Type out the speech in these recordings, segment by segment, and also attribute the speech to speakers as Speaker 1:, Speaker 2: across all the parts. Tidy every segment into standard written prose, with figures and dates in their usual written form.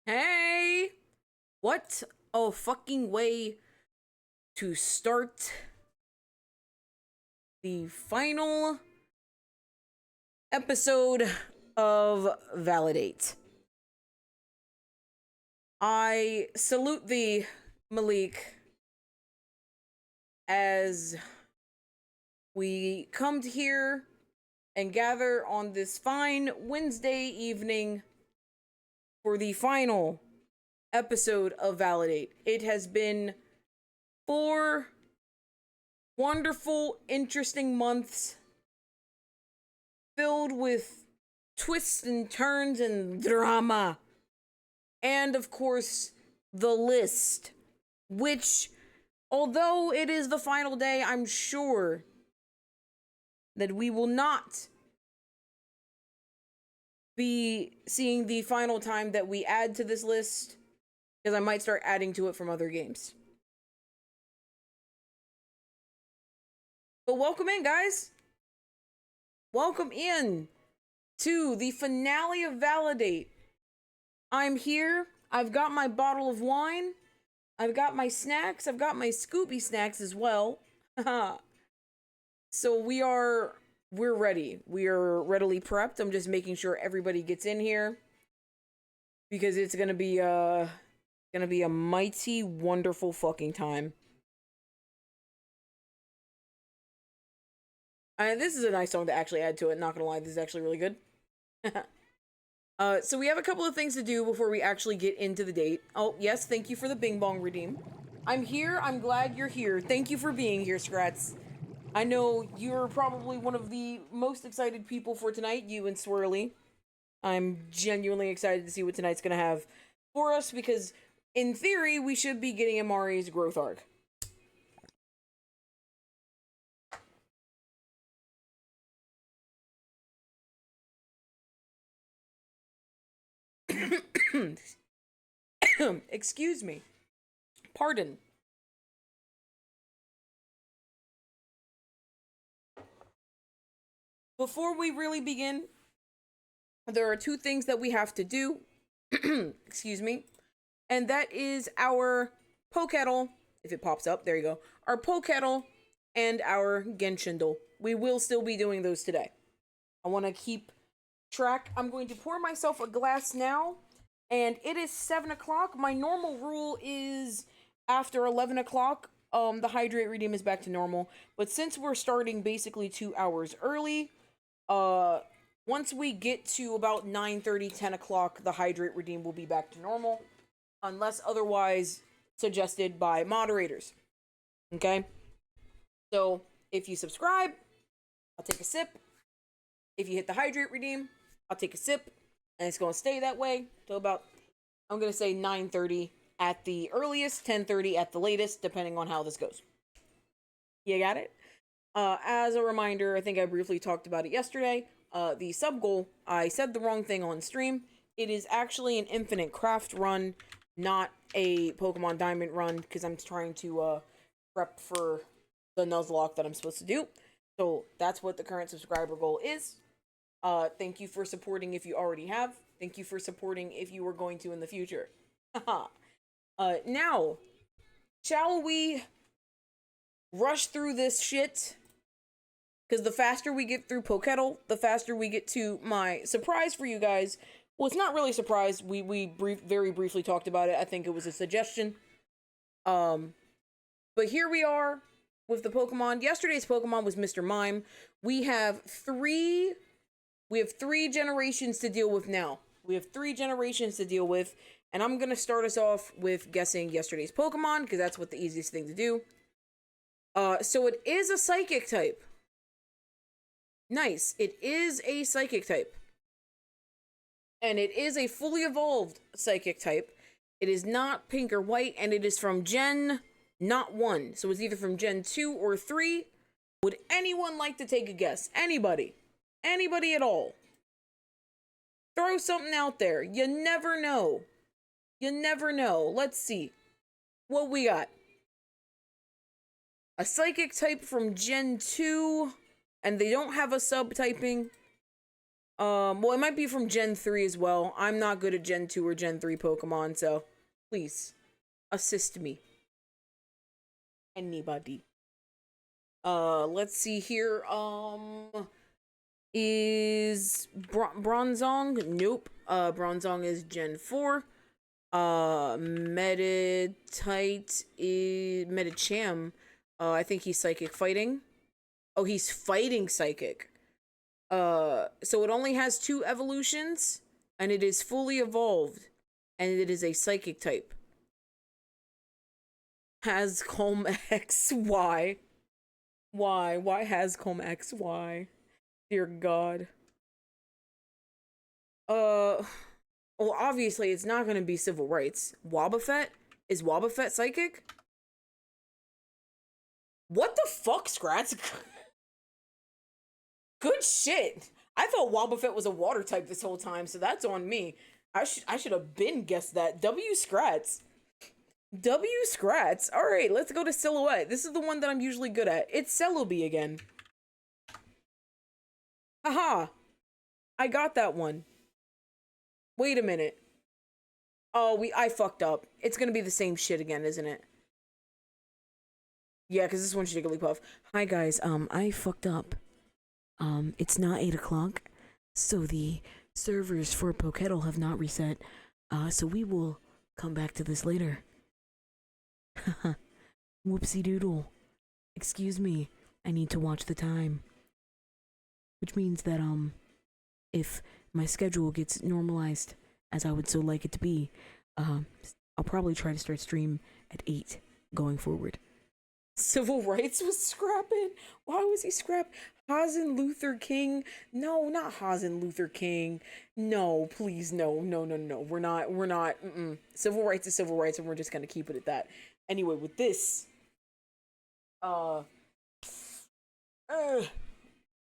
Speaker 1: Hey! What a fucking way to start the final episode of ValiDate. I salute thee, Malik, as we come to here and gather on this fine Wednesday evening for the final episode of ValiDate. It has been 4 wonderful, interesting months filled with twists and turns and drama. And of course, the list, which, although it is the final day, I'm sure that we will not be seeing the final time that we add to this list, because I might start adding to it from other games. But welcome in, guys. Welcome in to the finale of ValiDate. I'm here. I've got my bottle of wine. I've got my snacks. I've got my Scooby snacks as well. So we're ready. We are readily prepped. I'm just making sure everybody gets in here, because it's gonna be a mighty wonderful fucking time. This is a nice song to actually add to it, not gonna lie, this is actually really good. So we have a couple of things to do before we actually get into the date. Oh, yes, thank you for the Bing Bong redeem. I'm here, I'm glad you're here. Thank you for being here, Scratz. I know you're probably one of the most excited people for tonight, you and Swirly. I'm genuinely excited to see what tonight's gonna have for us, because in theory, we should be getting Amari's growth arc. Excuse me. Pardon. Before we really begin, there are 2 things that we have to do. Excuse me. And that is our Pokettle, if it pops up, there you go. Our Pokettle and our Genshindle. We will still be doing those today. I want to keep track. I'm going to pour myself a glass now, and it is 7 o'clock. My normal rule is after 11 o'clock, the hydrate redeem is back to normal. But since we're starting basically 2 hours early, once we get to about 9:30, 10 o'clock, the hydrate redeem will be back to normal, unless otherwise suggested by moderators. Okay? So, if you subscribe, I'll take a sip. If you hit the hydrate redeem, I'll take a sip. And it's going to stay that way till about, I'm going to say 9:30 at the earliest, 10:30 at the latest, depending on how this goes. You got it? As a reminder, I think I briefly talked about it yesterday. The sub goal, I said the wrong thing on stream. It is actually an infinite craft run, not a Pokemon Diamond run, because I'm trying to prep for the Nuzlocke that I'm supposed to do. So that's what the current subscriber goal is. Thank you for supporting if you already have. Thank you for supporting if you were going to in the future. Now, shall we rush through this shit? Because the faster we get through Pokettle, the faster we get to my surprise for you guys. Well, it's not really a surprise. We very briefly talked about it. I think it was a suggestion. But here we are with the Pokemon. Yesterday's Pokemon was Mr. Mime. We have three generations to deal with now. We have 3 generations to deal with. And I'm going to start us off with guessing yesterday's Pokemon, because that's what the easiest thing to do. So it is a Psychic type. Nice. It is a Psychic type. And it is a fully evolved Psychic type. It is not pink or white, and it is from Gen not 1. So it's either from Gen 2 or 3. Would anyone like to take a guess? Anybody? Anybody at all? Throw something out there. You never know. You never know. Let's see. What we got? A Psychic type from Gen 2. And they don't have a sub-typing. Well, it might be from Gen 3 as well. I'm not good at Gen 2 or Gen 3 Pokemon, so please assist me. Anybody. Let's see here. Is Bronzong? Nope. Bronzong is Gen 4. Meditite is Medicham. I think he's Psychic Fighting. Oh, he's Fighting Psychic. So it only has 2 evolutions, and it is fully evolved, and it is a Psychic type. Hascom X, why? Why? Why Hascom X, why? Dear God. Well, obviously it's not gonna be civil rights. Wobbuffet? Is Wobbuffet Psychic? What the fuck, Scratch? Good shit. I thought Wobbuffet was a water type this whole time, so that's on me. I should have been guessed that. W Scratch. W Scratch. Alright, let's go to Silhouette. This is the one that I'm usually good at. It's Celebi again. Haha. I got that one. Wait a minute. Oh, I fucked up. It's gonna be the same shit again, isn't it? Yeah, because this one's Jigglypuff. Hi guys, I fucked up. It's not 8 o'clock, so the servers for Pokettle have not reset. So we will come back to this later. Whoopsie doodle. Excuse me, I need to watch the time. Which means that, if my schedule gets normalized, as I would so like it to be, I'll probably try to start stream at 8 going forward. Civil rights was scrapping? Why was he scrapped? Hazen Luther King? No, not Hazen Luther King. No, please, no. We're not. Civil rights is civil rights, and we're just gonna keep it at that. Anyway, with this,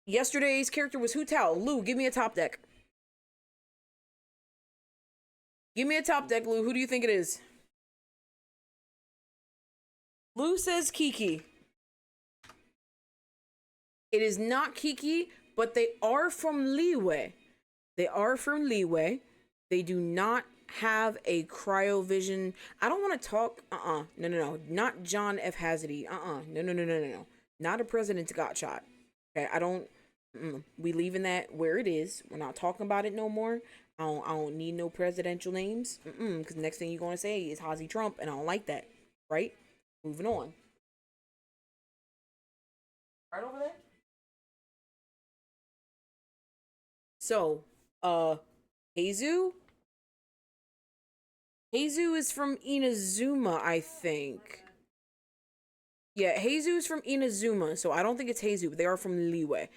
Speaker 1: yesterday's character was Hu Tao. Lou, give me a top deck. Give me a top deck, Lou. Who do you think it is? Lou says Kiki. It is not Kiki, but they are from Liyue. They are from Liyue. They do not have a cryovision. I don't want to talk. No. Not John F. Hazard. No. Not a president's got shot. Okay, I don't. We leaving that where it is. We're not talking about it no more. I don't need no presidential names. Because next thing you're gonna say is Hazy Trump, and I don't like that. Right? Moving on. Right over there. So, Heizu? Heizu is from Inazuma, I think. Yeah, Heizu is from Inazuma, so I don't think it's Heizu, but they are from Liyue.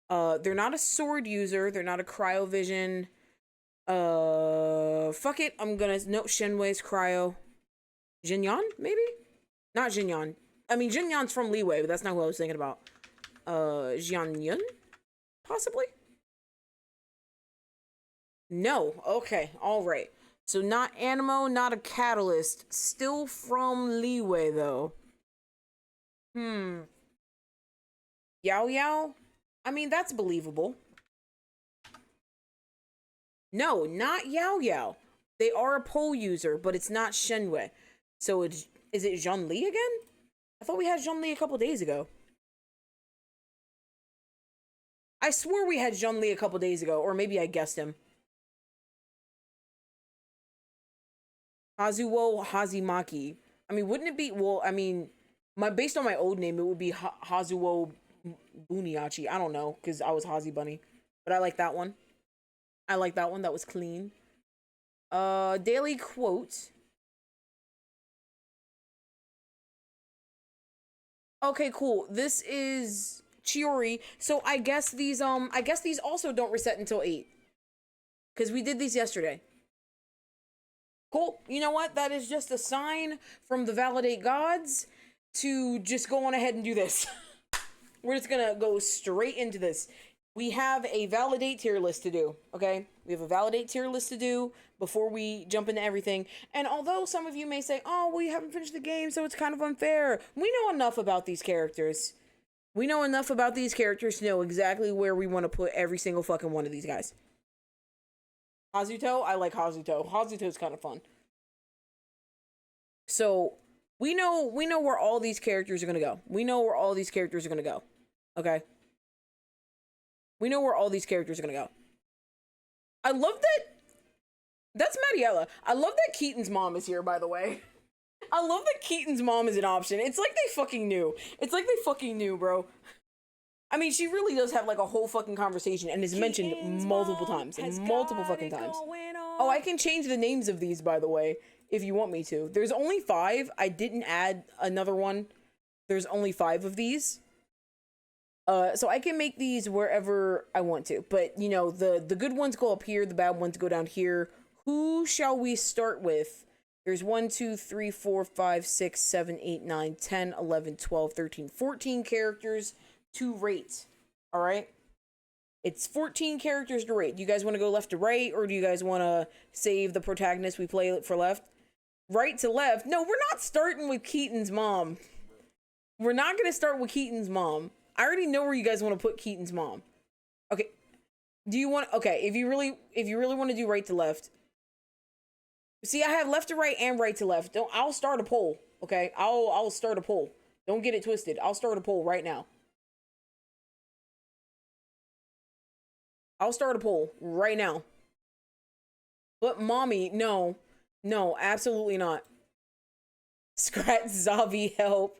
Speaker 1: They're not a sword user, they're not a cryovision. Fuck it, I'm gonna, no, Shenwei's cryo. Jinyan, maybe? Not Jinyan. I mean, Jinyan's from Liyue, but that's not what I was thinking about. Jianyun? Possibly? No. Okay, alright. So not Animo, not a Catalyst. Still from Liyue, though. Yao Yao? I mean, that's believable. No, not Yao Yao. They are a pole user, but it's not Shenwei. So is it Zhongli again? I thought we had Zhongli a couple days ago. I swore we had Zhongli a couple days ago, or maybe I guessed him. Hazuo Hazimaki. I mean, wouldn't it be, well, I mean, based on my old name, it would be Hazuo Buniachi. I don't know, because I was Hazy Bunny. But I like that one. I like that one. That was clean. Daily quote. Okay, cool. This is Chiori. So I guess these also don't reset until 8. Because we did these yesterday. Cool. You know what? That is just a sign from the ValiDate gods to just go on ahead and do this. We're just gonna go straight into this. We have a ValiDate tier list to do, okay? We have a ValiDate tier list to do before we jump into everything. And although some of you may say, oh, well, you haven't finished the game, so it's kind of unfair. We know enough about these characters. We know enough about these characters to know exactly where we want to put every single fucking one of these guys. Hazuto? I like Hazuto. Hazuto's kind of fun. So we know where all these characters are gonna go. We know where all these characters are gonna go. Okay. We know where all these characters are gonna go. I love that. That's Mariella. I love that Keaton's mom is here, by the way. I love that Keaton's mom is an option. It's like they fucking knew. It's like they fucking knew, bro. I mean, she really does have like a whole fucking conversation and is mentioned multiple times. Multiple fucking times. Oh, I can change the names of these, by the way, if you want me to. There's only 5. I didn't add another one. There's only 5 of these. So I can make these wherever I want to. But, you know, the good ones go up here. The bad ones go down here. Who shall we start with? There's 1, 2, 3, 4, 5, 6, 7, 8, 9, 10, 11, 12, 13, 14 characters to rate. All right? It's 14 characters to rate. Do you guys want to go left to right, or do you guys want to save the protagonist we play for left? Right to left? No, we're not starting with Keaton's mom. We're not going to start with Keaton's mom. I already know where you guys want to put Keaton's mom. Okay. Do you want... Okay, if you really want to do right to left... See, I have left to right and right to left. I'll start a poll, okay? I'll start a poll. Don't get it twisted. I'll start a poll right now. I'll start a poll right now. But mommy, no. No, absolutely not. Scratch Zavi, help.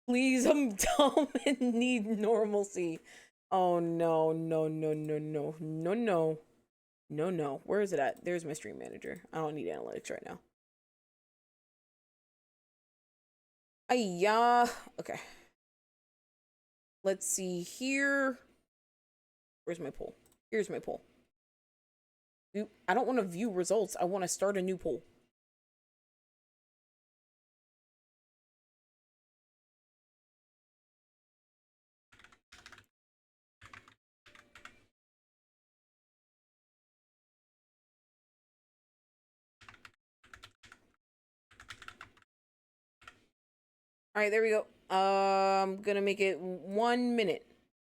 Speaker 1: Please, I'm dumb and need normalcy. Oh, no, no, no, no, no, no, no. No, no. Where is it at? There's my stream manager. I don't need analytics right now. Ayah. Okay. Let's see here. Where's my poll? Here's my poll. I don't want to view results. I want to start a new poll. All right, there we go. I'm gonna make it 1 minute.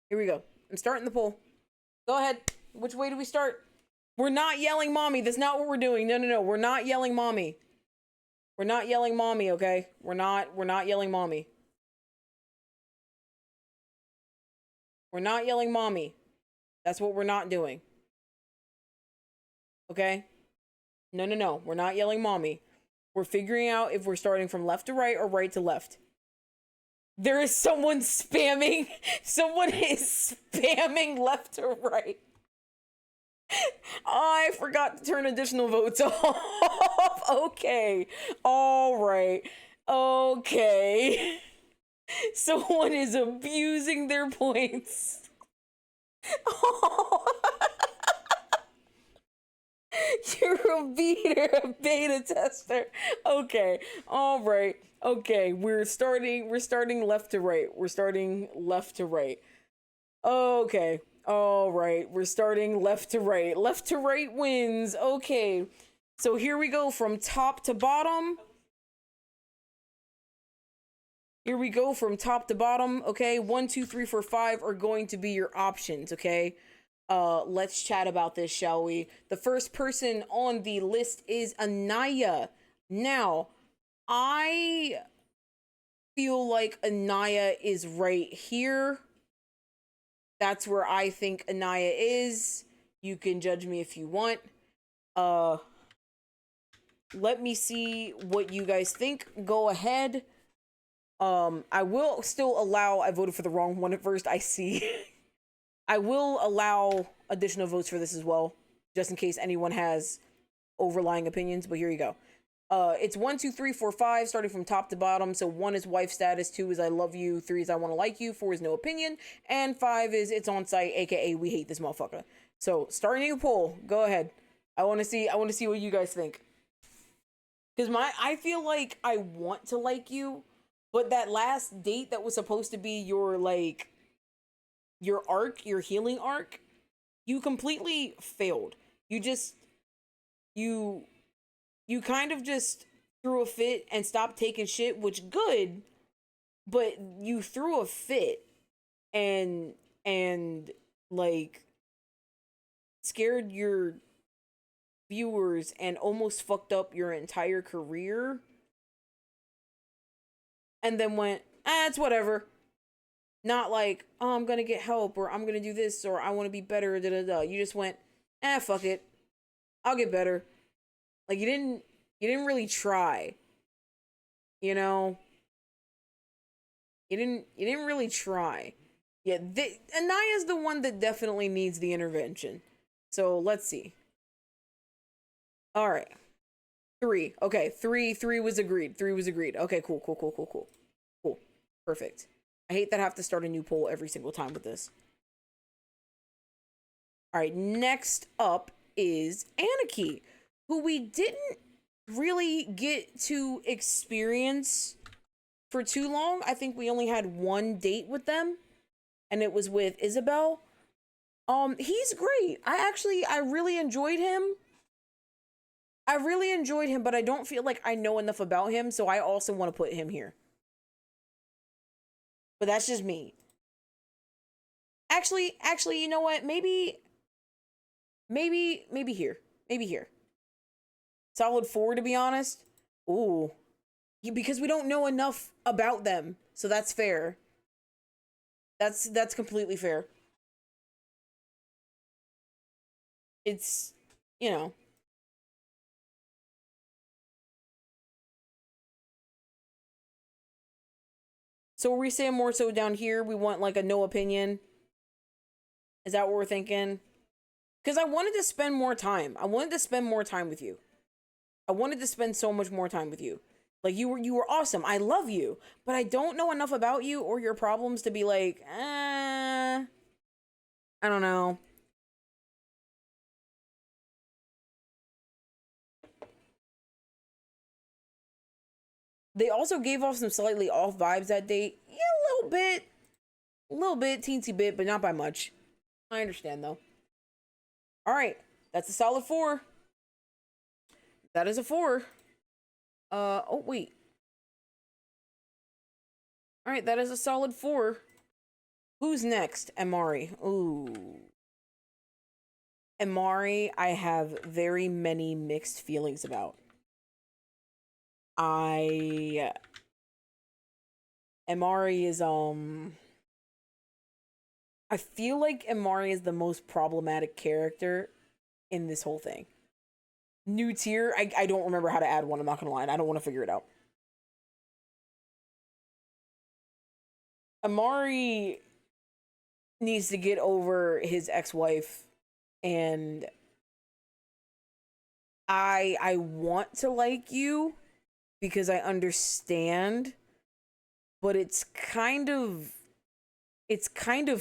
Speaker 1: Here we go. I'm starting the poll. Go ahead. Which way do we start? We're not yelling mommy. That's not what we're doing. No, no, no. We're not yelling mommy. We're not yelling mommy, okay? We're not yelling mommy. We're not yelling mommy. That's what we're not doing. Okay? No, no, no. We're not yelling mommy. We're figuring out if we're starting from left to right or right to left. There is someone spamming. Someone is spamming left to right. I forgot to turn additional votes off. Okay. All right. Okay. Someone is abusing their points. You're a beta tester. Okay. All right. Okay. We're starting left to right. We're starting left to right. Okay. All right. We're starting left to right. Left to right wins. Okay. So here we go from top to bottom. Here we go from top to bottom. Okay. 1, 2, 3, 4, 5 are going to be your options. Okay. Let's chat about this, shall we? The first person on the list is Anaya. Now, I feel like Anaya is right here. That's where I think Anaya is. You can judge me if you want. Let me see what you guys think. Go ahead. I will still allow... I voted for the wrong one at first. I see. I will allow additional votes for this as well, just in case anyone has overlying opinions, but here you go. It's 1, 2, 3, 4, 5, starting from top to bottom. So 1 is wife status, 2 is I love you, 3 is I want to like you, 4 is no opinion, and 5 is it's on site, aka we hate this motherfucker. So starting a poll, go ahead. I want to see what you guys think. Because I feel like I want to like you, but that last date that was supposed to be your, like, your arc, your healing arc, you completely failed. You kind of just threw a fit and stopped taking shit, which good, but you threw a fit and like scared your viewers and almost fucked up your entire career, and then went, it's whatever. Not like, oh, I'm gonna get help, or I'm gonna do this, or I want to be better, da da da. You just went, fuck it, I'll get better. Like you didn't really try. You know, you didn't really try. Yeah, Anaya's the one that definitely needs the intervention. So let's see. All right, 3. Okay, three was agreed. 3 was agreed. Okay, cool. Perfect. I hate that I have to start a new poll every single time with this. All right, next up is Anarchy, who we didn't really get to experience for too long. I think we only had one date with them, and it was with Isabel. He's great. I really enjoyed him. But I don't feel like I know enough about him, so I also want to put him here. But that's just me. Actually, you know what? Maybe here. Maybe here. Solid 4, to be honest. Ooh. Because we don't know enough about them. So that's fair. That's completely fair. It's, you know. So are we saying more so down here we want like a no opinion? Is that what we're thinking? Because I wanted to spend more time. I wanted to spend more time with you. I wanted to spend so much more time with you. Like you were awesome. I love you, but I don't know enough about you or your problems to be like, I don't know. They also gave off some slightly off vibes that date. Yeah, a little bit, teensy bit, but not by much. I understand though. All right, that's a solid 4. That is a 4. Oh wait. All right, that is a solid 4. Who's next? Amari. Ooh. Amari, I have very many mixed feelings about. Amari is I feel like Amari is the most problematic character in this whole thing. New tier, I don't remember how to add one, I'm not gonna lie. I don't want to figure it out. Amari needs to get over his ex-wife, and I want to like you because I understand, but it's kind of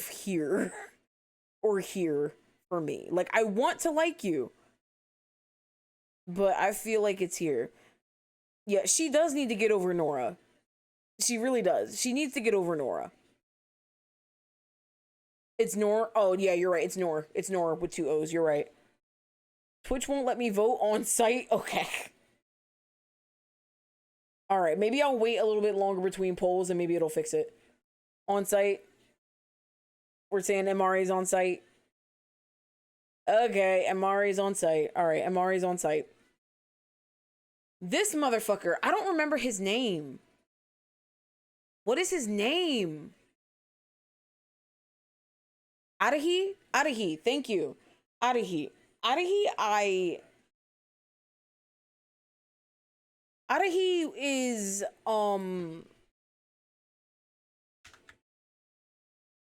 Speaker 1: here or here for me. Like I want to like you, but I feel like it's here. Yeah, she does need to get over Nora. She really does. She needs to get over Nora. It's Nora. Oh, yeah, you're right. It's Nora. It's Nora with 2 O's. You're right. Twitch won't let me vote on site. Okay. All right. Maybe I'll wait a little bit longer between polls and maybe it'll fix it. On site. We're saying MRA's on site. Okay. MRA's on site. All right. MRA's on site. This motherfucker. I don't remember his name. What is his name? Adahi. Thank you. Adahi, Adahi is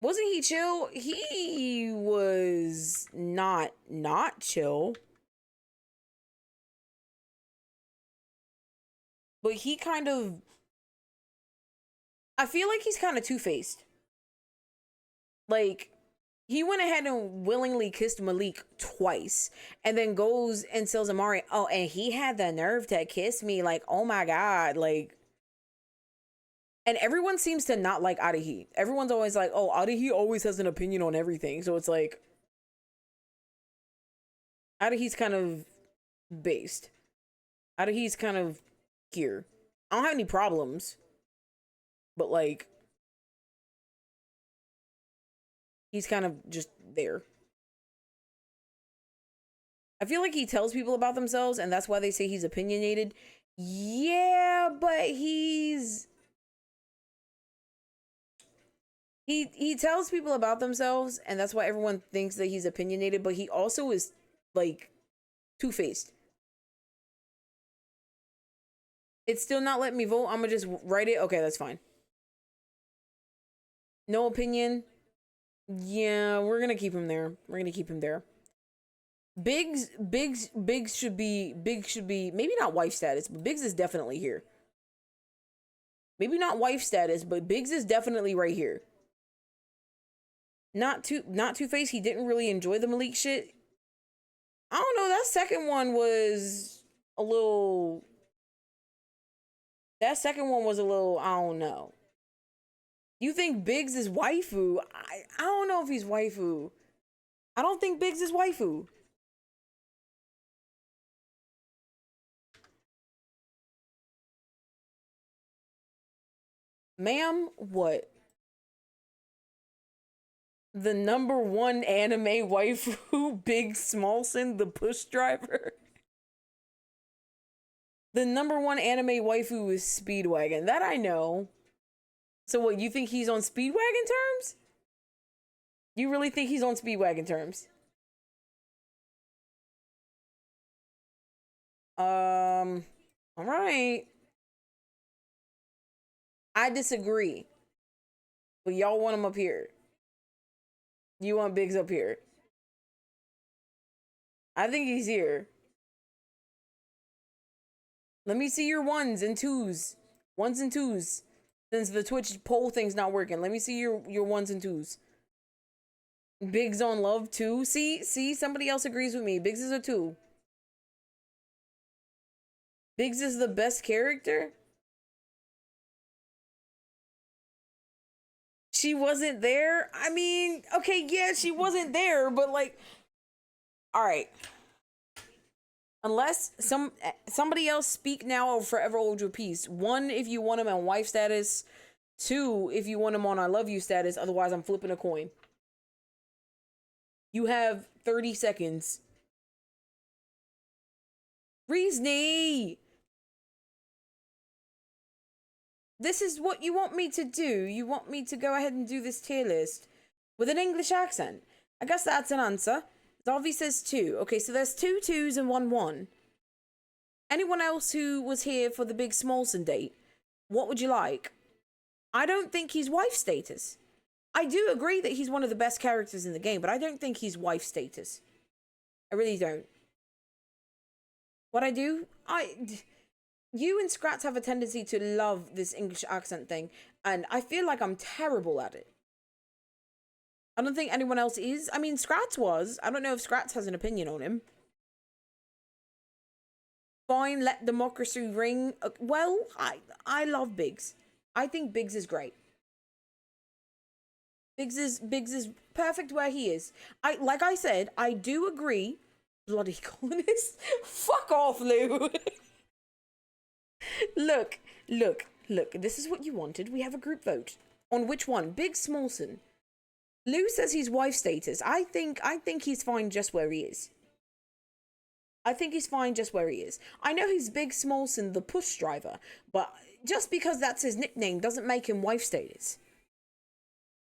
Speaker 1: wasn't he chill? He was not chill. But he kind of, I feel like he's kind of two-faced. Like he went ahead and willingly kissed Malik twice and then goes and tells Amari, oh, and he had the nerve to kiss me. Like, oh my God. Like, and everyone seems to not like Adahi. Everyone's always like, oh, Adahi always has an opinion on everything. So it's like, Adahi's kind of based. Adahi's kind of here. I don't have any problems. But like, he's kind of just there. I feel like he tells people about themselves, and that's why they say he's opinionated. Yeah, but he tells people about themselves, and that's why everyone thinks that he's opinionated, but he also is like two-faced. It's still not letting me vote. I'm gonna just write it. Okay, that's fine. No opinion. Yeah, we're gonna keep him there. We're gonna keep him there. Biggs should be maybe not wife status, but Biggs is definitely here. Maybe not wife status, but Biggs is definitely right here. Not Two-Face. He didn't really enjoy the Malik shit. I don't know. That second one was a little. That second one was a little. I don't know. You think Biggs is waifu? I don't know if he's waifu. I don't think Biggs is waifu. Ma'am, what? The #1 anime waifu, Big Smallson, the push driver. The #1 anime waifu is Speedwagon. That I know. So what, you think he's on Speedwagon terms? You really think he's on Speedwagon terms? All right. I disagree. But y'all want him up here. You want Biggs up here. I think he's here. Let me see your ones and twos. Ones and twos. Since the Twitch poll thing's not working. Let me see your ones and twos. Biggs on love 2. See, somebody else agrees with me. Biggs is a 2. Biggs is the best character. She wasn't there. I mean, okay, yeah, she wasn't there, but like, all right. Unless somebody else speak now or forever hold your peace. 1, if you want him on wife status. 2, if you want him on I love you status. Otherwise, I'm flipping a coin. You have 30 seconds. Reesney! This is what you want me to do? You want me to go ahead and do this tier list with an English accent? I guess that's an answer. Zarvi says 2. Okay, so there's 2 2s and 1 1. Anyone else who was here for the Big Smallson date, what would you like? I don't think he's wife status. I do agree that he's one of the best characters in the game, but I don't think he's wife status. I really don't. What I do? You and Scrats have a tendency to love this English accent thing, and I feel like I'm terrible at it. I don't think anyone else is. I mean, Scrats was. I don't know if Scrats has an opinion on him. Fine, let democracy ring. Well, I love Biggs. I think Biggs is great. Biggs is perfect where he is. Like I said, I do agree. Bloody colonists. Fuck off, Lou. Look. This is what you wanted. We have a group vote. On which one? Big Smallson. Lou says he's wife status. I think he's fine just where he is. I think he's fine just where he is. I know he's Big Smallson, the push driver, but just because that's his nickname doesn't make him wife status.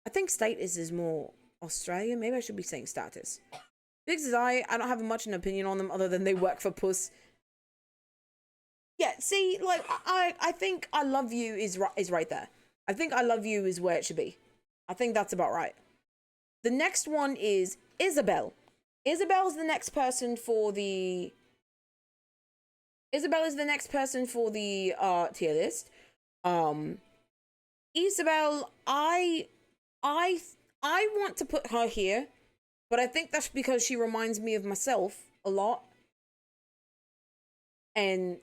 Speaker 1: I think status is more Australian. Maybe I should be saying status. Biggs is I don't have much an opinion on them other than they work for puss. Yeah, see, like, I think I love you is right there. I think I love you is where it should be. I think that's about right. The next one is Isabel. Isabel is the next person for the tier list. Isabel, I want to put her here, but I think that's because she reminds me of myself a lot. And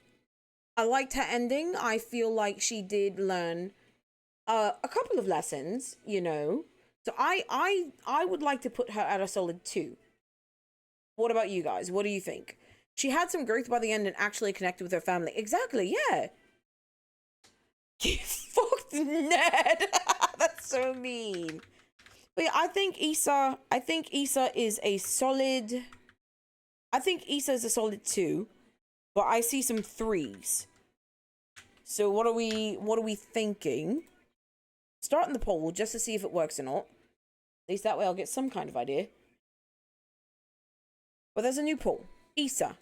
Speaker 1: I liked her ending. I feel like she did learn a couple of lessons, you know. So I would like to put her at a solid 2. What about you guys? What do you think? She had some growth by the end and actually connected with her family. Exactly, yeah. You fucked Ned. That's so mean. But yeah, I think Issa is a solid I think Issa is a solid 2, but I see some 3s. So what are we thinking? Starting the poll just to see if it works or not. At least that way I'll get some kind of idea. But there's a new poll. Issa.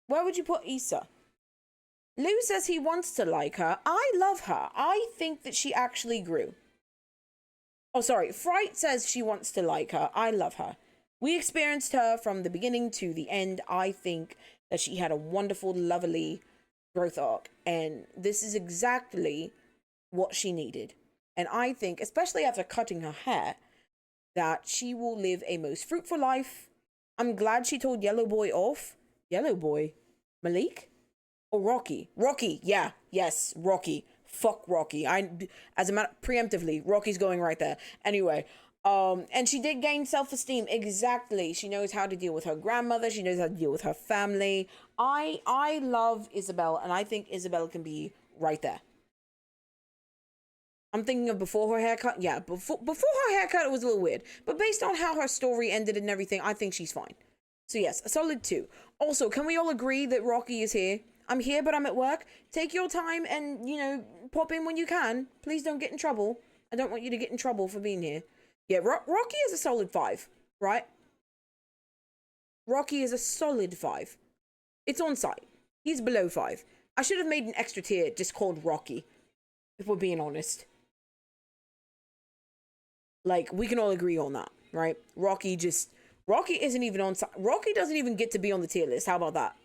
Speaker 1: Where would you put Issa? Lou says he wants to like her. I love her. I think that she actually grew. Oh, sorry. Fright says she wants to like her. I love her. We experienced her from the beginning to the end. I think that she had a wonderful, lovely growth arc. And this is exactly what she needed. And I think, especially after cutting her hair, that she will live a most fruitful life. I'm glad she told Yellow Boy off. Yellow Boy? Malik? Or Rocky? Rocky, yeah. Yes, Rocky. Fuck Rocky. As a matter, preemptively, Rocky's going right there. Anyway, and she did gain self-esteem. Exactly. She knows how to deal with her grandmother. She knows how to deal with her family. I love Isabel, and I think Isabel can be right there. I'm thinking of before her haircut. Yeah, before her haircut, it was a little weird. But based on how her story ended and everything, I think she's fine. So yes, a solid 2. Also, can we all agree that Rocky is here? I'm here, but I'm at work. Take your time and, you know, pop in when you can. Please don't get in trouble. I don't want you to get in trouble for being here. Yeah, Rocky is a solid 5, right? Rocky is a solid 5. It's on site. He's below 5. I should have made an extra tier just called Rocky, if we're being honest. Like, we can all agree on that, right? Rocky isn't even on site. Rocky doesn't even get to be on the tier list. How about that?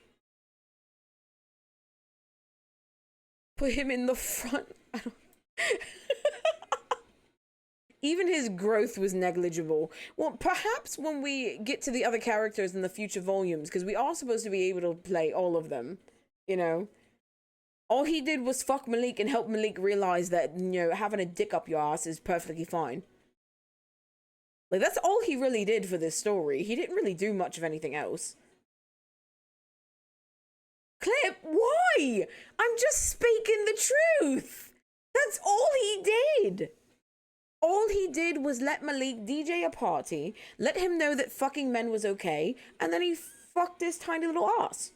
Speaker 1: Put him in the front. Even his growth was negligible. Well, perhaps when we get to the other characters in the future volumes, because we are supposed to be able to play all of them, you know? All he did was fuck Malik and help Malik realize that, you know, having a dick up your ass is perfectly fine. Like, that's all he really did for this story. He didn't really do much of anything else. Clip, why? I'm just speaking the truth. That's all he did. All he did was let Malik DJ a party, let him know that fucking men was okay, and then he fucked his tiny little ass.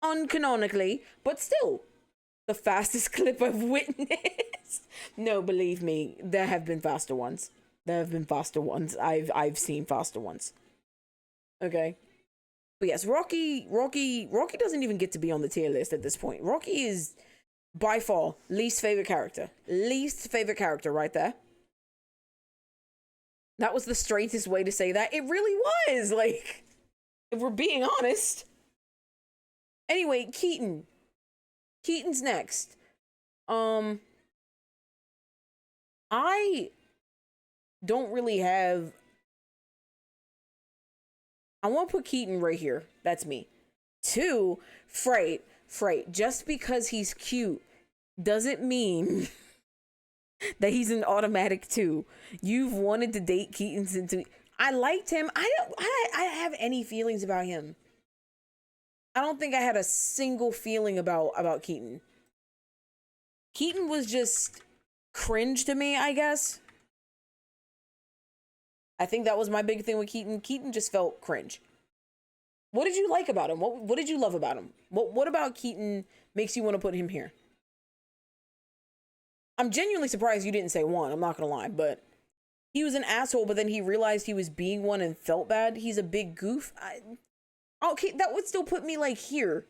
Speaker 1: Uncanonically, but still, the fastest clip I've witnessed. No, believe me, there have been faster ones. There have been faster ones. I've seen faster ones. Okay. But yes, Rocky doesn't even get to be on the tier list at this point. Rocky is by far least favorite character. Least favorite character right there. That was the straightest way to say that. It really was. Like, if we're being honest. Anyway, Keaton. Keaton's next. I don't really have... I want to put Keaton right here. That's me. 2, Freight. Just because he's cute doesn't mean that he's an automatic 2. You've wanted to date Keaton since... I liked him. I don't have any feelings about him. I don't think I had a single feeling about Keaton. Keaton was just cringe to me, I guess. I think that was my big thing with Keaton. Keaton just felt cringe. What did you like about him? What did you love about him? What about Keaton makes you want to put him here? I'm genuinely surprised you didn't say 1. I'm not gonna lie, but he was an asshole, but then he realized he was being one and felt bad. He's a big goof. Okay, that would still put me like here.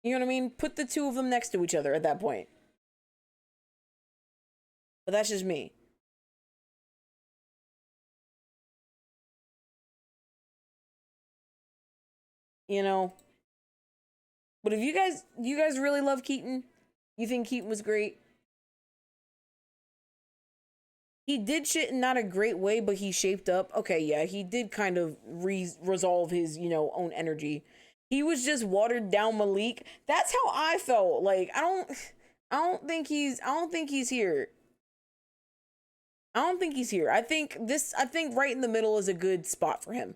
Speaker 1: You know what I mean? Put the 2 of them next to each other at that point. But that's just me. You know, but if you guys really love Keaton, you think Keaton was great. He did shit in not a great way, but he shaped up. Okay, yeah, he did kind of resolve his, you know, own energy. He was just watered down Malik. That's how I felt. Like, I don't think he's here. I don't think he's here. I think right in the middle is a good spot for him.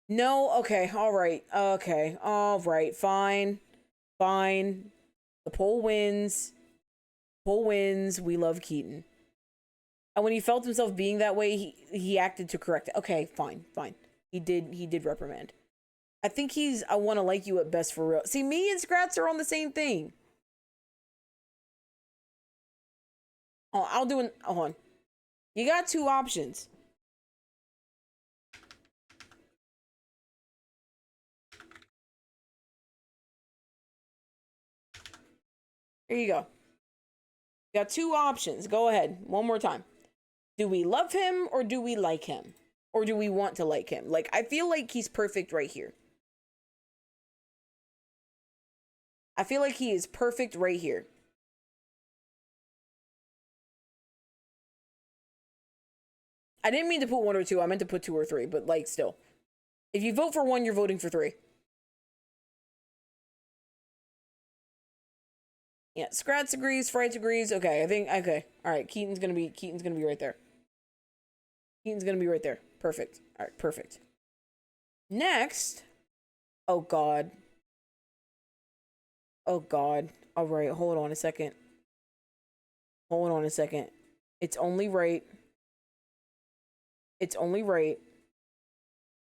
Speaker 1: No, okay, alright, okay, alright, fine, the poll wins, we love Keaton. And when he felt himself being that way, he acted to correct it. Okay, fine, He did reprimand. I think he's I want to like you at best for real. See, me and Scratch are on the same thing. Oh, I'll do an hold on. You got two options. Here you go. You got two options. Go ahead. One more time. Do we love him or do we like him? Or do we want to like him? Like, I feel like he's perfect right here. I feel like he is perfect right here. I didn't mean to put one or two. I meant to put two or three, but like still. If you vote for one, you're voting for three. Yeah, Scratch agrees, Fright agrees. Okay, I think okay. Alright, Keaton's gonna be right there. Keaton's gonna be right there. Perfect. Alright, perfect. Next. Oh god. Oh god. Alright, hold on a second. Hold on a second. It's only right. It's only right.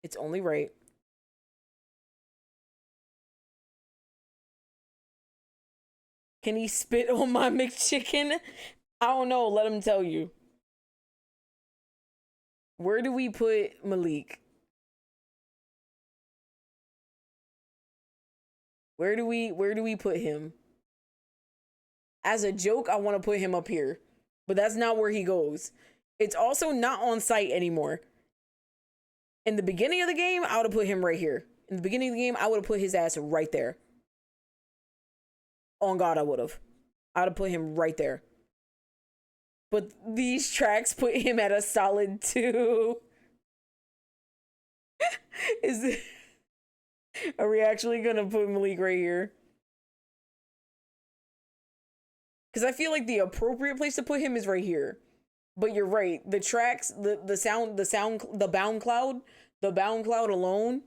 Speaker 1: It's only right. Can he spit on my McChicken? I don't know. Let him tell you. Where do we put Malik? Where do we put him? As a joke, I want to put him up here. But that's not where he goes. It's also not on site anymore. In the beginning of the game, I would have put him right here. In the beginning of the game, I would have put his ass right there. On God, I would have. I would have put him right there. But these tracks put him at a solid 2. Are we actually gonna put Malik right here? Because I feel like the appropriate place to put him is right here. But you're right. The tracks, the bound cloud alone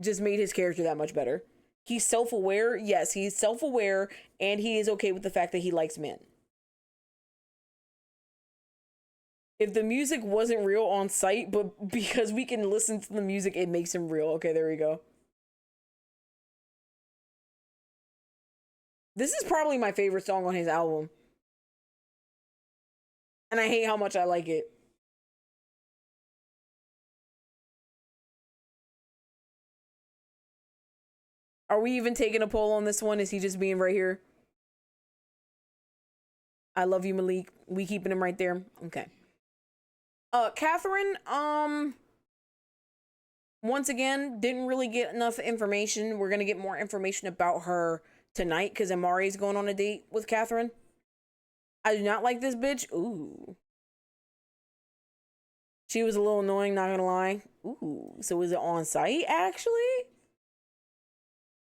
Speaker 1: just made his character that much better. He's self-aware. Yes, he's self-aware, and he is okay with the fact that he likes men. If the music wasn't real on site, but because we can listen to the music, it makes him real. Okay, there we go. This is probably my favorite song on his album. And I hate how much I like it. Are we even taking a poll on this one? Is he just being right here? I love you, Malik. We keeping him right there. Okay. Catherine, once again, didn't really get enough information. We're gonna get more information about her tonight because Amari's going on a date with Catherine. I do not like this bitch. Ooh. She was a little annoying, not gonna lie. Ooh. So is it on site, actually?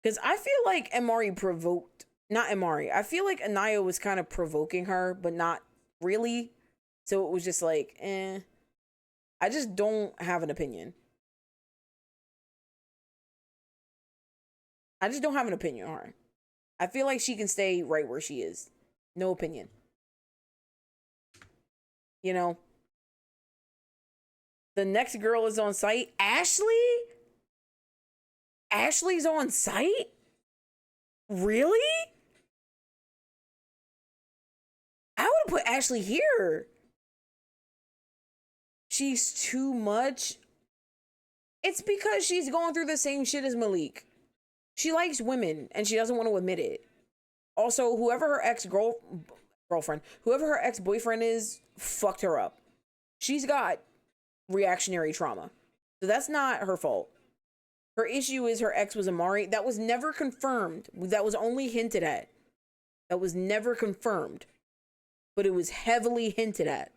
Speaker 1: Because I feel like Amari provoked... Not Amari. I feel like Anaya was kind of provoking her, but not really. So it was just like, eh. I just don't have an opinion. I just don't have an opinion on her. I feel like she can stay right where she is. No opinion. You know? The next girl is on site. Ashley? Ashley's on site? Really? I would have put Ashley here. She's too much. It's because she's going through the same shit as Malik. She likes women and she doesn't want to admit it. Also, whoever her ex-girlfriend, whoever her ex-boyfriend is, fucked her up. She's got reactionary trauma. So that's not her fault. Her issue is her ex was Amari. That was never confirmed. That was only hinted at. That was never confirmed. But it was heavily hinted at.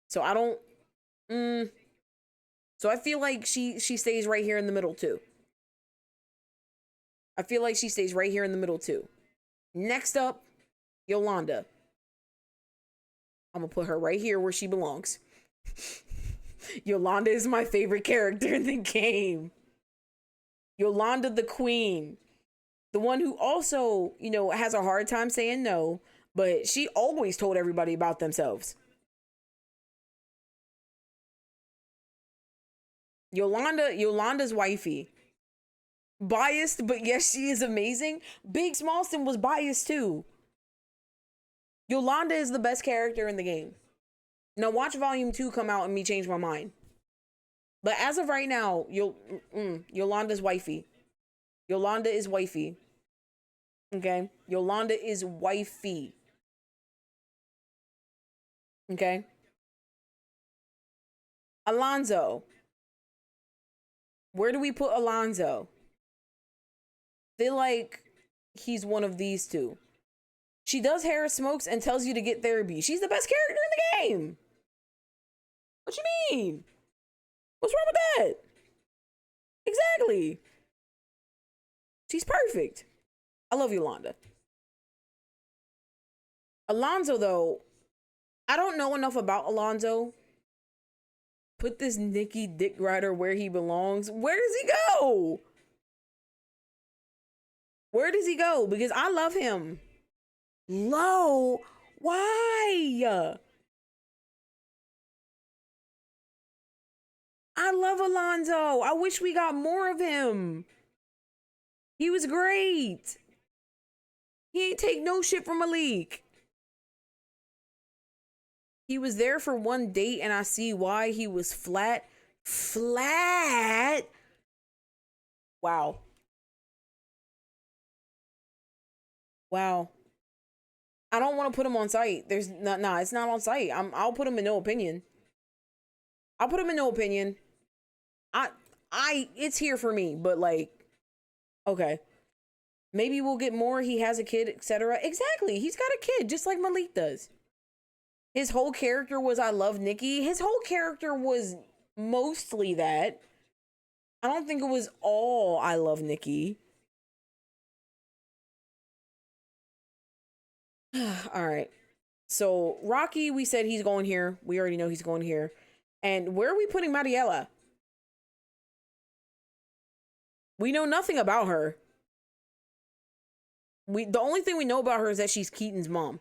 Speaker 1: So I don't... So I feel like she stays right here in the middle too. I feel like she stays right here in the middle too. Next up, Yolanda. I'm gonna put her right here where she belongs. Yolanda is my favorite character in the game. Yolanda the queen. The one who also, you know, has a hard time saying no, but she always told everybody about themselves. Yolanda's wifey. Biased, but yes, she is amazing. Big Smallston was biased too. Yolanda is the best character in the game. Now watch Volume 2 come out and me change my mind. But as of right now, Yolanda's wifey. Yolanda is wifey. Okay? Yolanda is wifey. Okay? Alonzo. Where do we put Alonzo? Feel like he's one of these two. She does hair, smokes, and tells you to get therapy. She's the best character in the game. What you mean? What's wrong with that? Exactly. She's perfect. I love Yolanda. Alonzo, though, I don't know enough about Alonzo. Put this Nikki Dick Rider where he belongs. Where does he go? Where does he go? Because I love him. Low? Why? I love Alonzo. I wish we got more of him. He was great. He ain't take no shit from Malik. He was there for one date and I see why he was flat. Flat? Wow. Wow. I don't want to put him on site. There's not, nah, it's not on site. I'll put him in no opinion. I'll put him in no opinion. It's here for me, but like, okay. Maybe we'll get more. He has a kid, etc. Exactly. He's got a kid, just like Malik does. His whole character was I love Nikki. His whole character was mostly that. I don't think it was all I love Nikki. All right. So Rocky, we said he's going here. We already know he's going here. And where are we putting Mariela? We know nothing about her. The only thing we know about her is that she's Keaton's mom.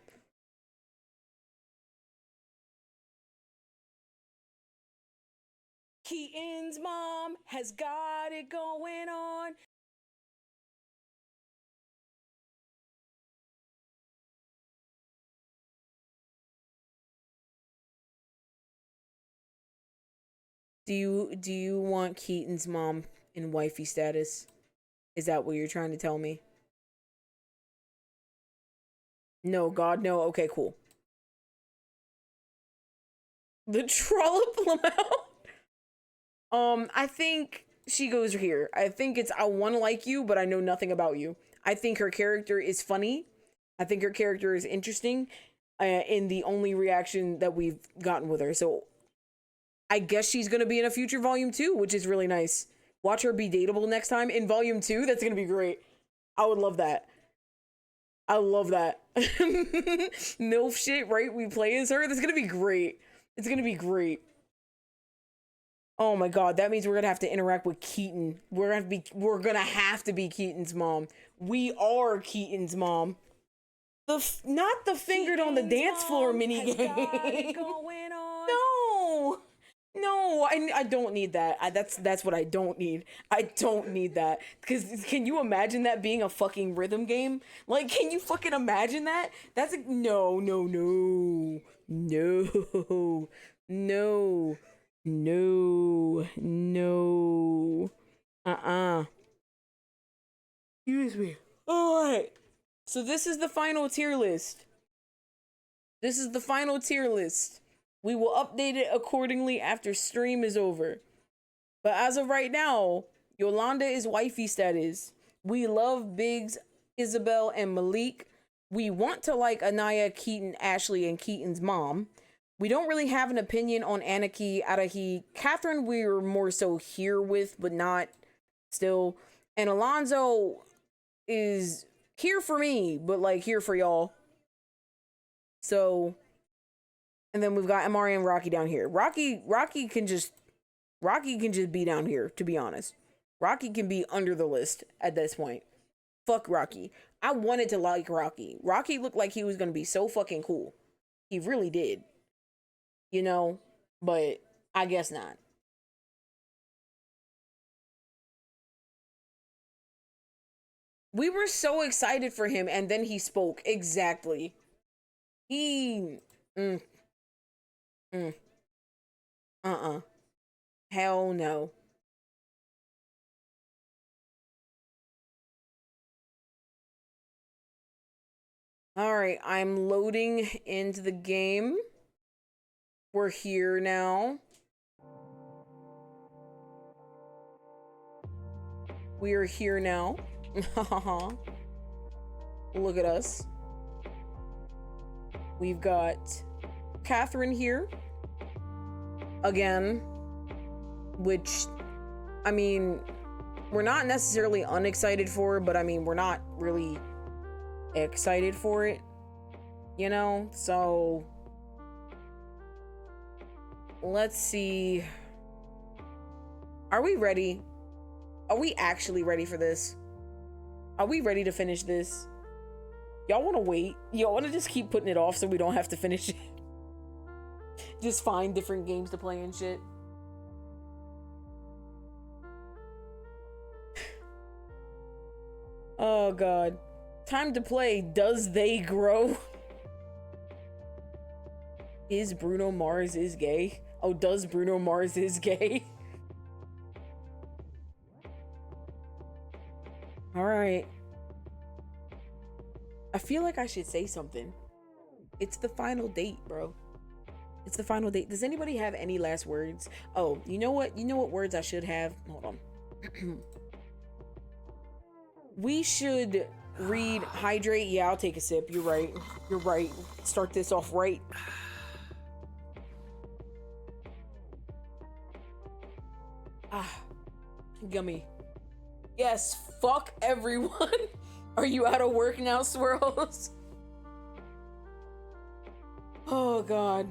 Speaker 1: Keaton's mom has got it going on. Do you want Keaton's mom in wifey status? Is that what you're trying to tell me? No, God, no. Okay, cool. The trollop I think she goes here. I think it's I want to like you, but I know nothing about you. I think her character is funny. I think her character is interesting in the only reaction that we've gotten with her. So I guess she's going to be in a future volume 2, which is really nice. Watch her be dateable next time in volume 2. That's going to be great. I would love that. I love that. MILF shit, right? We play as her. That's going to be great. It's going to be great. Oh my God, that means we're going to have to interact with Keaton. We're going to have to be Keaton's mom. We are Keaton's mom. Not the fingered Keaton's on the dance floor minigame. No, I don't need that. That's what I don't need. I don't need that. Because can you imagine that being a fucking rhythm game? Like, can you fucking imagine that? That's no. Excuse me. Alright. So this is the final tier list. We will update it accordingly after stream is over. But as of right now, Yolanda is wifey status. We love Biggs, Isabel, and Malik. We want to like Anaya, Keaton, Ashley, and Keaton's mom. We don't really have an opinion on Anarchy, Arahi. Catherine, we were more so here with, but not still. And Alonzo is here for me, but like here for y'all. So... And then we've got MRA and Rocky down here. Rocky can just be down here, to be honest. Rocky can be under the list at this point. Fuck Rocky. I wanted to like Rocky. Rocky looked like he was going to be so fucking cool. He really did. You know? But I guess not. We were so excited for him, and then he spoke. Exactly. He... Mm, mm, uh-uh. Hell no. Alright, I'm loading into the game. We're here now. We are here now. Look at us. We've got Catherine here. Again. Which, I mean, we're not necessarily unexcited for, but I mean, we're not really excited for it. You know? So, let's see. Are we ready? Are we actually ready for this? Are we ready to finish this? Y'all want to wait? Y'all want to just keep putting it off so we don't have to finish it? Just find different games to play and shit. Oh god. Time to play Does They Grow? Is Bruno Mars is gay? Oh, does Bruno Mars is gay? Alright. I feel like I should say something. It's the final date, bro. It's the final date. Does anybody have any last words? Oh, you know what? You know what words I should have? Hold on. We should read Hydrate. Yeah, I'll take a sip. You're right. You're right. Start this off right. Ah, gummy. Yes, fuck everyone. Are you out of work now, Swirls? Oh god.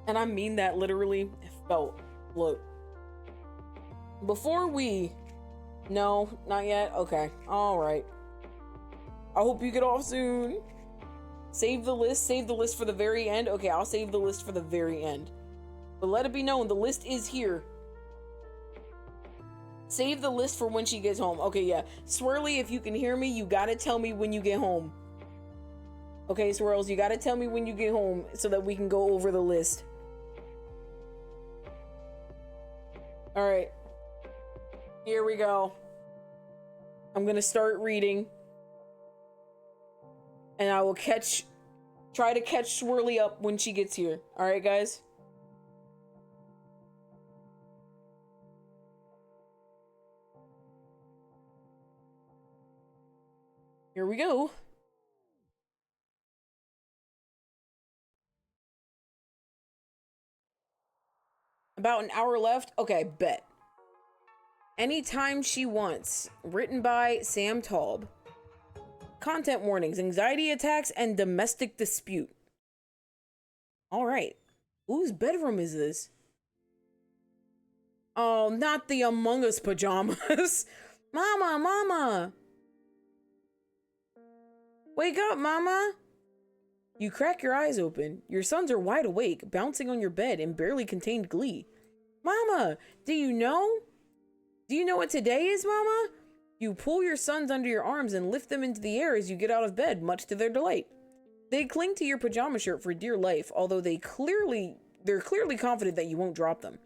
Speaker 1: And I mean that literally. Felt. Look. Before we... No, not yet? Okay. Alright. I hope you get off soon. Save the list. Save the list for the very end. Okay, I'll save the list for the very end. But let it be known, the list is here. Save the list for when she gets home. Okay, yeah. Swirly, if you can hear me, you gotta tell me when you get home. Okay, Swirls, you gotta tell me when you get home so that we can go over the list. Alright. Here we go. I'm gonna start reading. And I will try to catch Swirly up when she gets here. Alright, guys? Here we go. About an hour left? Okay, bet. Anytime She Wants. Written by Sam Taub. Content warnings, anxiety attacks, and domestic dispute. Alright. Whose bedroom is this? Oh, not the Among Us pajamas. Mama, mama. Wake up, mama. You crack your eyes open. Your sons are wide awake, bouncing on your bed in barely contained glee. Mama, do you know? Do you know what today is, mama? You pull your sons under your arms and lift them into the air as you get out of bed, much to their delight. They cling to your pajama shirt for dear life, although they're clearly confident that you won't drop them.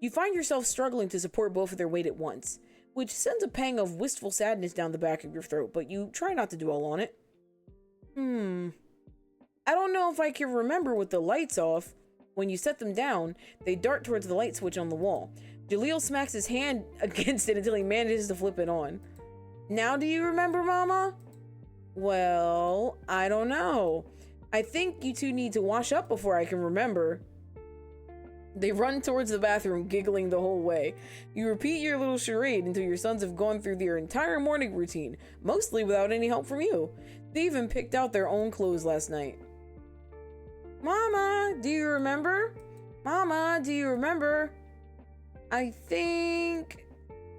Speaker 1: You find yourself struggling to support both of their weight at once, which sends a pang of wistful sadness down the back of your throat, but you try not to dwell on it. I don't know if I can remember with the lights off. When you set them down, they dart towards the light switch on the wall. Jaleel smacks his hand against it until he manages to flip it on. Now do you remember, Mama? Well, I don't know. I think you two need to wash up before I can remember. They run towards the bathroom, giggling the whole way. You repeat your little charade until your sons have gone through their entire morning routine, mostly without any help from you. They even picked out their own clothes last night. Mama, do you remember? Mama, do you remember? I think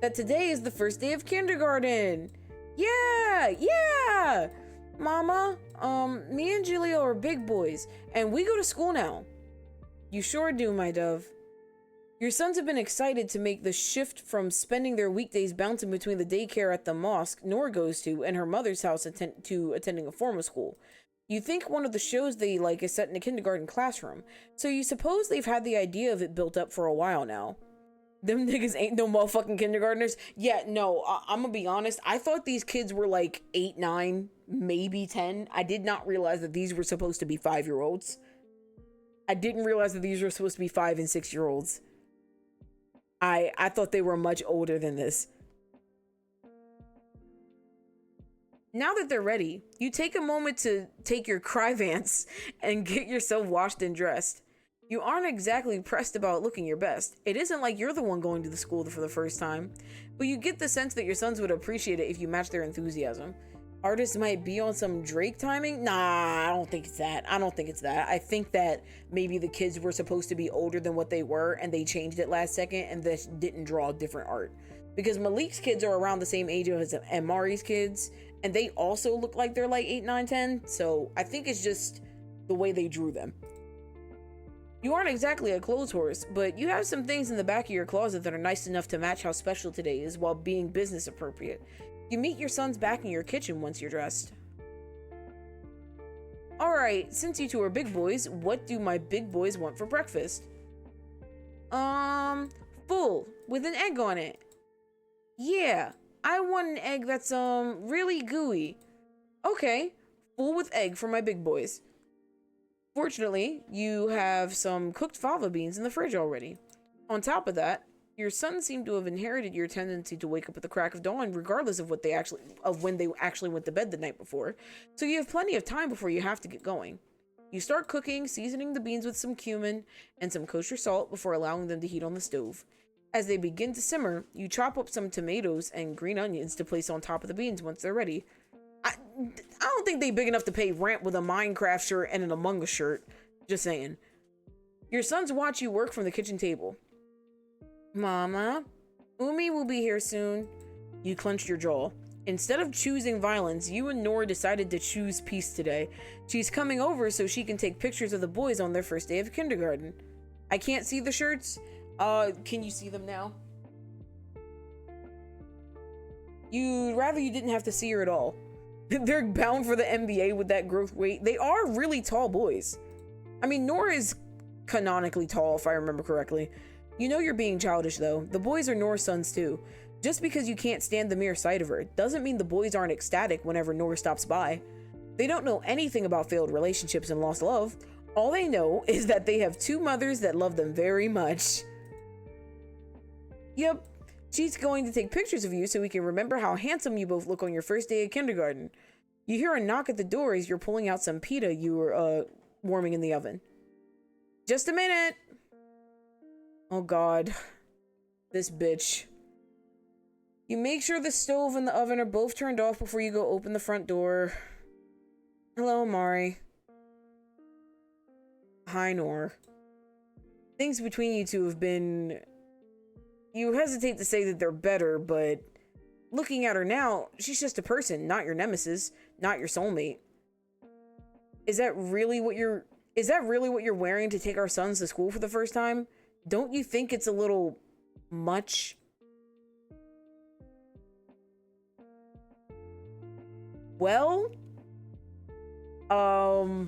Speaker 1: that today is the first day of kindergarten. Yeah! Mama, me and Julio are big boys, and we go to school now. You sure do, my dove. Your sons have been excited to make the shift from spending their weekdays bouncing between the daycare at the mosque Nor goes to and her mother's house to attending a formal school. You think one of the shows they like is set in a kindergarten classroom, so you suppose they've had the idea of it built up for a while now. Them niggas ain't no motherfucking kindergartners. Yeah, no, I'm gonna be honest. I thought these kids were like 8, 9, maybe 10. I did not realize that these were supposed to be 5-year-olds. I didn't realize that these were supposed to be 5 and 6-year-olds. I thought they were much older than this. Now that they're ready, you take a moment to take your Cryvance and get yourself washed and dressed. You aren't exactly pressed about looking your best. It isn't like you're the one going to the school for the first time, but you get the sense that your sons would appreciate it if you match their enthusiasm. Artists might be on some Drake timing. Nah, I don't think it's that. I think that maybe the kids were supposed to be older than what they were and they changed it last second and this didn't draw different art. Because Malik's kids are around the same age as Amari's kids and they also look like they're like 8, 9, 10. So I think it's just the way they drew them. You aren't exactly a clothes horse, but you have some things in the back of your closet that are nice enough to match how special today is while being business appropriate. You meet your sons back in your kitchen once you're dressed. Alright, since you two are big boys, what do my big boys want for breakfast? Full, with an egg on it. Yeah, I want an egg that's, really gooey. Okay, full with egg for my big boys. Fortunately, you have some cooked fava beans in the fridge already. On top of that, your sons seem to have inherited your tendency to wake up at the crack of dawn, regardless of when they actually went to bed the night before. So you have plenty of time before you have to get going. You start cooking, seasoning the beans with some cumin and some kosher salt before allowing them to heat on the stove. As they begin to simmer, you chop up some tomatoes and green onions to place on top of the beans once they're ready. I don't think they big enough to pay rent with a Minecraft shirt and an Among Us shirt. Just saying. Your sons watch you work from the kitchen table. Mama, Umi will be here soon. You clenched your jaw. Instead of choosing violence, you and Nora decided to choose peace today. She's coming over so she can take pictures of the boys on their first day of kindergarten. I can't see the shirts. Can you see them now? You'd rather you didn't have to see her at all. They're bound for the NBA with that growth weight. They are really tall boys. I mean, Nora is canonically tall, if I remember correctly. You know you're being childish, though. The boys are Nora's sons, too. Just because you can't stand the mere sight of her doesn't mean the boys aren't ecstatic whenever Nora stops by. They don't know anything about failed relationships and lost love. All they know is that they have 2 mothers that love them very much. Yep, she's going to take pictures of you so we can remember how handsome you both look on your first day of kindergarten. You hear a knock at the door as you're pulling out some pita you were, warming in the oven. Just a minute! Oh god. This bitch. You make sure the stove and the oven are both turned off before you go open the front door. Hello, Mari. Hi, Nor. Things between you two have been... You hesitate to say that they're better, but... Looking at her now, she's just a person, not your nemesis, not your soulmate. Is that really what you're wearing to take our sons to school for the first time? Don't you think it's a little much? Well, I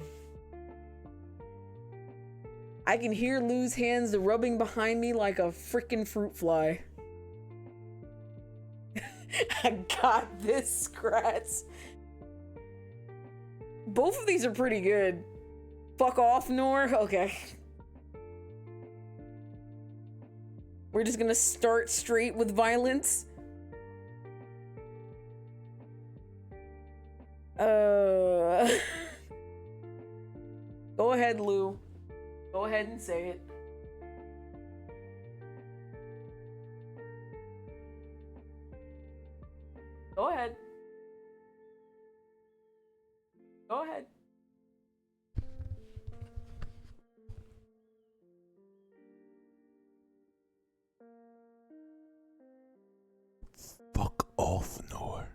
Speaker 1: can hear Lou's hands rubbing behind me like a freaking fruit fly. I got this, Scratch. Both of these are pretty good. Fuck off, Nor. Okay. We're just gonna start straight with violence. Go ahead, Lou. Go ahead and say it. Go ahead. Go ahead.
Speaker 2: Fuck off, Nor.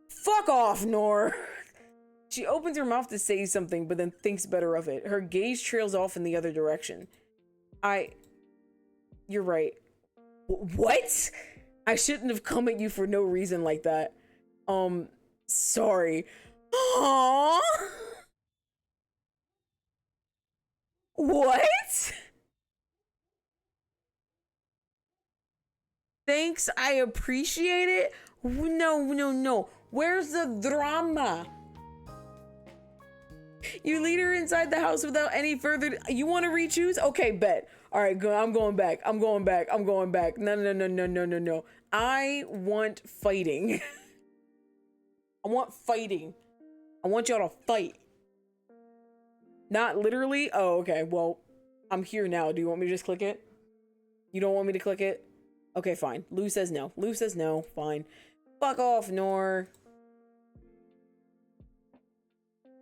Speaker 1: Fuck off, Nor. She opens her mouth to say something, but then thinks better of it. Her gaze trails off in the other direction. You're right. What? I shouldn't have come at you for no reason like that. Sorry. Aww. What? Thanks, I appreciate it. No. Where's the drama? You lead her inside the house without any further... You want to re-choose? Okay, bet. All right, go. I'm going back. No. I want fighting. I want fighting. I want y'all to fight. Not literally? Oh, okay. Well, I'm here now. Do you want me to just click it? You don't want me to click it? Okay, fine. Lou says no. Lou says no. Fine. Fuck off, Nor.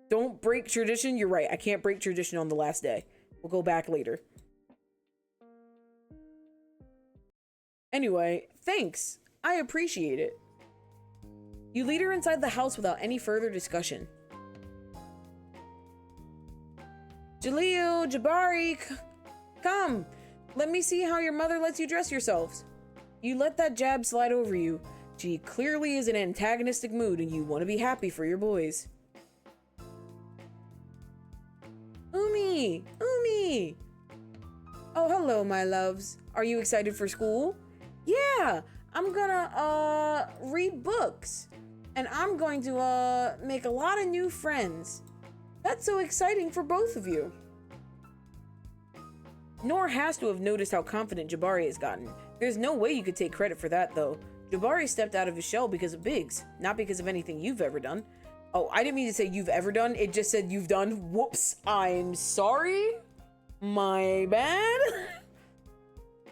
Speaker 1: Don't break tradition. You're right. I can't break tradition on the last day. We'll go back later. Eggghhhh, thanks. I appreciate it. You lead her inside the house without any further discussion. Jaleel, Jabari, come. Let me see how your mother lets you dress yourselves. You let that jab slide over you. She clearly is in an antagonistic mood and you want to be happy for your boys. Umi! Oh, hello, my loves. Are you excited for school? Yeah, I'm gonna, read books. And I'm going to, make a lot of new friends. That's so exciting for both of you. Nor has to have noticed how confident Jabari has gotten. There's no way you could take credit for that, though. Jabari stepped out of his shell because of Biggs, not because of anything you've ever done. Oh, I didn't mean to say you've ever done. It just said you've done. Whoops. I'm sorry. My bad.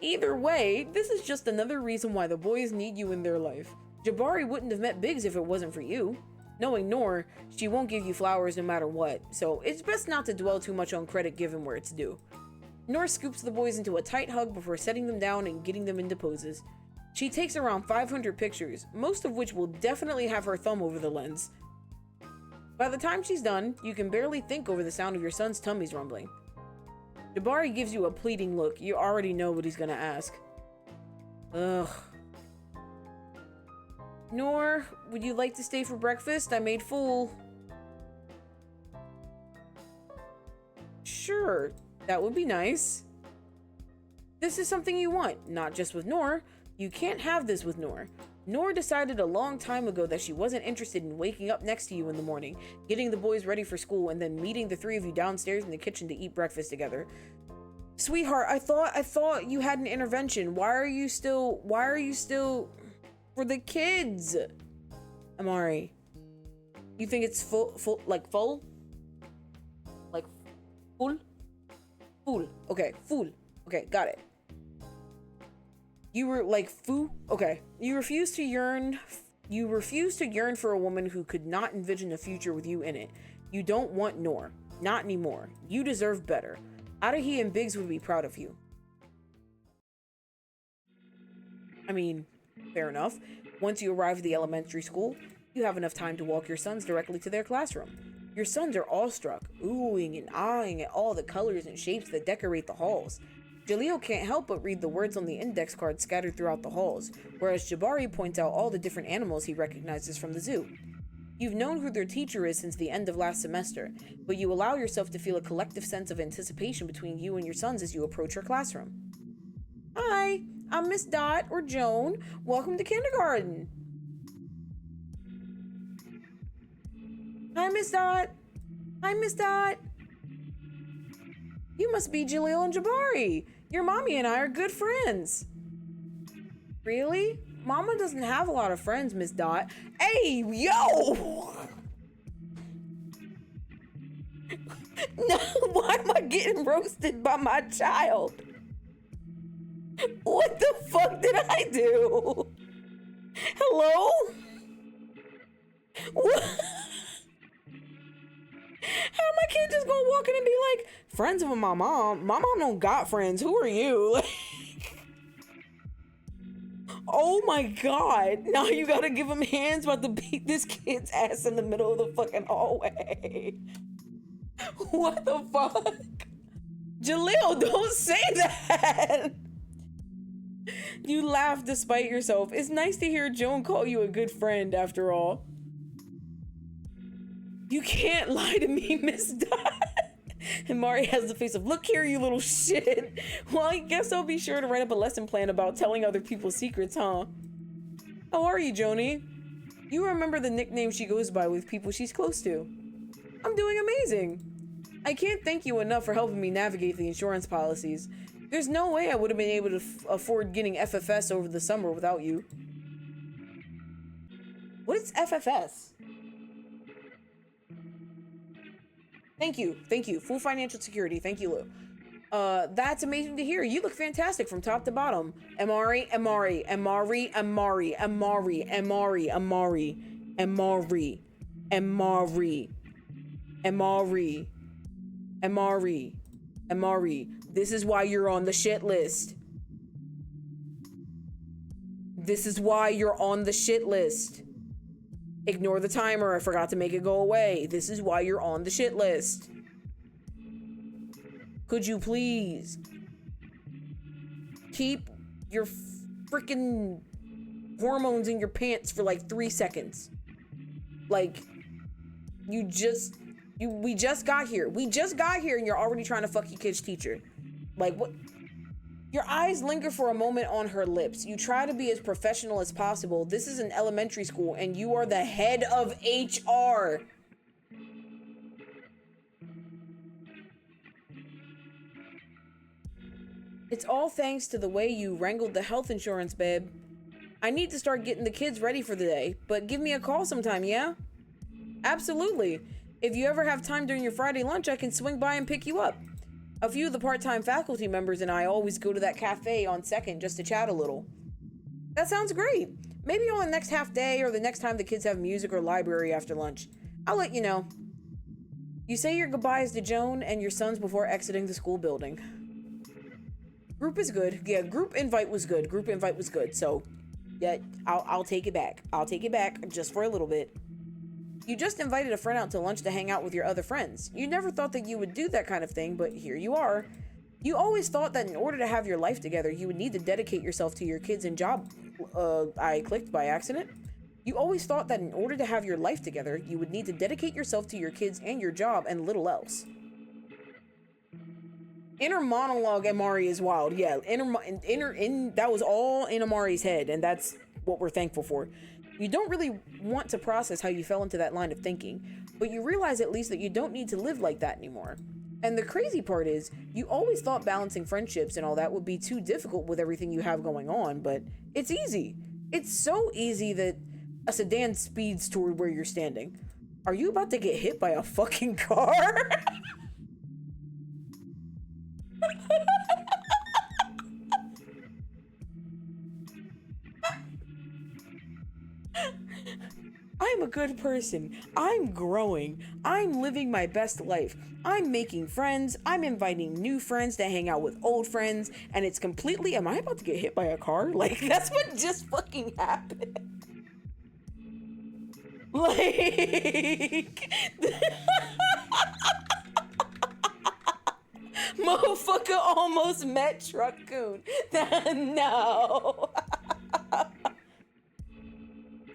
Speaker 1: Either way, this is just another reason why the boys need you in their life. Jabari wouldn't have met Biggs if it wasn't for you. Knowing Nor, she won't give you flowers no matter what, so it's best not to dwell too much on credit given where it's due. Nor scoops the boys into a tight hug before setting them down and getting them into poses. She takes around 500 pictures, most of which will definitely have her thumb over the lens. By the time she's done, you can barely think over the sound of your son's tummy's rumbling. Jabari gives you a pleading look. You already know what he's gonna ask. Ugh. Nor, would you like to stay for breakfast? I made full. Sure, that would be nice. This is something you want, not just with Nor. You can't have this with Nor. Nor decided a long time ago that she wasn't interested in waking up next to you in the morning, getting the boys ready for school, and then meeting the three of you downstairs in the kitchen to eat breakfast together. Sweetheart, I thought you had an intervention. Why are you still for the kids? Amari, you think it's full? Like full? Okay, full. Okay, got it. You were like foo? Okay. You refuse to yearn for a woman who could not envision a future with you in it. You don't want Nor. Not anymore. You deserve better. Adahi and Biggs would be proud of you. I mean, fair enough. Once you arrive at the elementary school, you have enough time to walk your sons directly to their classroom. Your sons are awestruck, oohing and ahhing at all the colors and shapes that decorate the halls. Jaleel can't help but read the words on the index card scattered throughout the halls, whereas Jabari points out all the different animals he recognizes from the zoo. You've known who their teacher is since the end of last semester, but you allow yourself to feel a collective sense of anticipation between you and your sons as you approach your classroom. Hi, I'm Miss Dot, or Joan. Welcome to kindergarten. Hi, Miss Dot. Hi, Miss Dot. You must be Jaleel and Jabari. Your mommy and I are good friends. Really? Mama doesn't have a lot of friends, Miss Dot. Hey, yo! No, why am I getting roasted by my child? What the fuck did I do? Hello? What? How am my kid just gonna walk in and be like, friends with my mom? My mom don't got friends. Who are you? Oh my god. Now you gotta give him hands about to beat this kid's ass in the middle of the fucking hallway. What the fuck? Jaleel, don't say that. You laugh despite yourself. It's nice to hear Joan call you a good friend after all. You can't lie to me, Miss Dot. And Mari has the face of, look here, you little shit. Well, I guess I'll be sure to write up a lesson plan about telling other people's secrets, huh? How are you, Joni? You remember the nickname she goes by with people she's close to. I'm doing amazing. I can't thank you enough for helping me navigate the insurance policies. There's no way I would have been able to afford getting FFS over the summer without you. What is FFS? Thank you. Thank you. Full financial security. Thank you, Lou. That's amazing to hear. You look fantastic from top to bottom. Amari, Amari, Amari, Amari, Amari, Amari, Amari, Amari, Amari, Amari, Amari, Amari. This is why you're on the shit list. This is why you're on the shit list. Ignore the timer. I forgot to make it go away. This is why you're on the shit list. Could you please keep your freaking hormones in your pants for like 3 seconds? Like, we just got here. We just got here and you're already trying to fuck your kid's teacher. Like, what? Your eyes linger for a moment on her lips. You try to be as professional as possible. This is an elementary school and you are the head of HR. It's all thanks to the way you wrangled the health insurance, babe. I need to start getting the kids ready for the day, but give me a call sometime, yeah? Absolutely. If you ever have time during your Friday lunch, I can swing by and pick you up. A few of the part-time faculty members and I always go to that cafe on 2nd just to chat a little. That sounds great. Maybe on the next half day or the next time the kids have music or library after lunch. I'll let you know. You say your goodbyes to Joan and your sons before exiting the school building. Group is good. Yeah, group invite was good. Group invite was good. So, yeah, I'll take it back. I'll take it back just for a little bit. You just invited a friend out to lunch to hang out with your other friends. You never thought that you would do that kind of thing, but here you are. You always thought that in order to have your life together, you would need to dedicate yourself to your kids and job. I clicked by accident. You always thought that in order to have your life together, you would need to dedicate yourself to your kids and your job and little else. Inner monologue Amari is wild. Yeah, that was all in Amari's head, and that's what we're thankful for. You don't really want to process how you fell into that line of thinking, but you realize at least that you don't need to live like that anymore. And the crazy part is, you always thought balancing friendships and all that would be too difficult with everything you have going on, but it's easy. It's so easy that a sedan speeds toward where you're standing. Are you about to get hit by a fucking car? I'm a good person. I'm growing. I'm living my best life. I'm making friends. I'm inviting new friends to hang out with old friends. And it's completely, am I about to get hit by a car? Like, that's what just fucking happened. Like, motherfucker almost met Truckoon. No.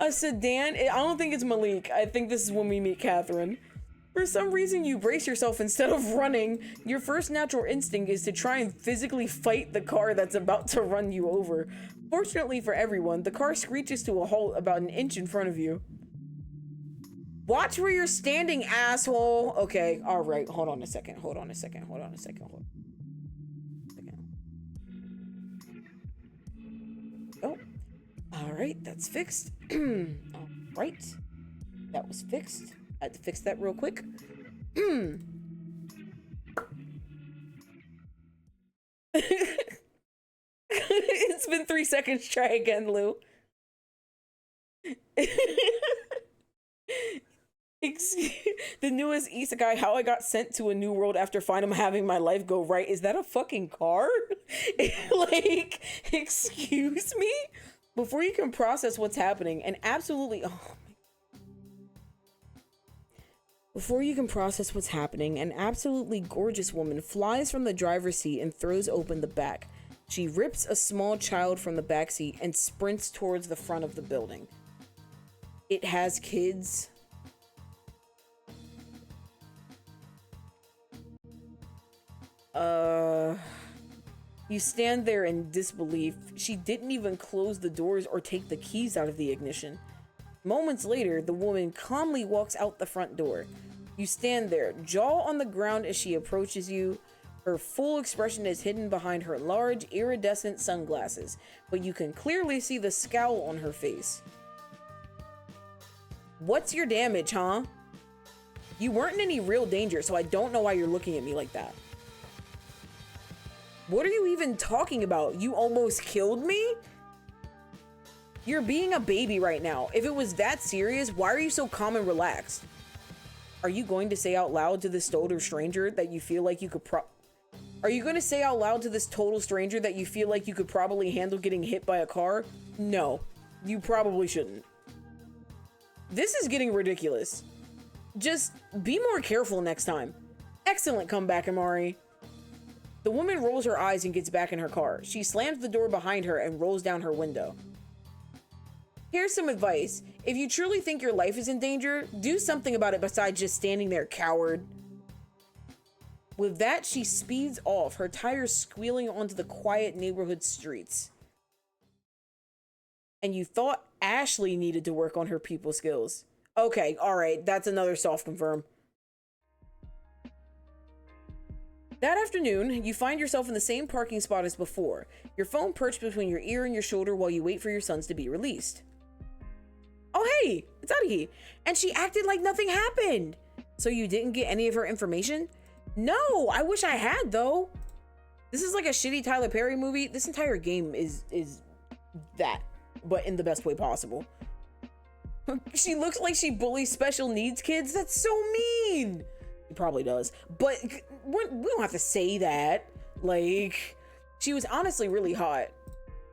Speaker 1: A sedan? I don't think it's Malik. I think this is when we meet Catherine. For some reason, you brace yourself instead of running. Your first natural instinct is to try and physically fight the car that's about to run you over. Fortunately for everyone, the car screeches to a halt about an inch in front of you. Watch where you're standing, asshole. Okay, all right. Hold on a second. Hold on a second. Hold on a second. Hold on. Oh. All right, that's fixed. All right. That was fixed. I had to fix that real quick. It's been 3 seconds. Try again, Lou. The newest isekai, how I got sent to a new world after finally having my life go right. Is that a fucking car? Like, excuse me? Before you can process what's happening, and absolutely, before you can process what's happening, an absolutely gorgeous woman flies from the driver's seat and throws open the back. She rips a small child from the back seat and sprints towards the front of the building. It has kids. You stand there in disbelief. She didn't even close the doors or take the keys out of the ignition. Moments later, the woman calmly walks out the front door. You stand there, jaw on the ground as she approaches you. Her full expression is hidden behind her large, iridescent sunglasses, but you can clearly see the scowl on her face. What's your damage, huh? You weren't in any real danger, so I don't know why you're looking at me like that. What are you even talking about? You almost killed me? You're being a baby right now. If it was that serious, why are you so calm and relaxed? Are you going to say out loud to this total stranger that you feel like you could Are you going to say out loud to this total stranger that you feel like you could probably handle getting hit by a car? No, you probably shouldn't. This is getting ridiculous. Just be more careful next time. Excellent comeback, Amari. The woman rolls her eyes and gets back in her car. She slams the door behind her and rolls down her window. Here's some advice. If you truly think your life is in danger, do something about it besides just standing there, coward. With that, she speeds off, her tires squealing onto the quiet neighborhood streets. And you thought Ashley needed to work on her people skills. Okay, alright, that's another soft confirm. That afternoon, you find yourself in the same parking spot as before, your phone perched between your ear and your shoulder while you wait for your sons to be released. Oh hey, it's Eugghhhh. And she acted like nothing happened. So you didn't get any of her information? No, I wish I had though. This is like a shitty Tyler Perry movie. This entire game is that, but in the best way possible. She looks like she bullies special needs kids. That's so mean. He probably does, but we don't have to say that. Like, she was honestly really hot.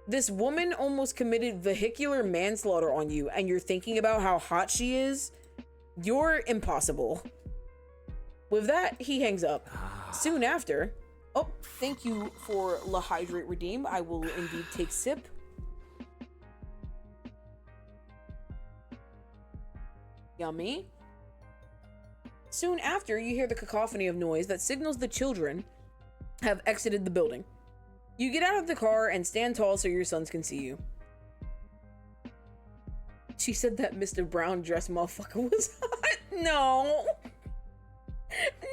Speaker 1: This woman almost committed vehicular manslaughter on you, and you're thinking about how hot she is? You're impossible. With that, he hangs up. Soon after, oh, thank you for La Hydrate Redeem. I will indeed take sip. Yummy. Soon after, you hear the cacophony of noise that signals the children have exited the building. You get out of the car and stand tall so your sons can see you. She said that Mr. Brown dress motherfucker was hot. No.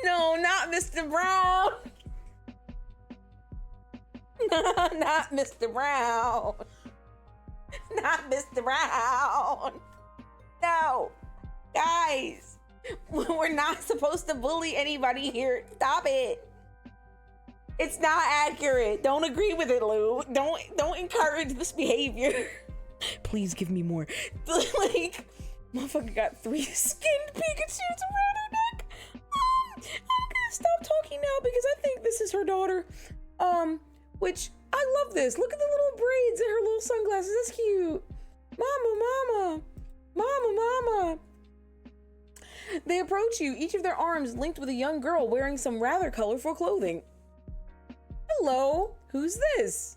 Speaker 1: No, not Mr. Brown. Not Mr. Brown. Not Mr. Brown. No. Guys. We're not supposed to bully anybody here. Stop it. It's not accurate. Don't agree with it, Lou. Don't encourage this behavior. Please give me more. Like, motherfucker got 3 skinned Pikachus around her neck. I'm gonna stop talking now because I think this is her daughter. Which, I love this. Look at the little braids and her little sunglasses. That's cute. Mama. They approach you, each of their arms linked with a young girl wearing some rather colorful clothing. Hello, who's this?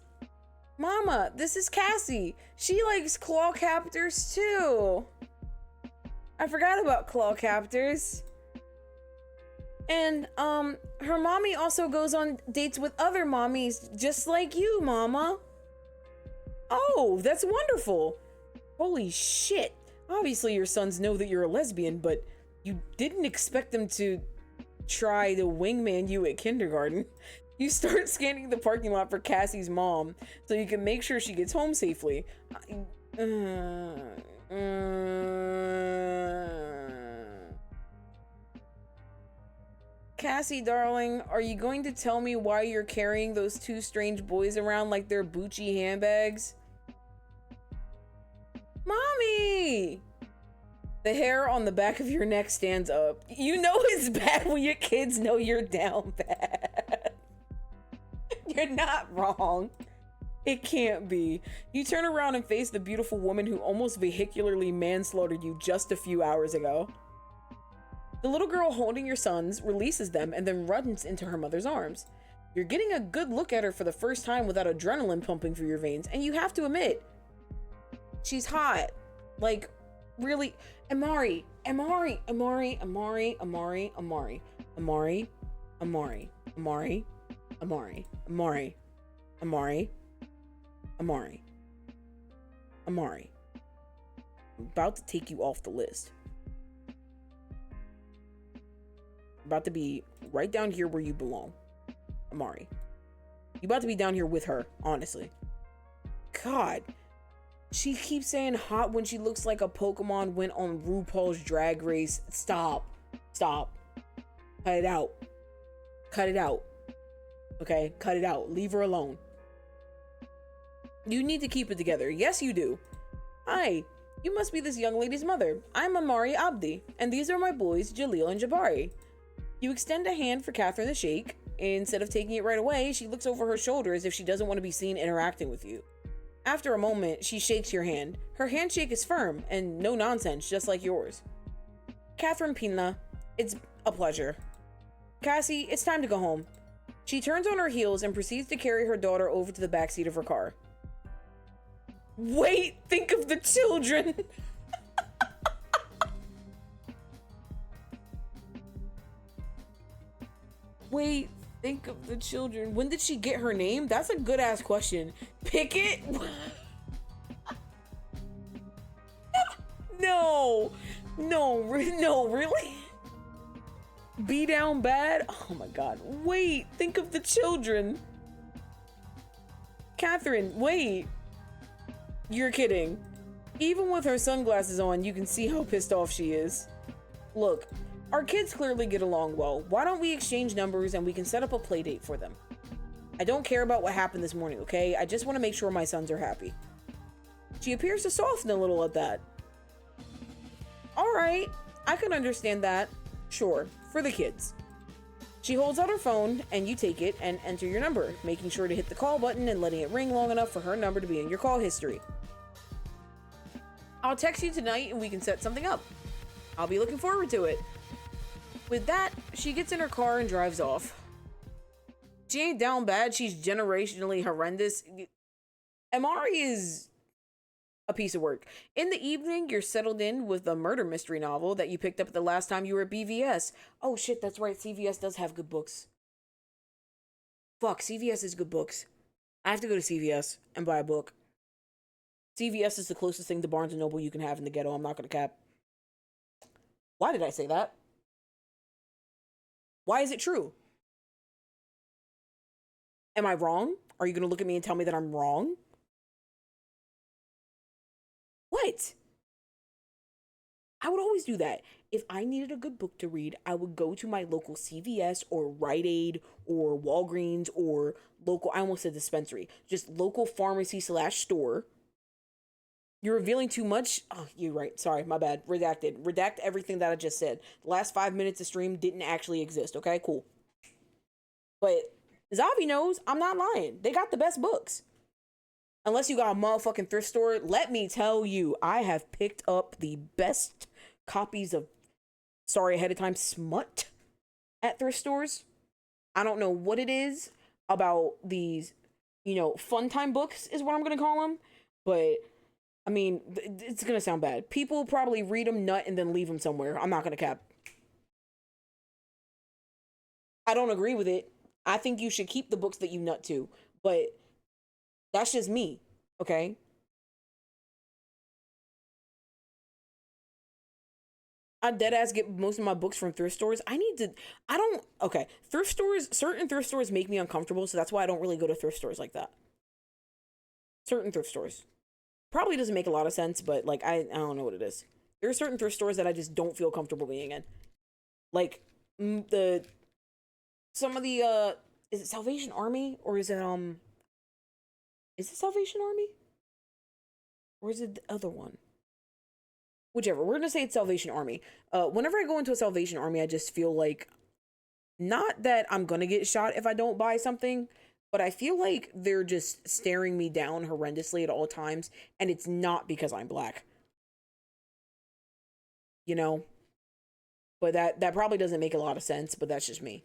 Speaker 1: Mama, this is Cassie. She likes claw captors too. I forgot about claw captors. And, her mommy also goes on dates with other mommies just like you, Mama. Oh, that's wonderful. Holy shit. Obviously your sons know that you're a lesbian, but you didn't expect them to try to wingman you at kindergarten. You start scanning the parking lot for Cassie's mom so you can make sure she gets home safely. Cassie, darling, are you going to tell me why you're carrying those 2 strange boys around like they're Bucci handbags? Mommy! The hair on the back of your neck stands up. You know it's bad when your kids know you're down bad. You're not wrong. It can't be. You turn around and face the beautiful woman who almost vehicularly manslaughtered you just a few hours ago. The little girl holding your sons releases them and then runs into her mother's arms. You're getting a good look at her for the first time without adrenaline pumping through your veins, and you have to admit, she's hot. Like, really. Amari, Amari, Amari, Amari, Amari, Amari, Amari, Amari, Amari, Amari, Amari, Amari, Amari, Amari. I'm about to take you off the list. About to be right down here where you belong. Amari. You about to be down here with her, honestly. God. She keeps saying hot when she looks like a Pokemon went on RuPaul's Drag Race. Stop. Stop. Cut it out. Cut it out. Okay? Cut it out. Leave her alone. You need to keep it together. Yes, you do. Hi. You must be this young lady's mother. I'm Amari Abdi, and these are my boys, Jaleel and Jabari. You extend a hand for Catherine to shake. Instead of taking it right away, she looks over her shoulder as if she doesn't want to be seen interacting with you. After a moment, she shakes your hand. Her handshake is firm and no nonsense, just like yours. Catherine Pina, it's a pleasure. Cassie, it's time to go home. She turns on her heels and proceeds to carry her daughter over to the backseat of her car. Wait, think of the children. Wait, think of the children. When did she get her name? That's a good ass question. Pickett? No, really? Be down bad? Oh my god. Wait, think of the children. Catherine, wait. You're kidding. Even with her sunglasses on, you can see how pissed off she is. Look, our kids clearly get along well. Why don't we exchange numbers and we can set up a play date for them? I don't care about what happened this morning, okay? I just want to make sure my sons are happy. She appears to soften a little at that. Alright, I can understand that. Sure, for the kids. She holds out her phone and you take it and enter your number, making sure to hit the call button and letting it ring long enough for her number to be in your call history. I'll text you tonight and we can set something up. I'll be looking forward to it. With that, she gets in her car and drives off. She ain't down bad, she's generationally horrendous. Amari is a piece of work. In the evening, you're settled in with the murder mystery novel that you picked up the last time you were at BVS. Oh shit, that's right, CVS does have good books. Fuck, CVS is good books. I have to go to CVS and buy a book. CVS is the closest thing to Barnes & Noble you can have in the ghetto, I'm not gonna cap. Why did I say that? Why is it true? Am I wrong? Are you gonna look at me and tell me that I'm wrong? What? I would always do that. If I needed a good book to read, I would go to my local CVS or Rite Aid or Walgreens or local, I almost said dispensary, just local pharmacy / store. You're revealing too much. Oh, you're right. Sorry, my bad. Redacted. Redact everything that I just said. The last 5 minutes of stream didn't actually exist. Okay, cool. But Zavi knows I'm not lying. They got the best books. Unless you got a motherfucking thrift store, let me tell you, I have picked up the best copies of Sorry Ahead of Time smut at thrift stores. I don't know what it is about these, fun time books is what I'm going to call them. But, I mean, it's going to sound bad. People probably read them, nut, and then leave them somewhere. I'm not going to cap. I don't agree with it. I think you should keep the books that you nut to. But that's just me, okay? I deadass get most of my books from thrift stores. Thrift stores, certain thrift stores make me uncomfortable, so that's why I don't really go to thrift stores like that. Certain thrift stores. Probably doesn't make a lot of sense, but, I don't know what it is. There are certain thrift stores that I just don't feel comfortable being in. Like, is it Salvation Army, or is it Salvation Army? Or is it the other one? Whichever. We're gonna say it's Salvation Army. Whenever I go into a Salvation Army, I just feel like, not that I'm gonna get shot if I don't buy something, but I feel like they're just staring me down horrendously at all times, and it's not because I'm black, you know? But that probably doesn't make a lot of sense, but that's just me.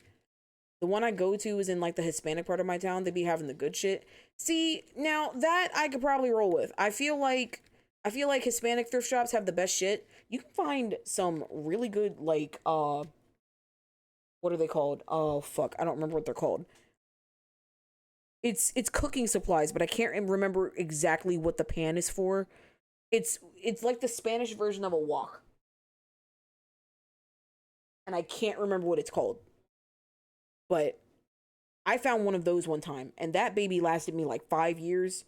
Speaker 1: The one I go to is in like the Hispanic part of my town. They be having the good shit. See, now that I could probably roll with. I feel like Hispanic thrift shops have the best shit. You can find some really good like what are they called? Oh fuck, I don't remember what they're called. It's cooking supplies, but I can't remember exactly what the pan is for. It's like the Spanish version of a wok, and I can't remember what it's called. But I found one of those one time, and that baby lasted me like 5 years,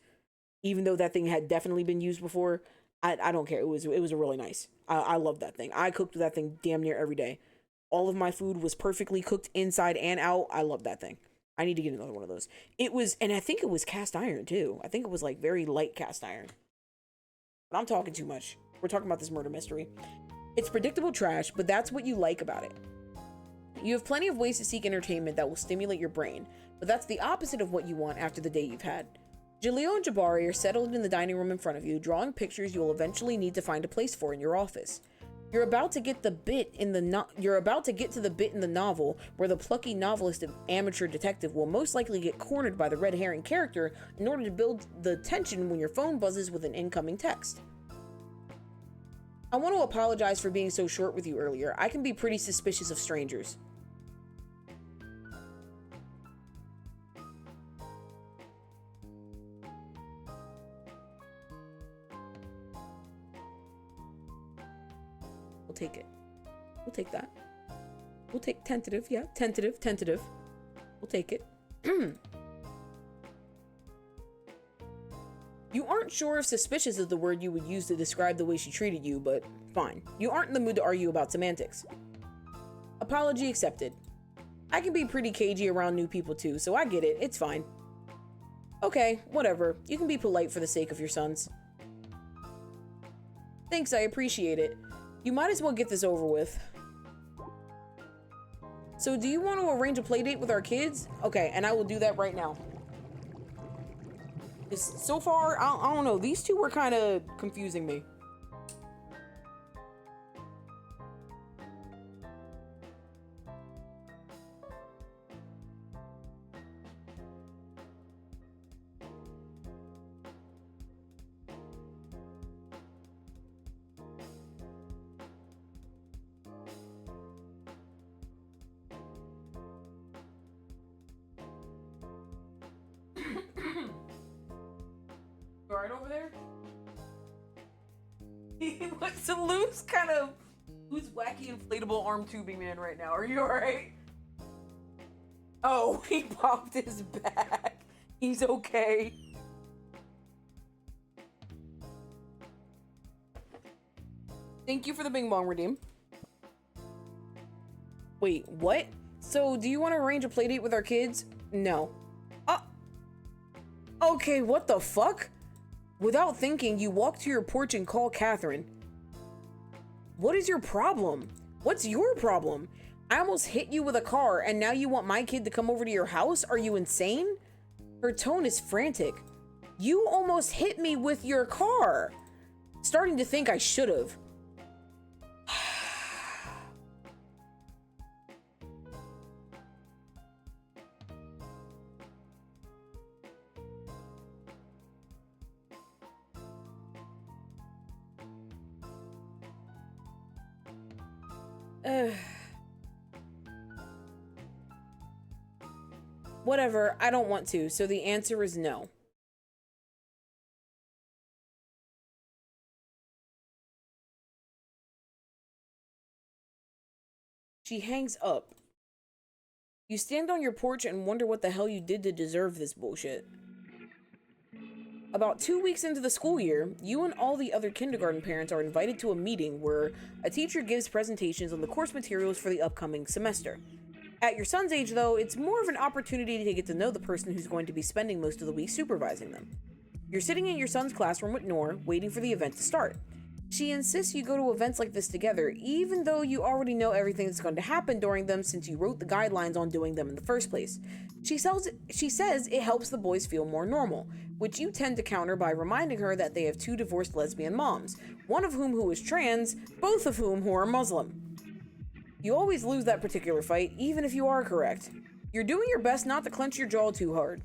Speaker 1: even though that thing had definitely been used before. I don't care. It was a really nice. I love that thing. I cooked with that thing damn near every day. All of my food was perfectly cooked inside and out. I love that thing. I need to get another one of those. It was, and I think it was cast iron too. I think it was like very light cast iron. But I'm talking too much. We're talking about this murder mystery. It's predictable trash, but that's what you like about it. You have plenty of ways to seek entertainment that will stimulate your brain, but that's the opposite of what you want after the day you've had. Jaleel and Jabari are settled in the dining room in front of you, drawing pictures you'll eventually need to find a place for in your office. You're about to get to the bit in the novel where the plucky novelist and amateur detective will most likely get cornered by the red herring character in order to build the tension when your phone buzzes with an incoming text. I want to apologize for being so short with you earlier. I can be pretty suspicious of strangers. We'll take it. We'll take that. We'll take tentative. Yeah, tentative. We'll take it. You aren't sure if suspicious is the word you would use to describe the way she treated you, but fine. You aren't in the mood to argue about semantics. Apology accepted. I can be pretty cagey around new people too, so I get it. It's fine. Okay, whatever. You can be polite for the sake of your sons. Thanks, I appreciate it. You might as well get this over with. So do you want to arrange a play date with our kids? Okay, and I will do that right now. So far, I don't know. These two were kind of confusing me. Right over there? He looks a loose wacky inflatable arm tubing man right now. Are you alright? Oh, he popped his back. He's okay. Thank you for the bing bong redeem. Wait, what? So, do you want to arrange a play date with our kids? No. Okay, what the fuck? Without thinking, you walk to your porch and call Catherine. What is your problem? What's your problem? I almost hit you with a car and now you want my kid to come over to your house? Are you insane? Her tone is frantic. You almost hit me with your car. Starting to think I should have. Whatever, I don't want to, so the answer is no. She hangs up. You stand on your porch and wonder what the hell you did to deserve this bullshit. About 2 weeks into the school year, you and all the other kindergarten parents are invited to a meeting where a teacher gives presentations on the course materials for the upcoming semester. At your son's age, though, it's more of an opportunity to get to know the person who's going to be spending most of the week supervising them. You're sitting in your son's classroom with Noor, waiting for the event to start. She insists you go to events like this together, even though you already know everything that's going to happen during them since you wrote the guidelines on doing them in the first place. She says it helps the boys feel more normal, which you tend to counter by reminding her that they have 2 divorced lesbian moms, one of whom is trans, both of whom are Muslim. You always lose that particular fight, even if you are correct. You're doing your best not to clench your jaw too hard.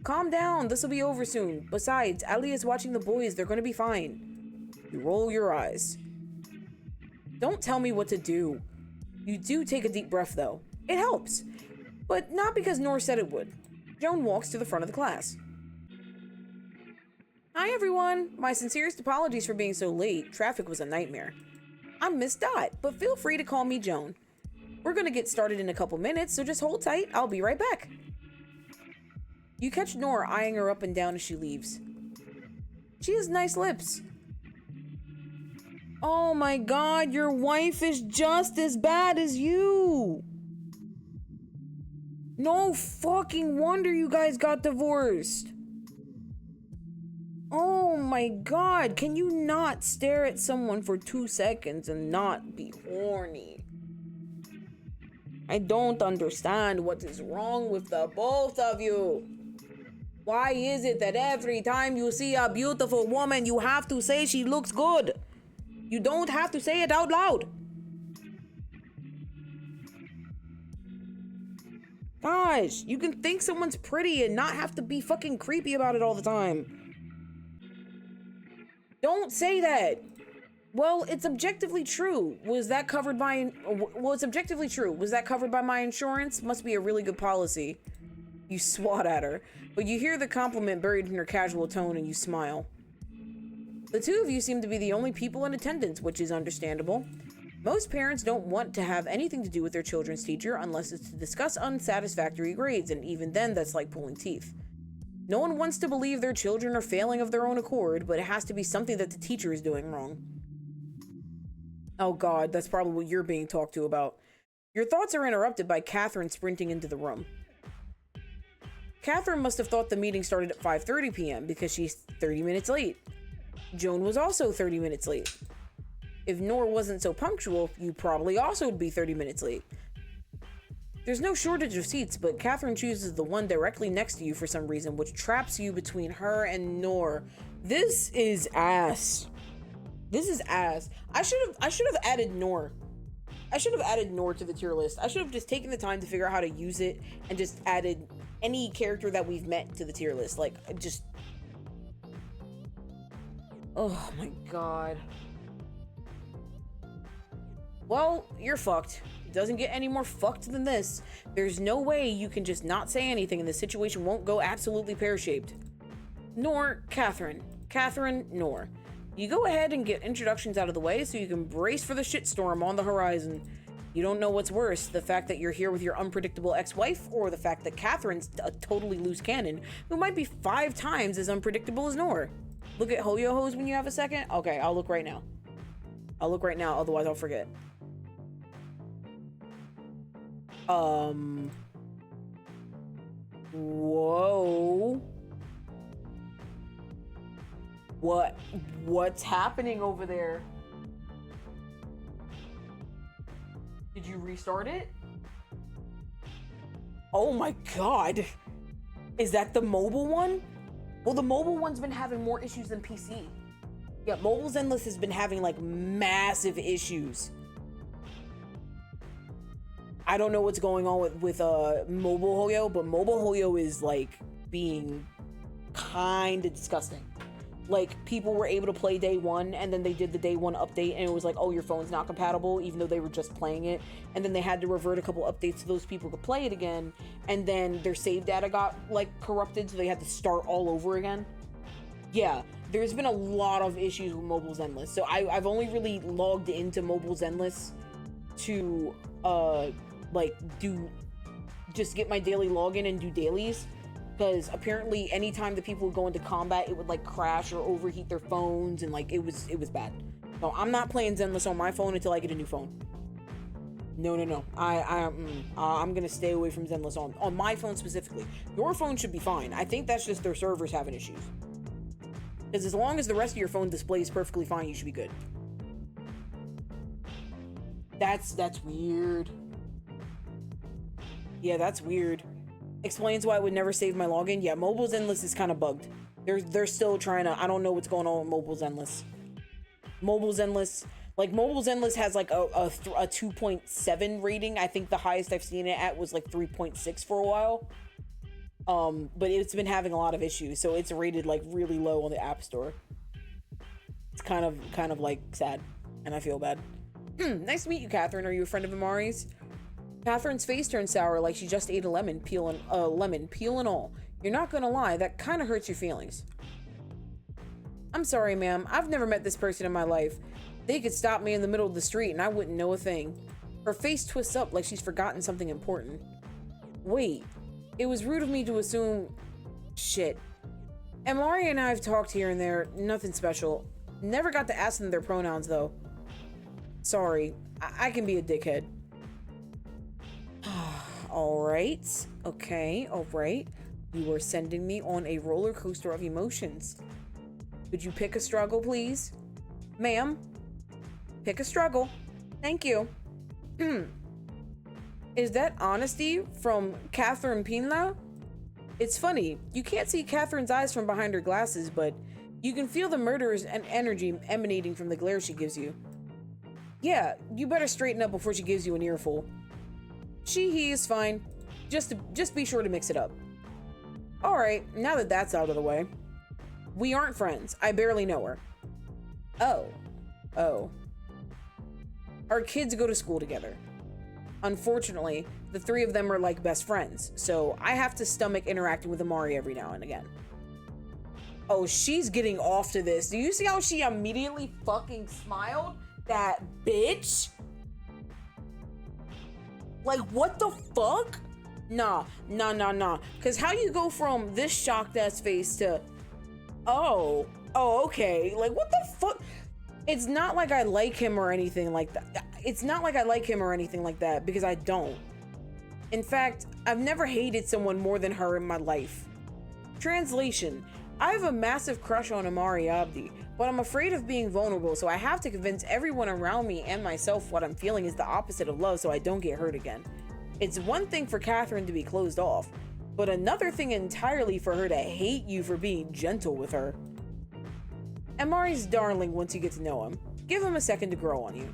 Speaker 1: Calm down, this will be over soon. Besides, Ali is watching the boys, they're gonna be fine. You roll your eyes. Don't tell me what to do. You do take a deep breath though. It helps. But not because Noor said it would. Joan walks to the front of the class. Hi everyone. My sincerest apologies for being so late. Traffic was a nightmare. I'm Miss Dot, but feel free to call me Joan. We're gonna get started in a couple minutes, so just hold tight. I'll be right back. You catch Noor eyeing her up and down as she leaves. She has nice lips. Oh my god, your wife is just as bad as you. No fucking wonder you guys got divorced. Oh my god, can you not stare at someone for 2 seconds and not be horny? I don't understand what is wrong with the both of you. Why is it that every time you see a beautiful woman, you have to say she looks good? You don't have to say it out loud. Gosh, you can think someone's pretty and not have to be fucking creepy about it all the time. Don't say that. Well, it's objectively true. Was that covered by... Well, it's objectively true. Was that covered by my insurance? Must be a really good policy. You swat at her, but you hear the compliment buried in her casual tone and you smile. The 2 of you seem to be the only people in attendance, which is understandable. Most parents don't want to have anything to do with their children's teacher unless it's to discuss unsatisfactory grades, and even then that's like pulling teeth. No one wants to believe their children are failing of their own accord, but it has to be something that the teacher is doing wrong. Oh god, that's probably what you're being talked to about. Your thoughts are interrupted by Catherine sprinting into the room. Catherine must have thought the meeting started at 5:30 p.m. because she's 30 minutes late. Joan was also 30 minutes late. If Noor wasn't so punctual, you probably also would be 30 minutes late. There's no shortage of seats, but Catherine chooses the one directly next to you for some reason, which traps you between her and Noor. This is ass. This is ass. I should have added Noor. I should have added Noor to the tier list. I should have just taken the time to figure out how to use it and just added any character that we've met to the tier list. Like, just... Oh my god. Well, you're fucked. It doesn't get any more fucked than this. There's no way you can just not say anything and the situation won't go absolutely pear-shaped. Noor, Catherine. Catherine, Noor. You go ahead and get introductions out of the way so you can brace for the shitstorm on the horizon. You don't know what's worse, the fact that you're here with your unpredictable ex-wife, or the fact that Catherine's a totally loose cannon who might be 5 times as unpredictable as Noor. Look at Ho-Yo-Hos when you have a second? Okay, I'll look right now. I'll look right now, otherwise I'll forget. Whoa. What's happening over there? Did you restart it? Oh my god. Is that the mobile one? Well, the mobile one's been having more issues than PC. Yeah, Mobile's Endless has been having like massive issues. I don't know what's going on with Mobile Ho-Yo, but Mobile Ho-Yo is like being kind of disgusting. Like, people were able to play day 1, and then they did the day 1 update, and it was like, oh, your phone's not compatible, even though they were just playing it. And then they had to revert a couple updates so those people could play it again, and then their save data got like corrupted, so they had to start all over again. Yeah, there's been a lot of issues with Mobile's Endless. So I've only really logged into Mobile's Endless to like just get my daily login and do dailies. Because apparently anytime the people would go into combat, it would like crash or overheat their phones, and like it was bad. So I'm not playing Zenless on my phone until I get a new phone. No. I'm gonna stay away from Zenless on my phone specifically. Your phone should be fine. I think that's just their servers having issues. Because as long as the rest of your phone display is perfectly fine, you should be good. That's weird. Yeah, that's weird. Explains why I would never save my login. Yeah, Mobile's Endless is kind of bugged. They're still trying to... I don't know what's going on with Mobile's Endless. Mobile's Endless... Like, Mobile's Endless has, like, a 2.7 rating. I think the highest I've seen it at was, like, 3.6 for a while. But it's been having a lot of issues, so it's rated, like, really low on the App Store. It's kind of like, sad. And I feel bad. Nice to meet you, Catherine. Are you a friend of Amari's? Catherine's face turned sour like she just ate a lemon, peel and all. You're not gonna lie, that kind of hurts your feelings. I'm sorry, ma'am. I've never met this person in my life. They could stop me in the middle of the street and I wouldn't know a thing. Her face twists up like she's forgotten something important. Wait, it was rude of me to assume... Shit. Amari and I have talked here and there, nothing special. Never got to ask them their pronouns, though. Sorry, I can be a dickhead. Alright, okay, alright. You are sending me on a roller coaster of emotions. Could you pick a struggle, please? Ma'am, pick a struggle. Thank you. Is that honesty from Catherine Pinla? It's funny, you can't see Catherine's eyes from behind her glasses, but you can feel the murderous and energy emanating from the glare she gives you. Yeah, you better straighten up before she gives you an earful. He is fine. Just be sure to mix it up. Alright, now that that's out of the way. We aren't friends. I barely know her. Oh. Our kids go to school together. Unfortunately, the three of them are like best friends, so I have to stomach interacting with Amari every now and again. Oh, she's getting off to this. Do you see how she immediately fucking smiled? That bitch? Like, what the fuck? Nah. Because how you go from this shocked ass face to, oh, okay. Like, what the fuck? It's not like I like him or anything like that. It's not like I like him or anything like that, because I don't. In fact, I've never hated someone more than her in my life. Translation: I have a massive crush on Amari Abdi, but I'm afraid of being vulnerable, so I have to convince everyone around me and myself what I'm feeling is the opposite of love so I don't get hurt again. It's one thing for Catherine to be closed off, but another thing entirely for her to hate you for being gentle with her. Amari's darling once you get to know him. Give him a second to grow on you.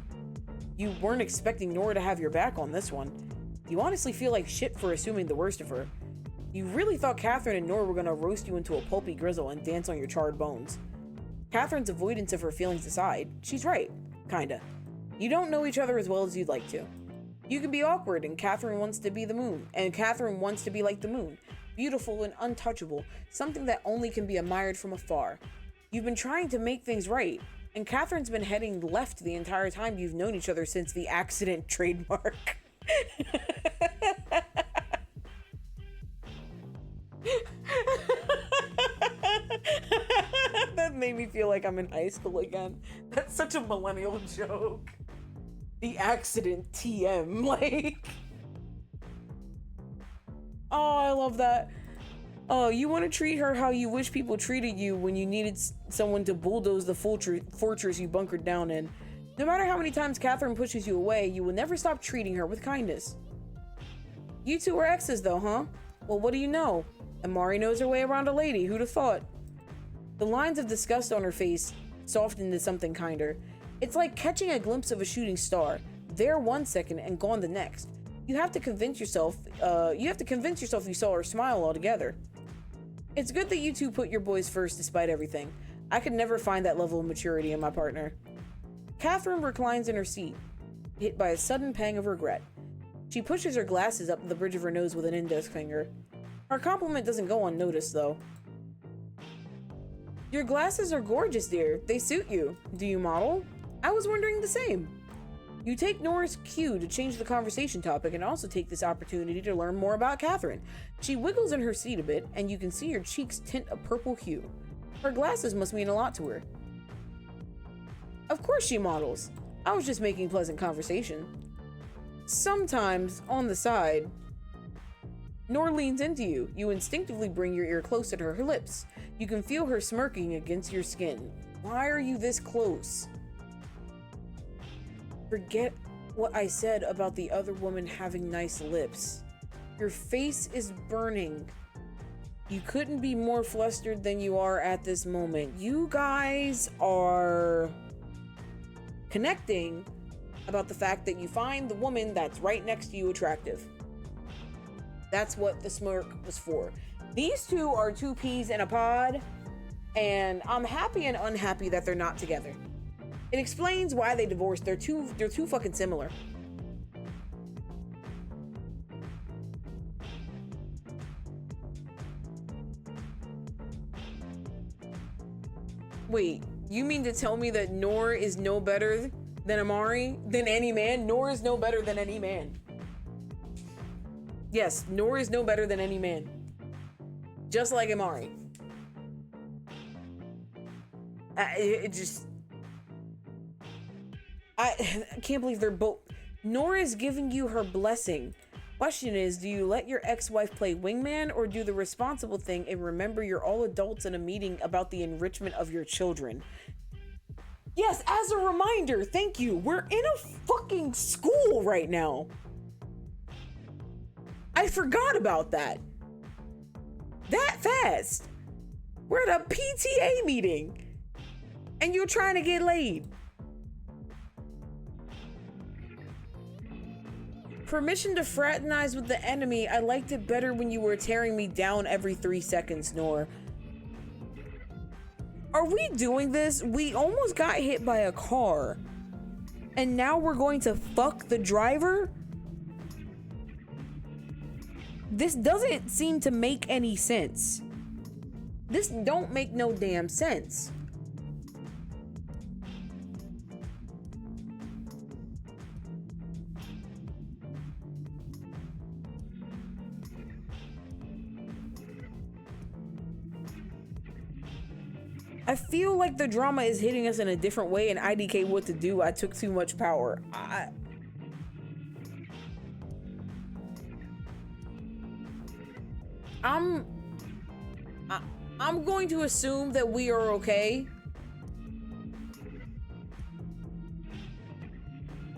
Speaker 1: You weren't expecting Nora to have your back on this one. You honestly feel like shit for assuming the worst of her. You really thought Catherine and Nora were gonna roast you into a pulpy grizzle and dance on your charred bones. Catherine's avoidance of her feelings aside, she's right. Kinda. You don't know each other as well as you'd like to. You can be awkward and Catherine wants to be the moon, and Catherine wants to be like the moon. Beautiful and untouchable, something that only can be admired from afar. You've been trying to make things right, and Catherine's been heading left the entire time you've known each other since the accident trademark. That made me feel like I'm in high school again. That's such a millennial joke. The accident TM, like. Oh, I love that. Oh, you want to treat her how you wish people treated you when you needed someone to bulldoze the fortress you bunkered down in. No matter how many times Catherine pushes you away, you will never stop treating her with kindness. You two are exes though, huh? Well, what do you know? Amari knows her way around a lady, who'd have thought? The lines of disgust on her face softened to something kinder. It's like catching a glimpse of a shooting star. There 1 second and gone the next. You have to convince yourself you saw her smile altogether. It's good that you two put your boys first despite everything. I could never find that level of maturity in my partner. Catherine reclines in her seat, hit by a sudden pang of regret. She pushes her glasses up to the bridge of her nose with an index finger. Her compliment doesn't go unnoticed, though. Your glasses are gorgeous, dear. They suit you. Do you model? I was wondering the same. You take Nora's cue to change the conversation topic and also take this opportunity to learn more about Catherine. She wiggles in her seat a bit, and you can see her cheeks tint a purple hue. Her glasses must mean a lot to her. Of course she models. I was just making pleasant conversation. Sometimes, on the side. Noor leans into you. You instinctively bring your ear closer to her lips. You can feel her smirking against your skin. Why are you this close? Forget what I said about the other woman having nice lips. Your face is burning. You couldn't be more flustered than you are at this moment. You guys are connecting about the fact that you find the woman that's right next to you attractive. That's what the smirk was for. These two are two peas in a pod, and I'm happy and unhappy that they're not together. It explains why they divorced. They're too fucking similar. Wait, you mean to tell me that Noor is no better than Amari? Than any man? Noor is no better than any man. Yes, Noor is no better than any man. Just like Amari. I can't believe they're both. Noor is giving you her blessing. Question is, do you let your ex-wife play wingman or do the responsible thing and remember you're all adults in a meeting about the enrichment of your children? Yes, as a reminder, thank you. We're in a fucking school right now. I forgot about that. That fast. We're at a PTA meeting and you're trying to get laid. Permission to fraternize with the enemy. I liked it better when you were tearing me down every 3 seconds, Noor. Are we doing this? We almost got hit by a car. And now we're going to fuck the driver? This doesn't seem to make any sense. This don't make no damn sense. I feel like the drama is hitting us in a different way and IDK what to do. I took too much power. I'm going to assume that we are okay.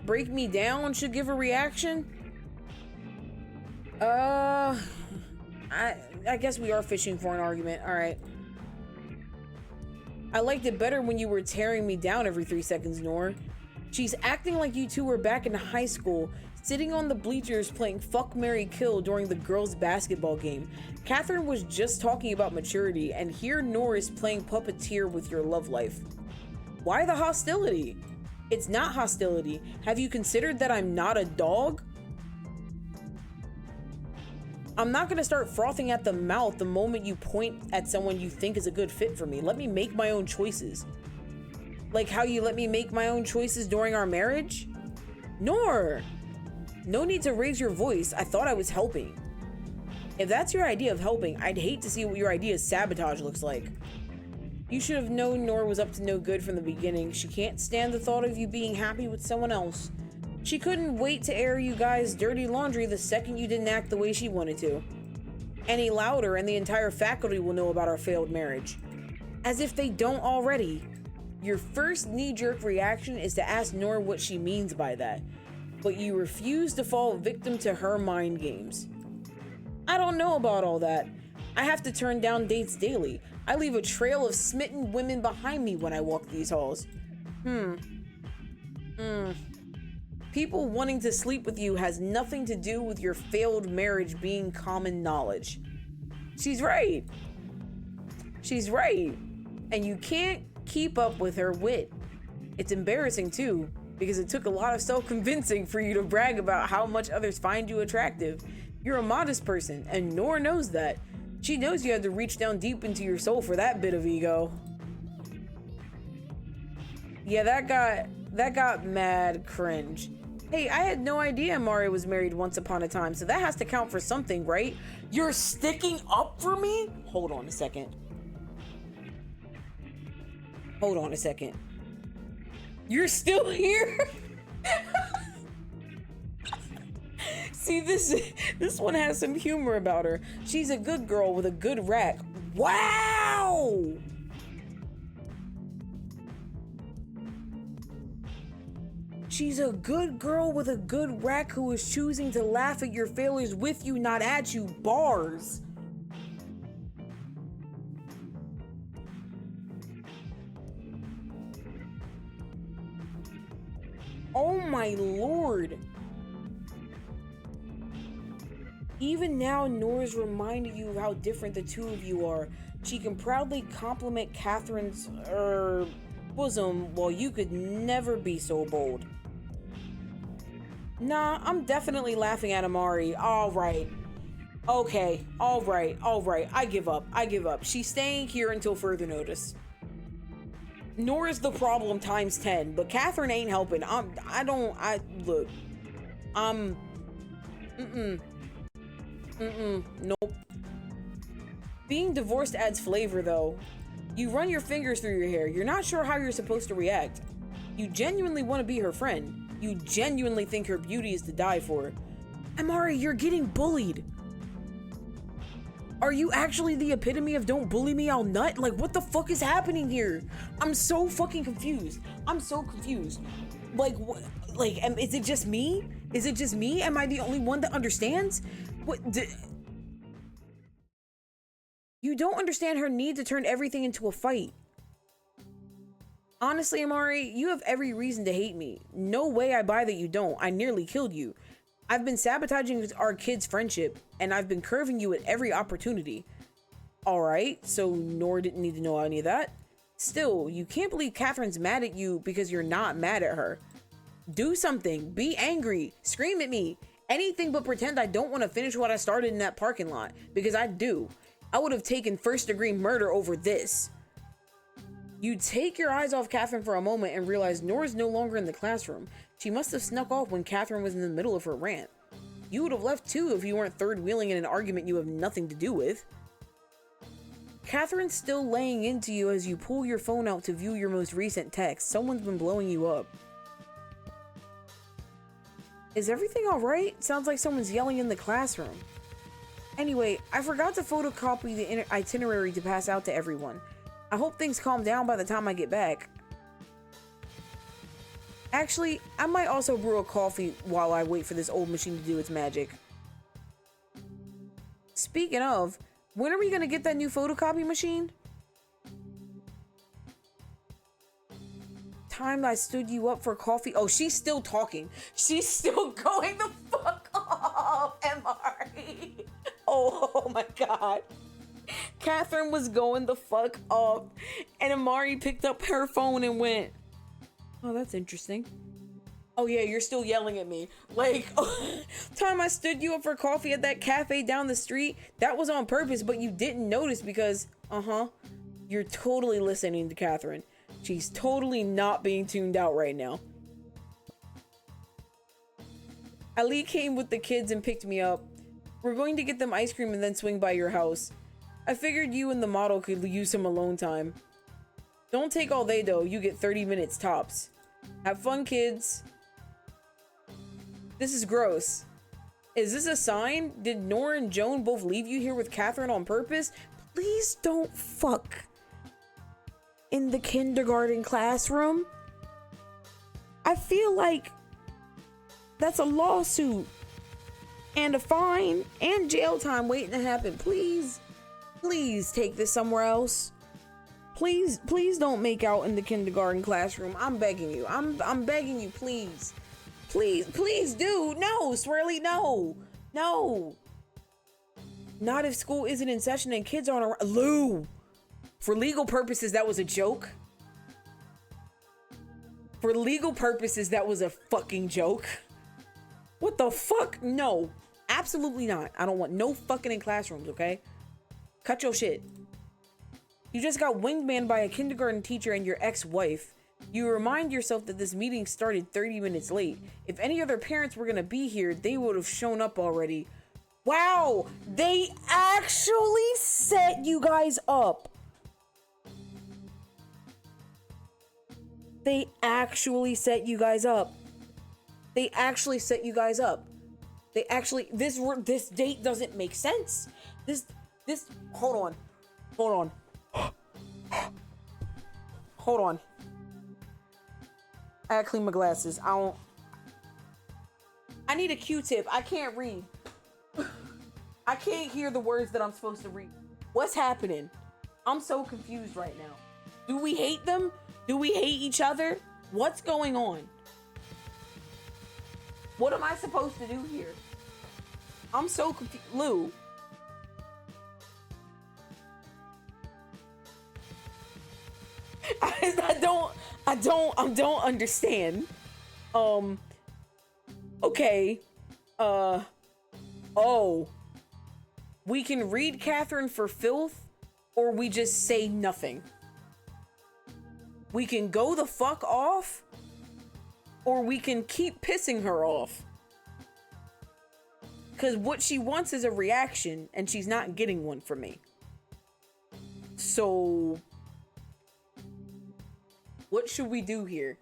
Speaker 1: Break me down should give a reaction. I guess we are fishing for an argument. All right. I liked it better when you were tearing me down every 3 seconds, Noor. She's acting like you two were back in high school, sitting on the bleachers playing Fuck, Marry, Kill during the girls' basketball game. Catherine was just talking about maturity, and here Noor is playing puppeteer with your love life. Why the hostility? It's not hostility. Have you considered that I'm not a dog? I'm not gonna start frothing at the mouth the moment you point at someone you think is a good fit for me. Let me make my own choices. Like how you let me make my own choices during our marriage? Noor! No need to raise your voice. I thought I was helping. If that's your idea of helping, I'd hate to see what your idea of sabotage looks like. You should have known Noor was up to no good from the beginning. She can't stand the thought of you being happy with someone else. She couldn't wait to air you guys' dirty laundry the second you didn't act the way she wanted to. Any louder and the entire faculty will know about our failed marriage. As if they don't already. Your first knee-jerk reaction is to ask Noor what she means by that, but you refuse to fall victim to her mind games. I don't know about all that. I have to turn down dates daily. I leave a trail of smitten women behind me when I walk these halls. People wanting to sleep with you has nothing to do with your failed marriage being common knowledge. She's right. She's right. And you can't keep up with her wit. It's embarrassing too, because it took a lot of self-convincing for you to brag about how much others find you attractive. You're a modest person, and Noor knows that. She knows you had to reach down deep into your soul for that bit of ego. Yeah, that got mad cringe. Hey, I had no idea Mari was married once upon a time, so that has to count for something, right? You're sticking up for me? Hold on a second. Hold on a second. You're still here? See, this one has some humor about her. She's a good girl with a good rack. Wow! She's a good girl with a good rack who is choosing to laugh at your failures with you, not at you. Bars. Oh my lord. Even now, Nora's reminded you of how different the two of you are. She can proudly compliment Catherine's, bosom, while you could never be so bold. Nah, I'm definitely laughing at Amari. Alright. Okay, alright. I give up. She's staying here until further notice. Nora's the problem times 10, but Catherine ain't helping. Nope. Being divorced adds flavor, though. You run your fingers through your hair. You're not sure how you're supposed to react. You genuinely want to be her friend. You genuinely think her beauty is to die for. Amari, you're getting bullied. Are you actually the epitome of don't bully me, I'll nut? Like, what the fuck is happening here? I'm so fucking confused. Like, is it just me? Am I the only one that understands? You don't understand her need to turn everything into a fight. Honestly, Amari, you have every reason to hate me. No way I buy that you don't. I nearly killed you. I've been sabotaging our kids' friendship, and I've been curving you at every opportunity. Alright, so Nora didn't need to know any of that. Still, you can't believe Catherine's mad at you because you're not mad at her. Do something. Be angry. Scream at me. Anything but pretend I don't want to finish what I started in that parking lot, because I do. I would have taken first-degree murder over this. You take your eyes off Catherine for a moment and realize Nora's no longer in the classroom. She must have snuck off when Catherine was in the middle of her rant. You would have left too if you weren't third-wheeling in an argument you have nothing to do with. Catherine's still laying into you as you pull your phone out to view your most recent text. Someone's been blowing you up. Is everything alright? Sounds like someone's yelling in the classroom. Anyway, I forgot to photocopy the itinerary to pass out to everyone. I hope things calm down by the time I get back. Actually, I might also brew a coffee while I wait for this old machine to do its magic. Speaking of, when are we gonna get that new photocopy machine? Time I stood you up for coffee. Oh, she's still talking. She's still going the fuck off, MRE. Oh my god. Catherine was going the fuck off, and Amari picked up her phone and went, oh, that's interesting. Oh yeah, you're still yelling at me. Like, time I stood you up for coffee at that cafe down the street, that was on purpose, but you didn't notice because, you're totally listening to Catherine. She's totally not being tuned out right now. Ali came with the kids and picked me up. We're going to get them ice cream and then swing by your house. I figured you and the model could use some alone time. Don't take all day though, you get 30 minutes tops. Have fun, kids. This is gross. Is this a sign? Did Nora and Joan both leave you here with Catherine on purpose? Please don't fuck in the kindergarten classroom. I feel like that's a lawsuit and a fine and jail time waiting to happen. Please take this somewhere else. Please don't make out in the kindergarten classroom. I'm begging you. I'm begging you, please. Please do. No, Swirly, no. Not if school isn't in session and kids aren't around. Lou, for legal purposes, that was a joke. For legal purposes, that was a fucking joke. What the fuck? No, absolutely not. I don't want no fucking in classrooms, okay? Cut your shit. You just got wingmaned by a kindergarten teacher and your ex-wife. You remind yourself that this meeting started 30 minutes late. If any other parents were gonna be here, they would have shown up already. Wow, they actually set you guys up. They actually set you guys up. They actually, this date doesn't make sense. This, hold on. Hold on. I gotta clean my glasses. I need a Q-tip. I can't read. I can't hear the words that I'm supposed to read. What's happening? I'm so confused right now. Do we hate them? Do we hate each other? What's going on? What am I supposed to do here? I'm so confused. Lou. I don't understand. Okay. Oh. We can read Catherine for filth, or we just say nothing. We can go the fuck off, or we can keep pissing her off. Because what she wants is a reaction, and she's not getting one from me. So, what should we do here?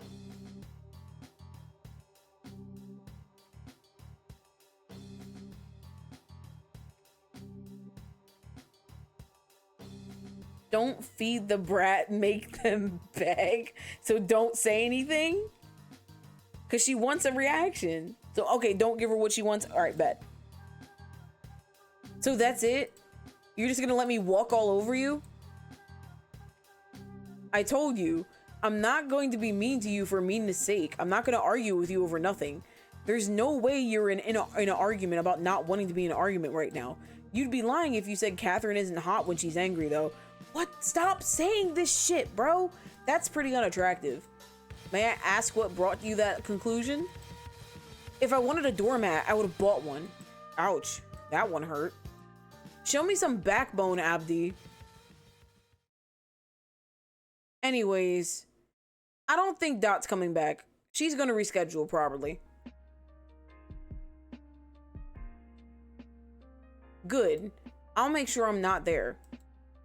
Speaker 1: Don't feed the brat, make them beg. So don't say anything? Because she wants a reaction. So, okay, don't give her what she wants. All right, bet. So that's it? You're just going to let me walk all over you? I told you, I'm not going to be mean to you for meanness sake. I'm not going to argue with you over nothing. There's no way you're in an argument about not wanting to be in an argument right now. You'd be lying if you said Catherine isn't hot when she's angry, though. What? Stop saying this shit, bro. That's pretty unattractive. May I ask what brought you that conclusion? If I wanted a doormat, I would have bought one. Ouch. That one hurt. Show me some backbone, Abdi. Anyways, I don't think Dot's coming back. She's gonna reschedule probably. Good. I'll make sure I'm not there.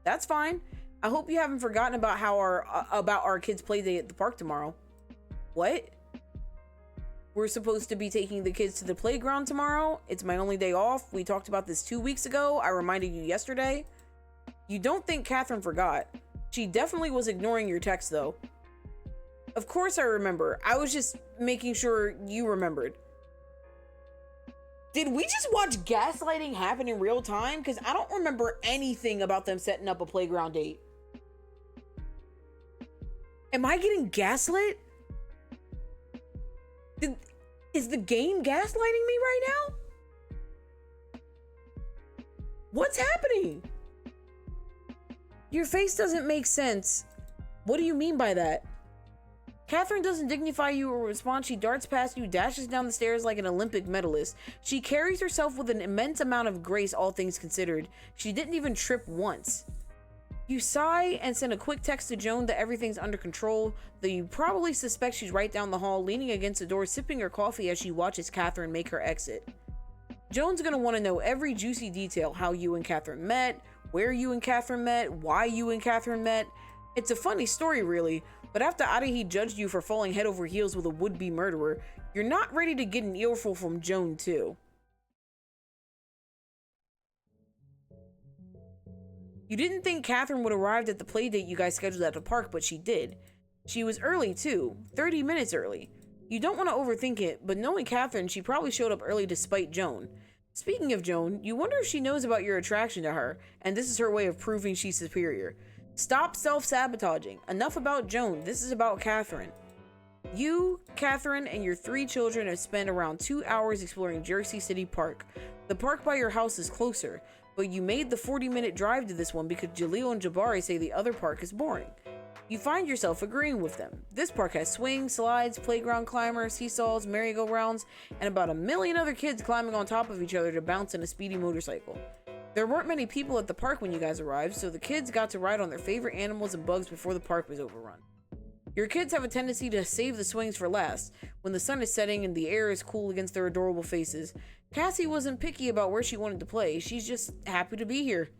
Speaker 1: That's fine. I hope you haven't forgotten about how our kids' play day at the park tomorrow. What? We're supposed to be taking the kids to the playground tomorrow. It's my only day off. We talked about this 2 weeks ago. I reminded you yesterday. You don't think Catherine forgot. She definitely was ignoring your text though. Of course I remember. I was just making sure you remembered. Did we just watch gaslighting happen in real time? Because I don't remember anything about them setting up a playground date. Am I getting gaslit? Is the game gaslighting me right now? What's happening? Your face doesn't make sense. What do you mean by that? Catherine doesn't dignify you or respond. She darts past you, dashes down the stairs like an Olympic medalist. She carries herself with an immense amount of grace, all things considered. She didn't even trip once. You sigh and send a quick text to Joan that everything's under control, though you probably suspect she's right down the hall, leaning against the door, sipping her coffee as she watches Catherine make her exit. Joan's gonna want to know every juicy detail: how you and Catherine met, where you and Catherine met, why you and Catherine met. It's a funny story, really, but after Adahi judged you for falling head over heels with a would-be murderer, you're not ready to get an earful from Joan, too. You didn't think Catherine would arrive at the playdate you guys scheduled at the park, but she did. She was early, too. 30 minutes early. You don't want to overthink it, but knowing Catherine, she probably showed up early to spite Joan. Speaking of Joan, you wonder if she knows about your attraction to her, and this is her way of proving she's superior. Stop self-sabotaging. Enough about Joan. This is about Catherine. You, Catherine, and your 3 children have spent around 2 hours exploring Jersey City Park. The park by your house is closer, but you made the 40-minute drive to this one because Jaleel and Jabari say the other park is boring. You find yourself agreeing with them. This park has swings, slides, playground climbers, seesaws, merry-go-rounds, and about 1 million other kids climbing on top of each other to bounce in a speedy motorcycle. There weren't many people at the park when you guys arrived, so the kids got to ride on their favorite animals and bugs before the park was overrun. Your kids have a tendency to save the swings for last, when the sun is setting and the air is cool against their adorable faces. Cassie wasn't picky about where she wanted to play, she's just happy to be here.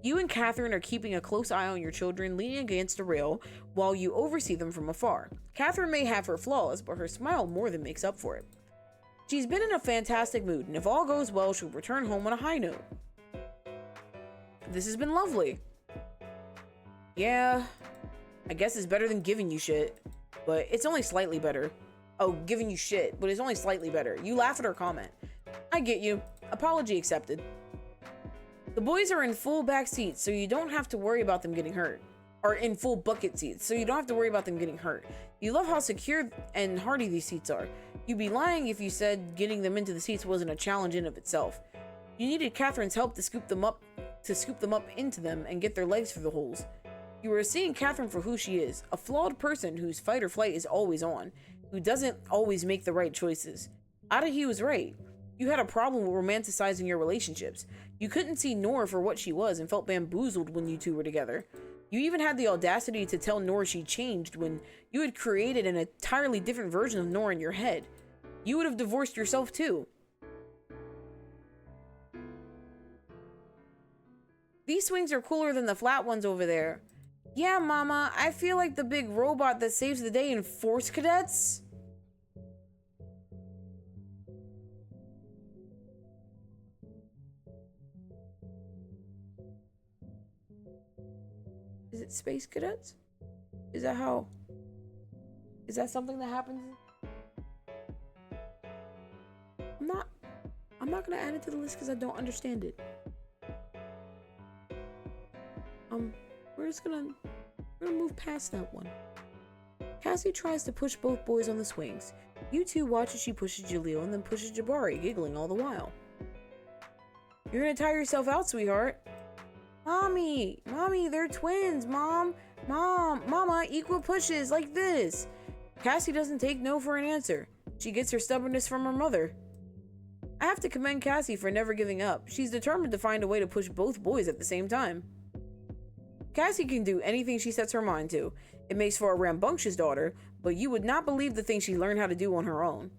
Speaker 1: You and Catherine are keeping a close eye on your children, leaning against a rail while you oversee them from afar. Catherine may have her flaws, but her smile more than makes up for it. She's been in a fantastic mood, and if all goes well, she'll return home on a high note. This has been lovely. Yeah, I guess it's better than giving you shit, but it's only slightly better. Oh, giving you shit, but it's only slightly better. You laugh at her comment. I get you. Apology accepted. The boys are in full back seats, so you don't have to worry about them getting hurt. Or in full bucket seats, so you don't have to worry about them getting hurt. You love how secure and hardy these seats are. You'd be lying if you said getting them into the seats wasn't a challenge in of itself. You needed Catherine's help to scoop them up into them and get their legs through the holes. You were seeing Catherine for who she is, a flawed person whose fight or flight is always on, who doesn't always make the right choices. Adahi was right. You had a problem with romanticizing your relationships. You couldn't see Nora for what she was and felt bamboozled when you two were together. You even had the audacity to tell Nora she changed when you had created an entirely different version of Nora in your head. You would have divorced yourself too. These swings are cooler than the flat ones over there. Yeah, Mama, I feel like the big robot that saves the day in Force Cadets. Is it Space Cadets? Is that how? Is that something that happens? I'm not gonna add it to the list because I don't understand it. We're gonna move past that one. Cassie tries to push both boys on the swings. You two watch as she pushes Jaleel and then pushes Jabari, giggling all the while. You're gonna tire yourself out, sweetheart. Mommy, they're twins, Mama, equal pushes, like this. Cassie doesn't take no for an answer. She gets her stubbornness from her mother. I have to commend Cassie for never giving up. She's determined to find a way to push both boys at the same time. Cassie can do anything she sets her mind to. It makes for a rambunctious daughter, but you would not believe the things she learned how to do on her own.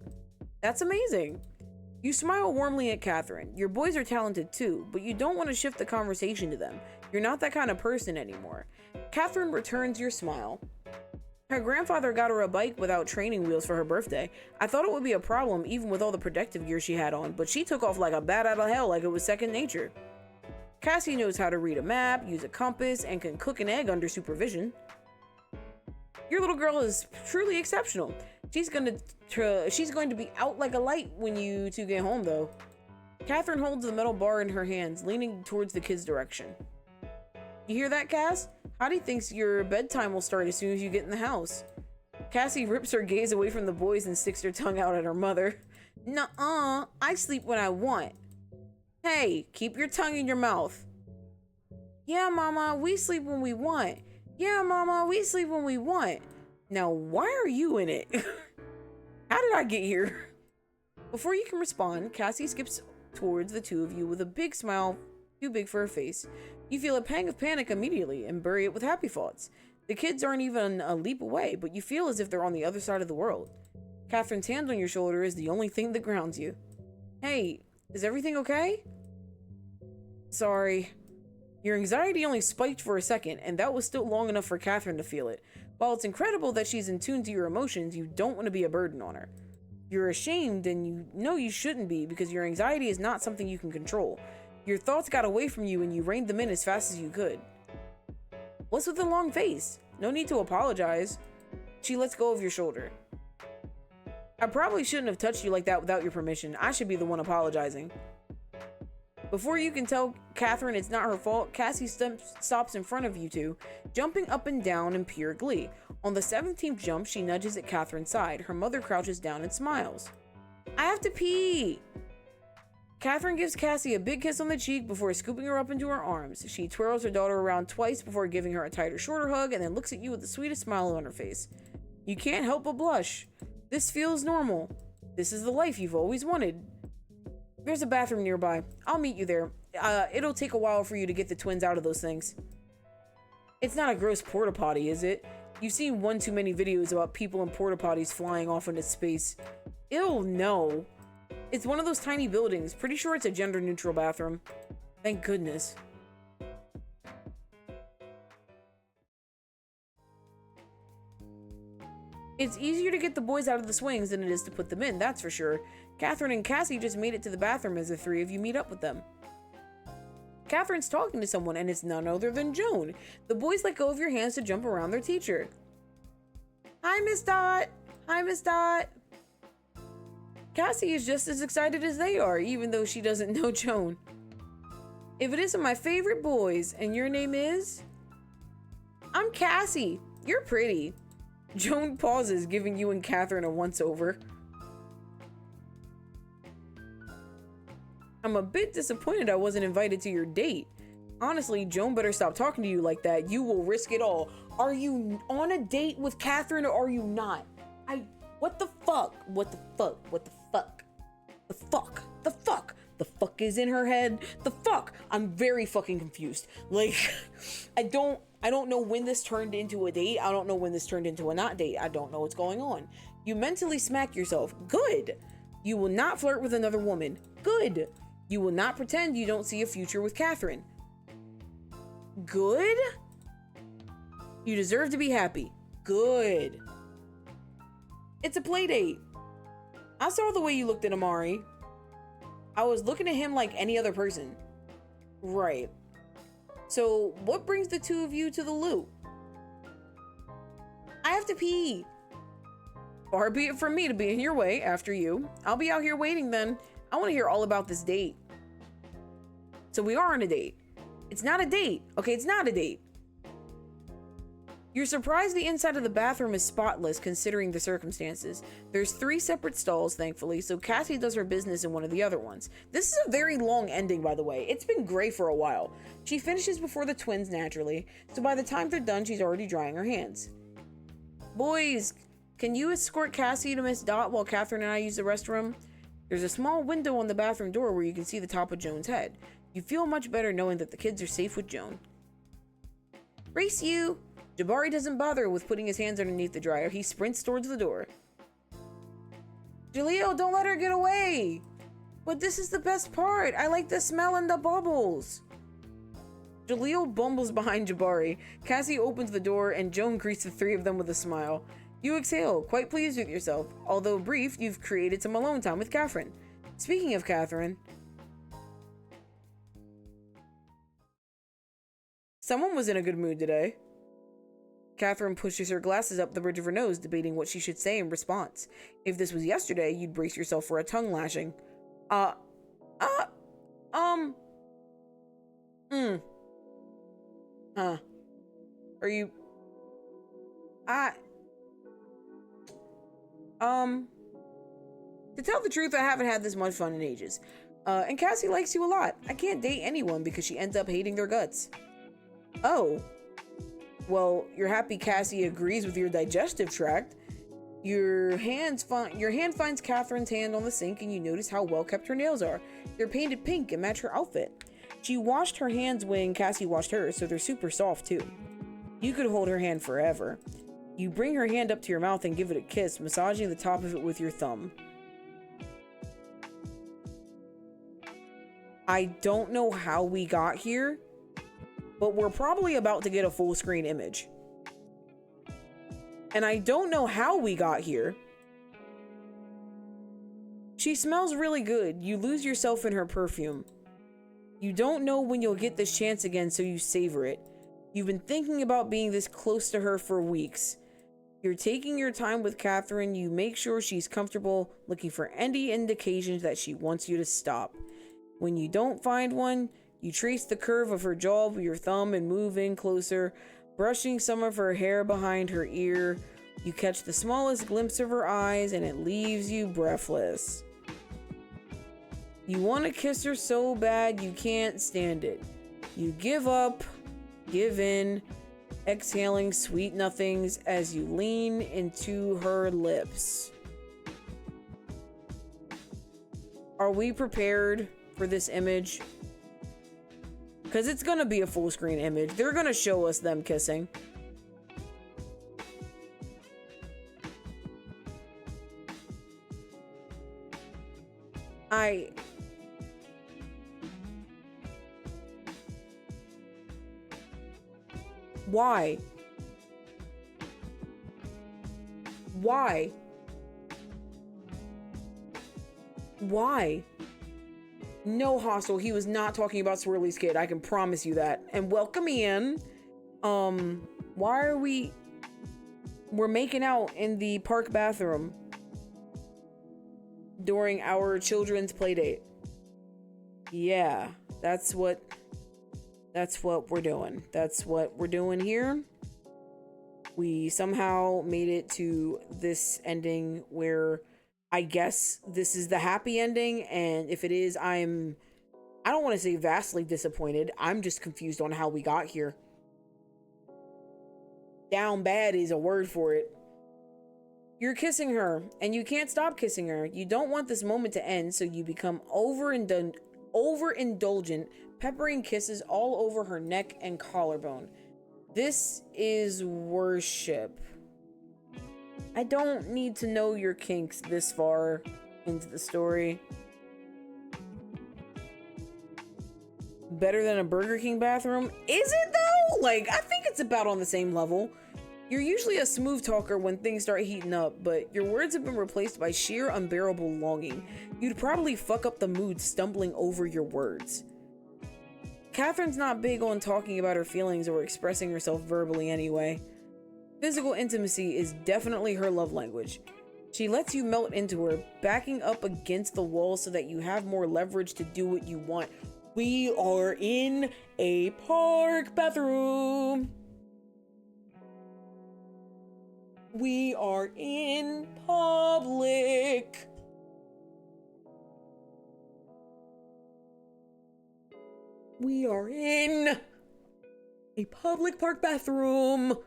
Speaker 1: That's amazing. You smile warmly at Catherine. Your boys are talented too, but you don't want to shift the conversation to them. You're not that kind of person anymore. Catherine returns your smile. Her grandfather got her a bike without training wheels for her birthday. I thought it would be a problem even with all the protective gear she had on, but she took off like a bat out of hell like it was second nature. Cassie knows how to read a map, use a compass, and can cook an egg under supervision. Your little girl is truly exceptional. She's going to be out like a light when you two get home, though. Catherine holds the metal bar in her hands, leaning towards the kids' direction. You hear that, Cass? Hottie thinks your bedtime will start as soon as you get in the house. Cassie rips her gaze away from the boys and sticks her tongue out at her mother. Nuh-uh, I sleep when I want. Hey, keep your tongue in your mouth. Yeah, Mama, we sleep when we want. Yeah, Mama, we sleep when we want. Now, why are you in it? How did I get here? Before you can respond, Cassie skips towards the two of you with a big smile, too big for her face. You feel a pang of panic immediately and bury it with happy thoughts. The kids aren't even a leap away, but you feel as if they're on the other side of the world. Catherine's hand on your shoulder is the only thing that grounds you. Hey, is everything okay? Sorry. Your anxiety only spiked for a second, and that was still long enough for Catherine to feel it. While it's incredible that she's in tune to your emotions, you don't want to be a burden on her. You're ashamed, and you know you shouldn't be because your anxiety is not something you can control. Your thoughts got away from you and you reined them in as fast as you could. What's with the long face? No need to apologize. She lets go of your shoulder. I probably shouldn't have touched you like that without your permission. I should be the one apologizing. Before you can tell Catherine it's not her fault, Cassie stops in front of you two, jumping up and down in pure glee. On the 17th jump, she nudges at Catherine's side. Her mother crouches down and smiles. I have to pee! Catherine gives Cassie a big kiss on the cheek before scooping her up into her arms. She twirls her daughter around twice before giving her a tighter, shorter hug and then looks at you with the sweetest smile on her face. You can't help but blush. This feels normal. This is the life you've always wanted. There's a bathroom nearby. I'll meet you there. It'll take a while for you to get the twins out of those things. It's not a gross porta potty, is it? You've seen one too many videos about people in porta potties flying off into space. Ew, no. It's one of those tiny buildings. Pretty sure it's a gender-neutral bathroom. Thank goodness. It's easier to get the boys out of the swings than it is to put them in, that's for sure. Catherine and Cassie just made it to the bathroom as the three of you meet up with them. Catherine's talking to someone, and it's none other than Joan. The boys let go of your hands to jump around their teacher. Hi, Miss Dot. Hi, Miss Dot. Cassie is just as excited as they are, even though she doesn't know Joan. If it isn't my favorite boys, and your name is? I'm Cassie. You're pretty. Joan pauses, giving you and Catherine a once-over. I'm a bit disappointed I wasn't invited to your date. Honestly, Joan better stop talking to you like that. You will risk it all. Are you on a date with Catherine or are you not? What the fuck? What the fuck? What the fuck? The fuck? The fuck? The fuck is in her head? The fuck? I'm very fucking confused. Like, I don't know when this turned into a date. I don't know when this turned into a not date. I don't know what's going on. You mentally smack yourself. Good. You will not flirt with another woman. Good. You will not pretend you don't see a future with Catherine. Good. You deserve to be happy. Good. It's a play date. I saw the way you looked at Amari. I was looking at him like any other person. Right. So, what brings the two of you to the loo? I have to pee. Far be it from me to be in your way after you. I'll be out here waiting then. I want to hear all about this date. So we are on a date. It's not a date. Okay, it's not a date. You're surprised the inside of the bathroom is spotless considering the circumstances. There's 3 separate stalls, thankfully, so Cassie does her business in one of the other ones. This is a very long ending, by the way. It's been gray for a while. She finishes before the twins, naturally, so by the time they're done, she's already drying her hands. Boys, can you escort Cassie to Miss Dot while Catherine and I use the restroom? There's a small window on the bathroom door where you can see the top of Joan's head. You feel much better knowing that the kids are safe with Joan. Race you! Jabari doesn't bother with putting his hands underneath the dryer. He sprints towards the door. Jaleel, don't let her get away! But this is the best part. I like the smell and the bubbles. Jaleel bumbles behind Jabari. Cassie opens the door and Joan greets the 3 of them with a smile. You exhale, quite pleased with yourself. Although brief, you've created some alone time with Catherine. Speaking of Catherine, someone was in a good mood today. Catherine pushes her glasses up the bridge of her nose, debating what she should say in response. If this was yesterday, you'd brace yourself for a tongue lashing. Are you... To tell the truth, I haven't had this much fun in ages. And Cassie likes you a lot. I can't date anyone because she ends up hating their guts. Oh. Well, you're happy Cassie agrees with your digestive tract. Your hand finds Catherine's hand on the sink and you notice how well kept her nails are. They're painted pink and match her outfit. She washed her hands when Cassie washed hers, so they're super soft too. You could hold her hand forever. You bring her hand up to your mouth and give it a kiss, massaging the top of it with your thumb. I don't know how we got here, but we're probably about to get a full screen image. And I don't know how we got here. She smells really good. You lose yourself in her perfume. You don't know when you'll get this chance again, so you savor it. You've been thinking about being this close to her for weeks. You're taking your time with Catherine. You make sure she's comfortable, looking for any indications that she wants you to stop. When you don't find one, you trace the curve of her jaw with your thumb and move in closer, brushing some of her hair behind her ear. You catch the smallest glimpse of her eyes and it leaves you breathless. You want to kiss her so bad you can't stand it. You give up, give in, exhaling sweet nothings as you lean into her lips. Are we prepared for this image? Because it's gonna be a full screen image. They're gonna show us them kissing. Why? Why? Why? No, Hostel, he was not talking about Swirly's kid. I can promise you that. And welcome in. Why are we're making out in the park bathroom during our children's play date. Yeah, that's what we're doing. That's what we're doing here. We somehow made it to this ending where I guess this is the happy ending, and if it is, I don't want to say vastly disappointed. I'm just confused on how we got here. Down bad is a word for it. You're kissing her, and you can't stop kissing her. You don't want this moment to end, so you become overindulgent, peppering kisses all over her neck and collarbone. This is worship. I don't need to know your kinks this far into the story. Better than a Burger King bathroom? Is it though? Like, I think it's about on the same level. You're usually a smooth talker when things start heating up, but your words have been replaced by sheer unbearable longing. You'd probably fuck up the mood stumbling over your words. Catherine's not big on talking about her feelings or expressing herself verbally anyway. Physical intimacy is definitely her love language. She lets you melt into her, backing up against the wall so that you have more leverage to do what you want. We are in a park bathroom. We are in public. We are in a public park bathroom.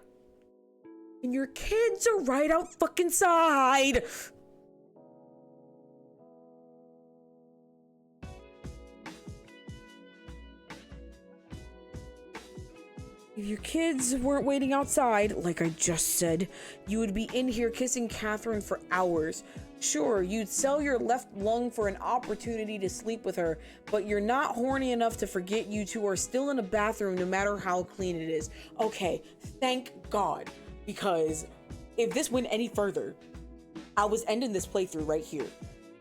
Speaker 1: And your kids are right out fucking side. If your kids weren't waiting outside, like I just said, you would be in here kissing Catherine for hours. Sure, you'd sell your left lung for an opportunity to sleep with her, but you're not horny enough to forget you two are still in a bathroom no matter how clean it is. Okay, thank God, because if this went any further, I was ending this playthrough right here.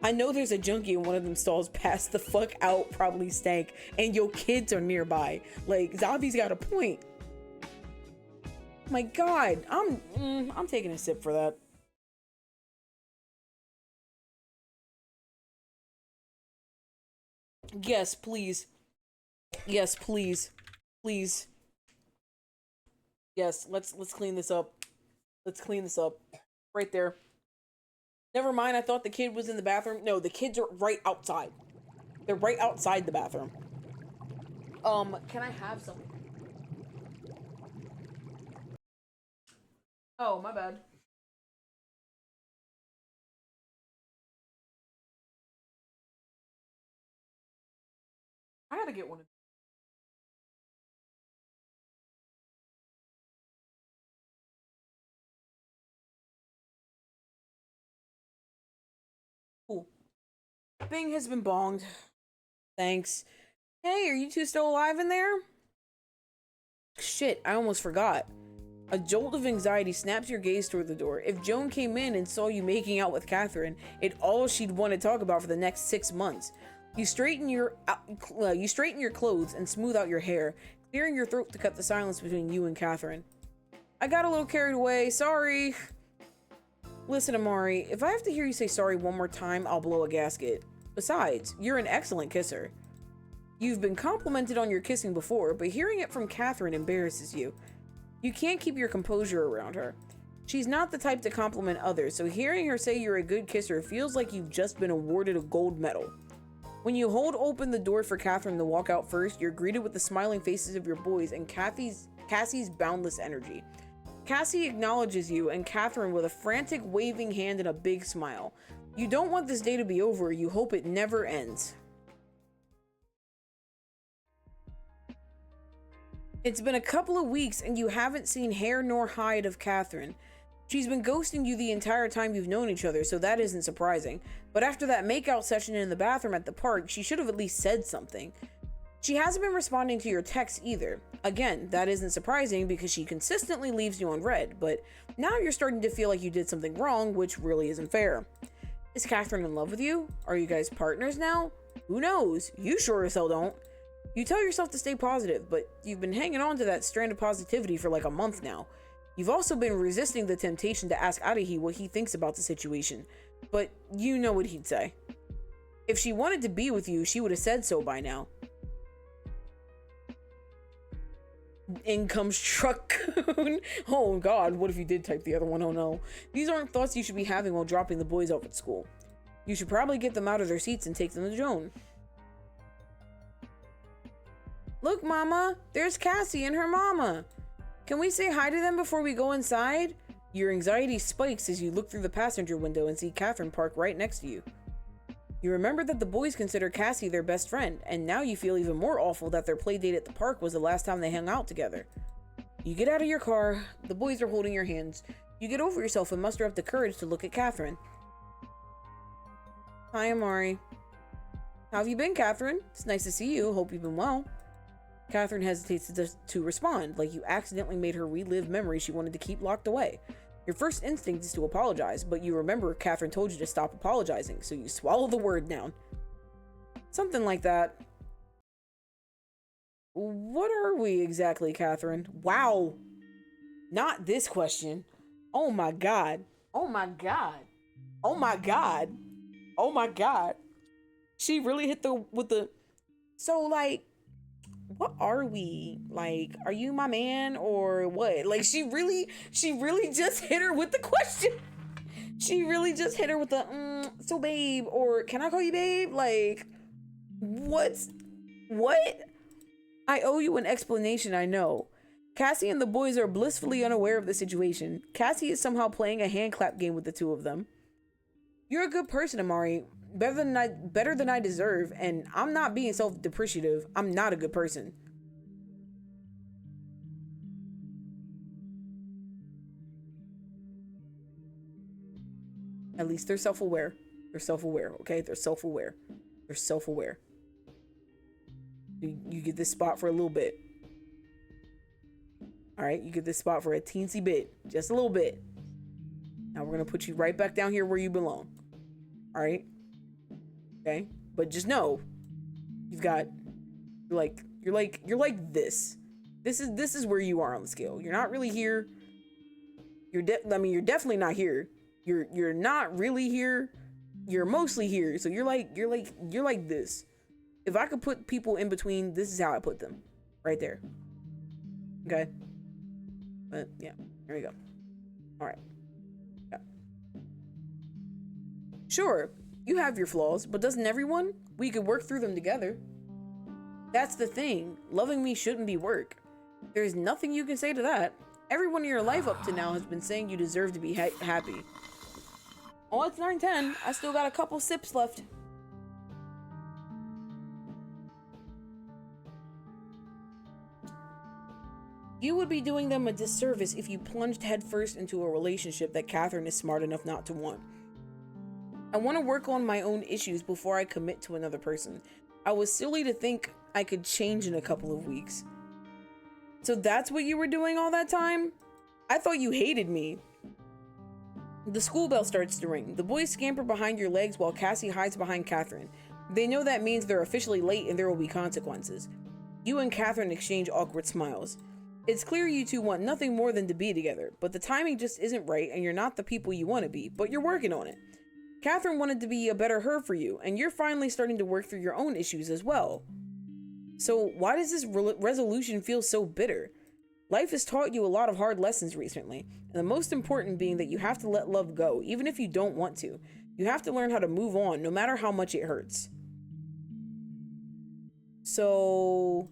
Speaker 1: I know there's a junkie in one of them stalls, passed the fuck out, probably stank, and your kids are nearby. Like, Zavi's got a point. My God, I'm taking a sip for that. Yes, please. Yes, please. Please. Yes, let's clean this up. Let's clean this up. Right there. Never mind, I thought the kid was in the bathroom. No, the kids are right outside. They're right outside the bathroom. Can I have some? Oh, my bad. I gotta get one of. Cool. Bing has been bonged. Thanks. Hey, are you two still alive in there? Shit, I almost forgot. A jolt of anxiety snaps your gaze toward the door. If Joan came in and saw you making out with Catherine, it's all she'd want to talk about for the next 6 months. You straighten your clothes and smooth out your hair, clearing your throat to cut the silence between you and Catherine. I got a little carried away, sorry. Listen, Amari, if I have to hear you say sorry one more time, I'll blow a gasket. Besides, you're an excellent kisser. You've been complimented on your kissing before, but hearing it from Catherine embarrasses you. You can't keep your composure around her. She's not the type to compliment others, so hearing her say you're a good kisser feels like you've just been awarded a gold medal. When you hold open the door for Catherine to walk out first, you're greeted with the smiling faces of your boys and Cassie's boundless energy. Cassie acknowledges you and Catherine with a frantic waving hand and a big smile. You don't want this day to be over, you hope it never ends. It's been a couple of weeks and you haven't seen hair nor hide of Catherine. She's been ghosting you the entire time you've known each other, so that isn't surprising. But after that makeout session in the bathroom at the park, she should have at least said something. She hasn't been responding to your texts either. Again, that isn't surprising because she consistently leaves you on red, but now you're starting to feel like you did something wrong, which really isn't fair. Is Catherine in love with you? Are you guys partners now? Who knows? You sure as hell don't. You tell yourself to stay positive, but you've been hanging on to that strand of positivity for like a month now. You've also been resisting the temptation to ask Eugghhhh what he thinks about the situation, but you know what he'd say. If she wanted to be with you, she would have said so by now. In comes Truck-kun. Oh god, what if you did type the other one? Oh no. These aren't thoughts you should be having while dropping the boys off at school. You should probably get them out of their seats and take them to Joan. Look, Mama, there's Cassie and her mama. Can we say hi to them before we go inside? Your anxiety spikes as you look through the passenger window and see Catherine parked right next to you. You remember that the boys consider Cassie their best friend, and now you feel even more awful that their play date at the park was the last time they hung out together. You get out of your car, the boys are holding your hands. You get over yourself and muster up the courage to look at Catherine. Hi, Amari. How have you been, Catherine? It's nice to see you. Hope you've been well. Catherine hesitates to respond, like you accidentally made her relive memories she wanted to keep locked away. Your first instinct is to apologize, but you remember Catherine told you to stop apologizing, so you swallow the word down. Something like that. What are we exactly, Catherine? Wow. Not this question. Oh my god. Oh my god. Oh my god. Oh my god. She really hit with the... So, like, what are we? Like, are you my man or what? Like, she really just hit her with the question. She really just hit her with the, so babe, or can I call you babe? Like, what? I owe you an explanation, I know. Cassie and the boys are blissfully unaware of the situation. Cassie is somehow playing a hand clap game with the two of them. You're a good person, Amari. Better than I deserve, and I'm not being self-depreciative. I'm not a good person. At least they're self-aware. They're self-aware, okay? They're self-aware. They're self-aware. You get this spot for a little bit. Alright, you get this spot for a teensy bit. Just a little bit. Now we're gonna put you right back down here where you belong. Alright? Okay, but just know, you're like this. This is where you are on the scale. You're not really here. You're definitely not here. You're not really here. You're mostly here. So you're like this. If I could put people in between, this is how I put them, right there. Okay, but yeah, there we go. All right. Yeah. Sure. You have your flaws, but doesn't everyone? We could work through them together. That's the thing. Loving me shouldn't be work. There's nothing you can say to that. Everyone in your life up to now has been saying you deserve to be happy. Oh, it's 9:10. I still got a couple sips left. You would be doing them a disservice if you plunged headfirst into a relationship that Catherine is smart enough not to want. I want to work on my own issues before I commit to another person. I was silly to think I could change in a couple of weeks. So that's what you were doing all that time? I thought you hated me. The school bell starts to ring. The boys scamper behind your legs while Cassie hides behind Catherine. They know that means they're officially late and there will be consequences. You and Catherine exchange awkward smiles. It's clear you two want nothing more than to be together, but the timing just isn't right and you're not the people you want to be, but you're working on it. Catherine wanted to be a better her for you, and you're finally starting to work through your own issues as well. So why does this resolution feel so bitter? Life has taught you a lot of hard lessons recently, and the most important being that you have to let love go, even if you don't want to. You have to learn how to move on, no matter how much it hurts. So,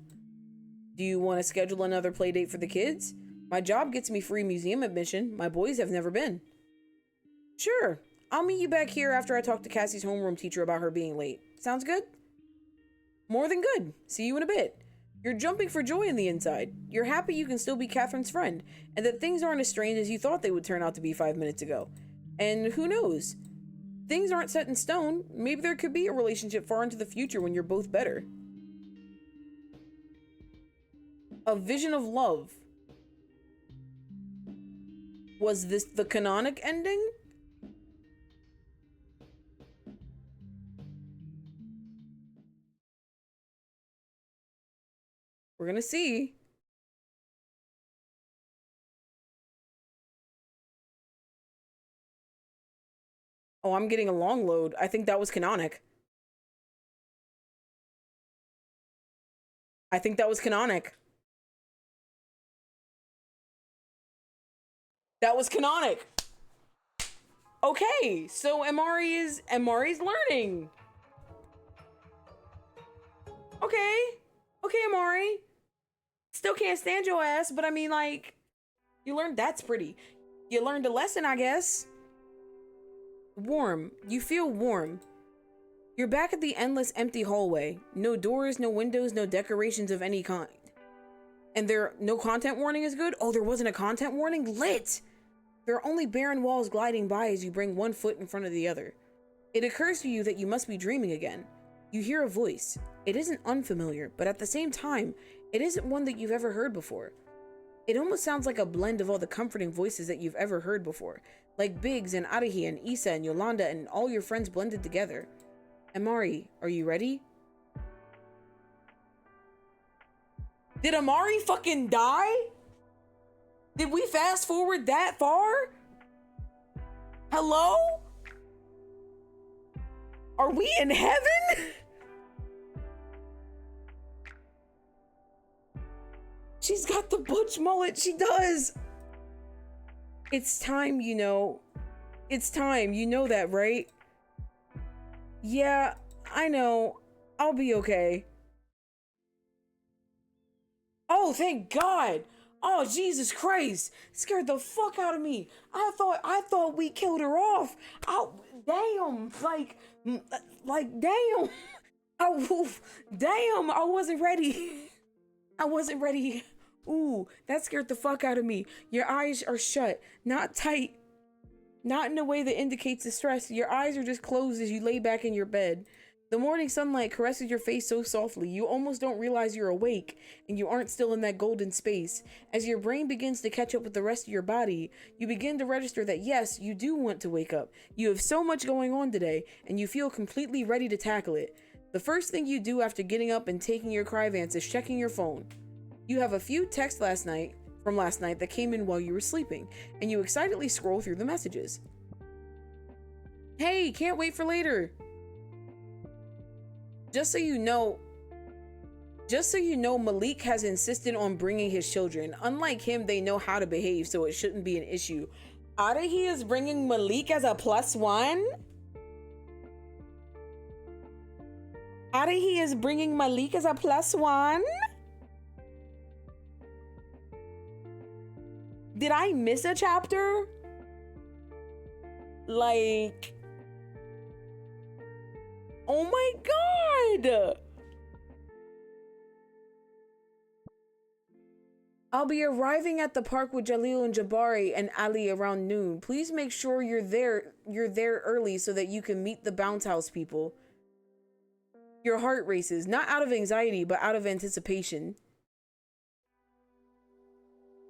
Speaker 1: do you want to schedule another play date for the kids? My job gets me free museum admission. My boys have never been. Sure. I'll meet you back here after I talk to Cassie's homeroom teacher about her being late. Sounds good? More than good. See you in a bit. You're jumping for joy in the inside. You're happy you can still be Catherine's friend, and that things aren't as strange as you thought they would turn out to be 5 minutes ago. And who knows? Things aren't set in stone. Maybe there could be a relationship far into the future when you're both better. A vision of love. Was this the canonic ending? We're gonna see. Oh, I'm getting a long load. I think that was canonic. I think that was canonic. That was canonic. Okay, so Amari's learning. Okay. Okay, Amari. Still can't stand your ass, but I mean, like, you learned that's pretty. You learned a lesson, I guess. Warm. You feel warm. You're back at the endless empty hallway. No doors, no windows, no decorations of any kind. And no content warning is good? Oh, there wasn't a content warning? Lit! There are only barren walls gliding by as you bring one foot in front of the other. It occurs to you that you must be dreaming again. You hear a voice. It isn't unfamiliar, but at the same time, it isn't one that you've ever heard before. It almost sounds like a blend of all the comforting voices that you've ever heard before, like Biggs and Arahi and Issa and Yolanda and all your friends blended together. Amari, are you ready? Did Amari fucking die? Did we fast forward that far? Hello? Are we in heaven? She's got the butch mullet. She does. It's time, you know. It's time. You know that, right? Yeah, I know. I'll be okay. Oh, thank God. Oh, Jesus Christ. Scared the fuck out of me. I thought we killed her off. Oh, damn. Like, damn. Oh, damn. I wasn't ready. I wasn't ready. Ooh, that scared the fuck out of me. Your eyes are shut, not tight. Not in a way that indicates distress. Your eyes are just closed as you lay back in your bed. The morning sunlight caresses your face so softly, you almost don't realize you're awake, and you aren't still in that golden space. As your brain begins to catch up with the rest of your body, you begin to register that yes, you do want to wake up. You have so much going on today, and you feel completely ready to tackle it. The first thing you do after getting up and taking your Cryvance is checking your phone. You have a few texts from last night that came in while you were sleeping, and you excitedly scroll through the messages. Hey, can't wait for later. Just so you know, Malik has insisted on bringing his children. Unlike him, they know how to behave, so it shouldn't be an issue. Arahi is bringing Malik as a +1? Arahi is bringing Malik as a +1? Did I miss a chapter? Like... Oh my God! I'll be arriving at the park with Jalil and Jabari and Ali around noon. Please make sure you're there early so that you can meet the bounce house people. Your heart races, not out of anxiety, but out of anticipation.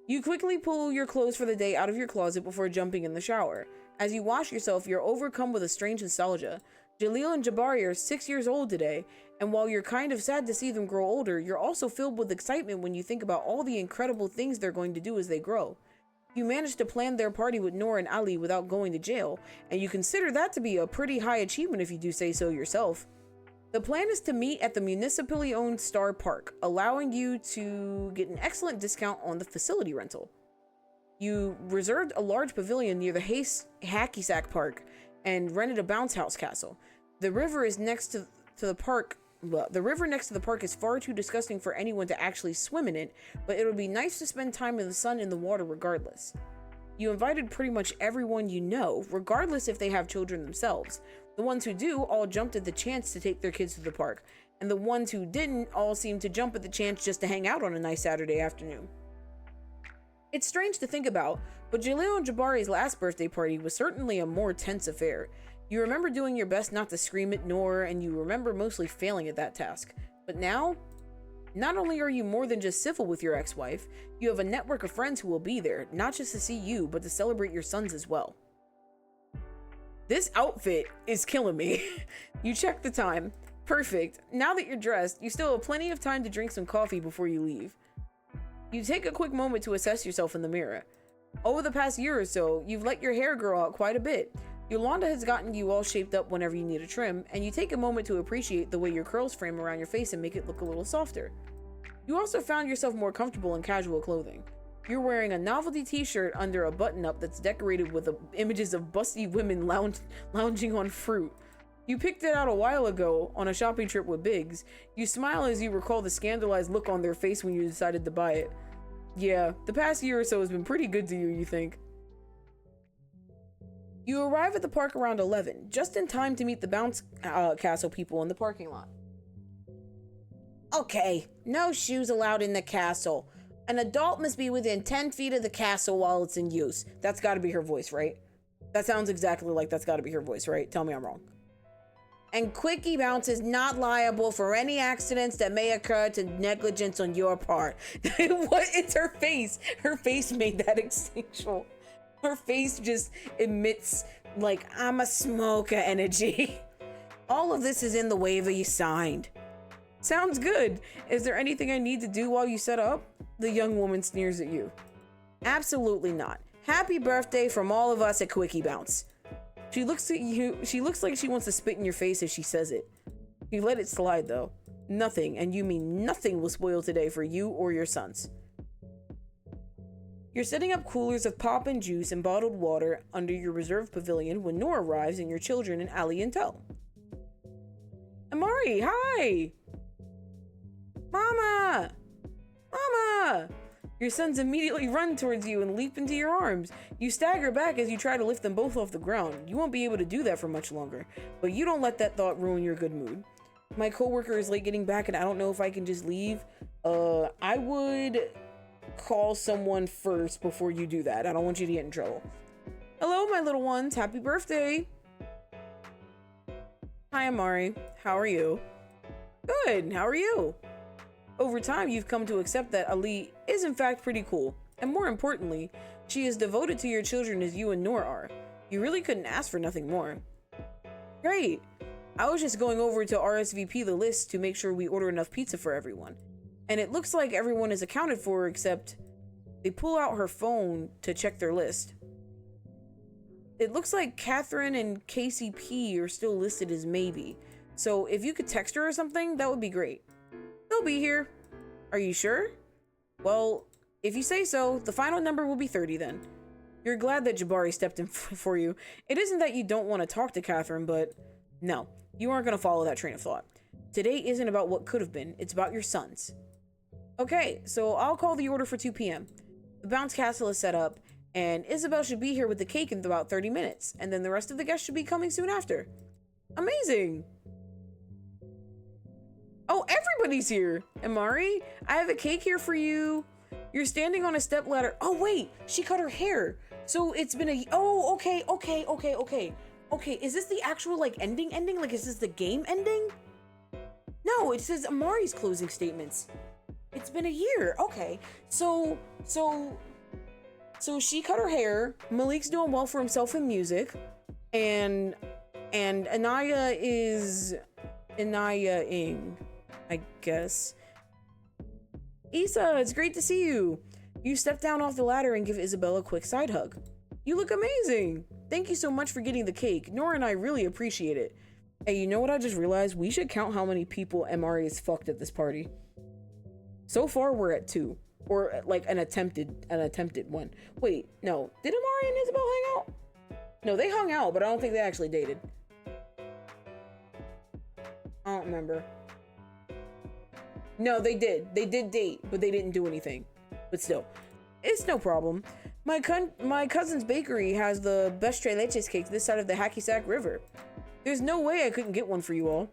Speaker 1: You quickly pull your clothes for the day out of your closet before jumping in the shower. As you wash yourself, you're overcome with a strange nostalgia. Jalil and Jabari are 6 years old today, and while you're kind of sad to see them grow older, you're also filled with excitement when you think about all the incredible things they're going to do as they grow. You managed to plan their party with Noor and Ali without going to jail, and you consider that to be a pretty high achievement if you do say so yourself. The plan is to meet at the municipally owned Star Park, allowing you to get an excellent discount on the facility rental. You reserved a large pavilion near the Hacky Sack Park and rented a bounce house castle. The river is next to the park. The river next to the park is far too disgusting for anyone to actually swim in it, but it would be nice to spend time in the sun in the water regardless. You invited pretty much everyone you know, regardless if they have children themselves. The ones who do all jumped at the chance to take their kids to the park, and the ones who didn't all seemed to jump at the chance just to hang out on a nice Saturday afternoon. It's strange to think about, but Jalil and Jabari's last birthday party was certainly a more tense affair. You remember doing your best not to scream at Noor, and you remember mostly failing at that task. But now, not only are you more than just civil with your ex-wife, you have a network of friends who will be there, not just to see you, but to celebrate your sons as well. This outfit is killing me. You check the time. Perfect. Now that you're dressed, you still have plenty of time to drink some coffee before you leave. You take a quick moment to assess yourself in the mirror. Over the past year or so, you've let your hair grow out quite a bit. Yolanda has gotten you all shaped up whenever you need a trim, and you take a moment to appreciate the way your curls frame around your face and make it look a little softer. You also found yourself more comfortable in casual clothing. You're wearing a novelty t-shirt under a button-up that's decorated with images of busty women lounging on fruit. You picked it out a while ago on a shopping trip with Biggs. You smile as you recall the scandalized look on their face when you decided to buy it. Yeah, the past year or so has been pretty good to you, you think. You arrive at the park around 11, just in time to meet the bounce castle people in the parking lot. Okay, no shoes allowed in the castle. An adult must be within 10 feet of the castle while it's in use. That's gotta be her voice, right? That sounds exactly like that's gotta be her voice, right? Tell me I'm wrong. And Quickie Bounce is not liable for any accidents that may occur to negligence on your part. What? It's her face. Her face made that instinctual. Her face just emits, like, I'm a smoker energy. All of this is in the waiver you signed. Sounds good. Is there anything I need to do while you set up? The young woman sneers at you. Absolutely not. Happy birthday from all of us at Quickie Bounce. She looks at you. She looks like she wants to spit in your face as she says it. You let it slide though. Nothing, and you mean nothing, will spoil today for you or your sons. You're setting up coolers of pop and juice and bottled water under your reserved pavilion when Nora arrives and your children and Allie in tow. Amari, hi! Mama! Mama! Your sons immediately run towards you and leap into your arms. You stagger back as you try to lift them both off the ground. You won't be able to do that for much longer, but you don't let that thought ruin your good mood. My coworker is late getting back and I don't know if I can just leave. I would call someone first before you do that. I don't want you to get in trouble. Hello, my little ones. Happy birthday. Hi, Amari. How are you? Good. How are you? Over time, you've come to accept that Ali is in fact pretty cool. And more importantly, she is devoted to your children as you and Nora are. You really couldn't ask for nothing more. Great. I was just going over to RSVP the list to make sure we order enough pizza for everyone. And it looks like everyone is accounted for except they pull out her phone to check their list. It looks like Catherine and Casey P are still listed as maybe. So if you could text her or something, that would be great. They'll be here. Are you sure? Well, if you say so, the final number will be 30 then. You're glad that Jabari stepped in for you. It isn't that you don't want to talk to Catherine, but no, you aren't going to follow that train of thought. Today isn't about what could have been, it's about your sons. Okay, so I'll call the order for 2 p.m. The bounce castle is set up, and Isabel should be here with the cake in about 30 minutes, and then the rest of the guests should be coming soon after. Amazing! Oh, everybody's here! Amari, I have a cake here for you. You're standing on a stepladder. Oh, wait, she cut her hair. So it's been a... Oh, okay. Okay, is this the actual, like, ending? Like, is this the game ending? No, it says Amari's closing statements. It's been a year. Okay, so she cut her hair. Malik's doing well for himself in music. And Anaya is... Anaya-ing, I guess. Issa, it's great to see you. You step down off the ladder and give Isabel a quick side hug. You look amazing. Thank you so much for getting the cake. Nora and I really appreciate it. Hey, you know what I just realized? We should count how many people MRE has fucked at this party. So far, we're at 2. Or, like, an attempted one. Wait, no. Did Amari and Isabel hang out? No, they hung out, but I don't think they actually dated. I don't remember. No, they did. They did date, but they didn't do anything. But still, it's no problem. My cousin's bakery has the best tres leches cakes this side of the Hacky Sack River. There's no way I couldn't get one for you all.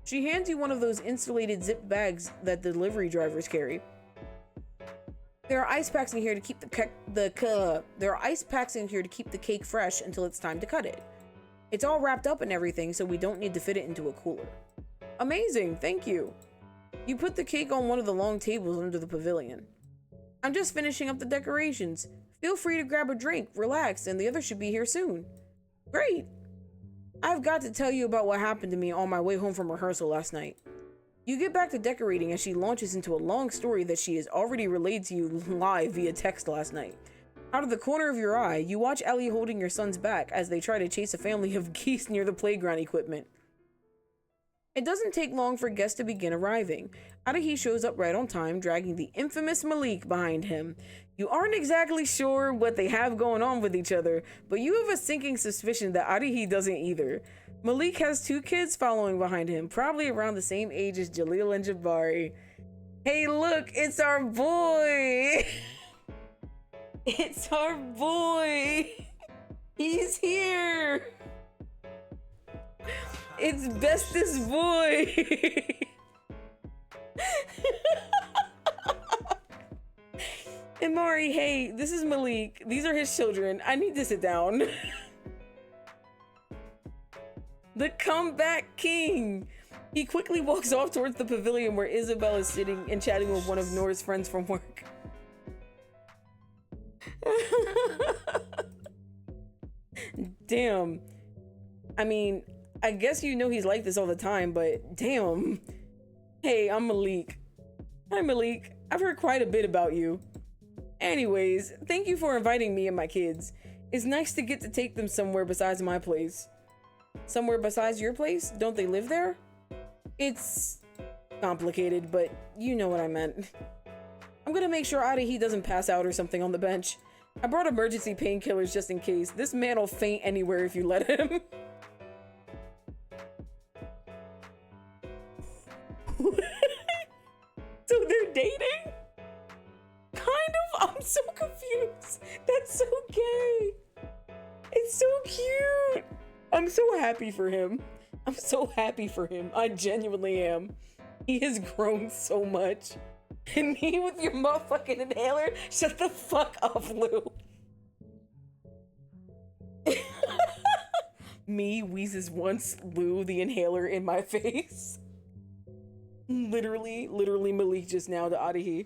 Speaker 1: She hands you one of those insulated zip bags that the delivery drivers carry. There are ice packs in here to keep the cake fresh until it's time to cut it. It's all wrapped up and everything, so we don't need to fit it into a cooler. Amazing, thank you. You put the cake on one of the long tables under the pavilion. I'm just finishing up the decorations. Feel free to grab a drink, relax, and the others should be here soon. Great. I've got to tell you about what happened to me on my way home from rehearsal last night. You get back to decorating as she launches into a long story that she has already relayed to you live via text last night. Out of the corner of your eye, you watch Ellie holding your son's back as they try to chase a family of geese near the playground equipment. It doesn't take long for guests to begin arriving. Eugghhhh shows up right on time, dragging the infamous Malik behind him. You aren't exactly sure what they have going on with each other, but you have a sinking suspicion that Eugghhhh doesn't either. Malik has 2 kids following behind him, probably around the same age as Jaleel and Jabari. Hey look, it's our boy! It's our boy! He's here! It's bestest boy! Amari, hey, this is Malik. These are his children. I need to sit down. The comeback king! He quickly walks off towards the pavilion where Isabel is sitting and chatting with one of Nora's friends from work. Damn. I mean, I guess you know he's like this all the time, but damn. Hey, I'm Malik. Hi, Malik. I've heard quite a bit about you. Anyways, thank you for inviting me and my kids. It's nice to get to take them somewhere besides my place. Somewhere besides your place? Don't they live there? It's complicated, but you know what I meant. I'm gonna make sure Eugghhhh doesn't pass out or something on the bench. I brought emergency painkillers just in case. This man will faint anywhere if you let him. So they're dating? Kind of? I'm so confused. That's so gay. It's so cute. I'm so happy for him. I'm so happy for him. I genuinely am. He has grown so much. And me with your motherfucking inhaler? Shut the fuck up, Lou. Me wheezes once, Lou the inhaler in my face. Literally Malik just now to Eugghhhh.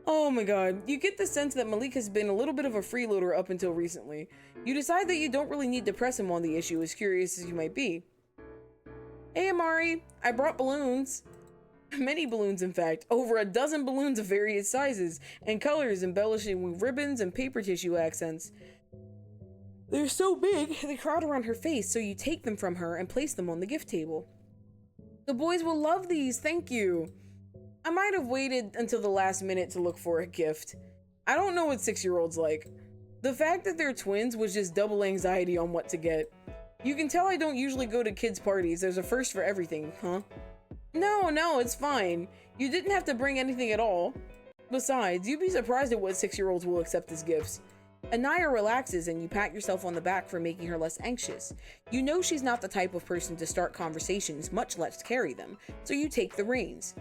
Speaker 1: Oh my god, you get the sense that Malik has been a little bit of a freeloader up until recently. You decide that you don't really need to press him on the issue, as curious as you might be. Hey Amari, I brought balloons. Many balloons, in fact. Over a dozen balloons of various sizes and colors, embellishing with ribbons and paper tissue accents. They're so big, they crowd around her face, so you take them from her and place them on the gift table. The boys will love these, thank you. I might have waited until the last minute to look for a gift. I don't know what 6-year-olds like. The fact that they're twins was just double anxiety on what to get. You can tell I don't usually go to kids' parties. There's a first for everything, huh? No, it's fine. You didn't have to bring anything at all. Besides, you'd be surprised at what 6-year-olds will accept as gifts. Anaya relaxes and you pat yourself on the back for making her less anxious. You know she's not the type of person to start conversations, much less carry them, so you take the reins.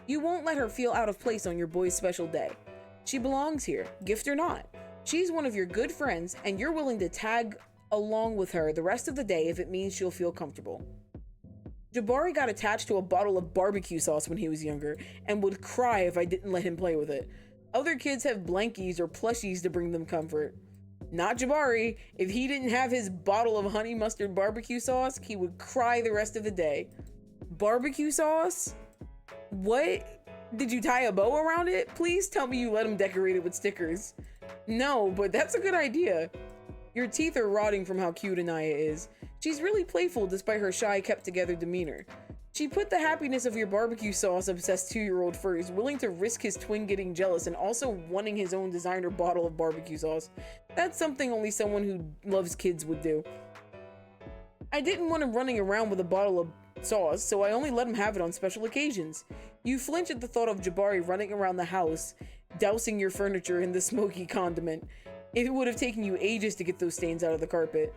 Speaker 1: You won't let her feel out of place on your boy's special day. She belongs here, gift or not. She's one of your good friends, and you're willing to tag along with her the rest of the day if it means she'll feel comfortable. Jabari got attached to a bottle of barbecue sauce when he was younger, and would cry if I didn't let him play with it. Other kids have blankies or plushies to bring them comfort. Not Jabari. If he didn't have his bottle of honey mustard barbecue sauce, he would cry the rest of the day. Barbecue sauce? What? Did you tie a bow around it? Please tell me you let him decorate it with stickers. No, but that's a good idea. Your teeth are rotting from how cute Anaya is. She's really playful despite her shy, kept-together demeanor. She put the happiness of your barbecue sauce-obsessed 2-year-old first, willing to risk his twin getting jealous and also wanting his own designer bottle of barbecue sauce. That's something only someone who loves kids would do. I didn't want him running around with a bottle of sauce, so I only let him have it on special occasions. You flinch at the thought of Jabari running around the house, dousing your furniture in the smoky condiment. It would have taken you ages to get those stains out of the carpet.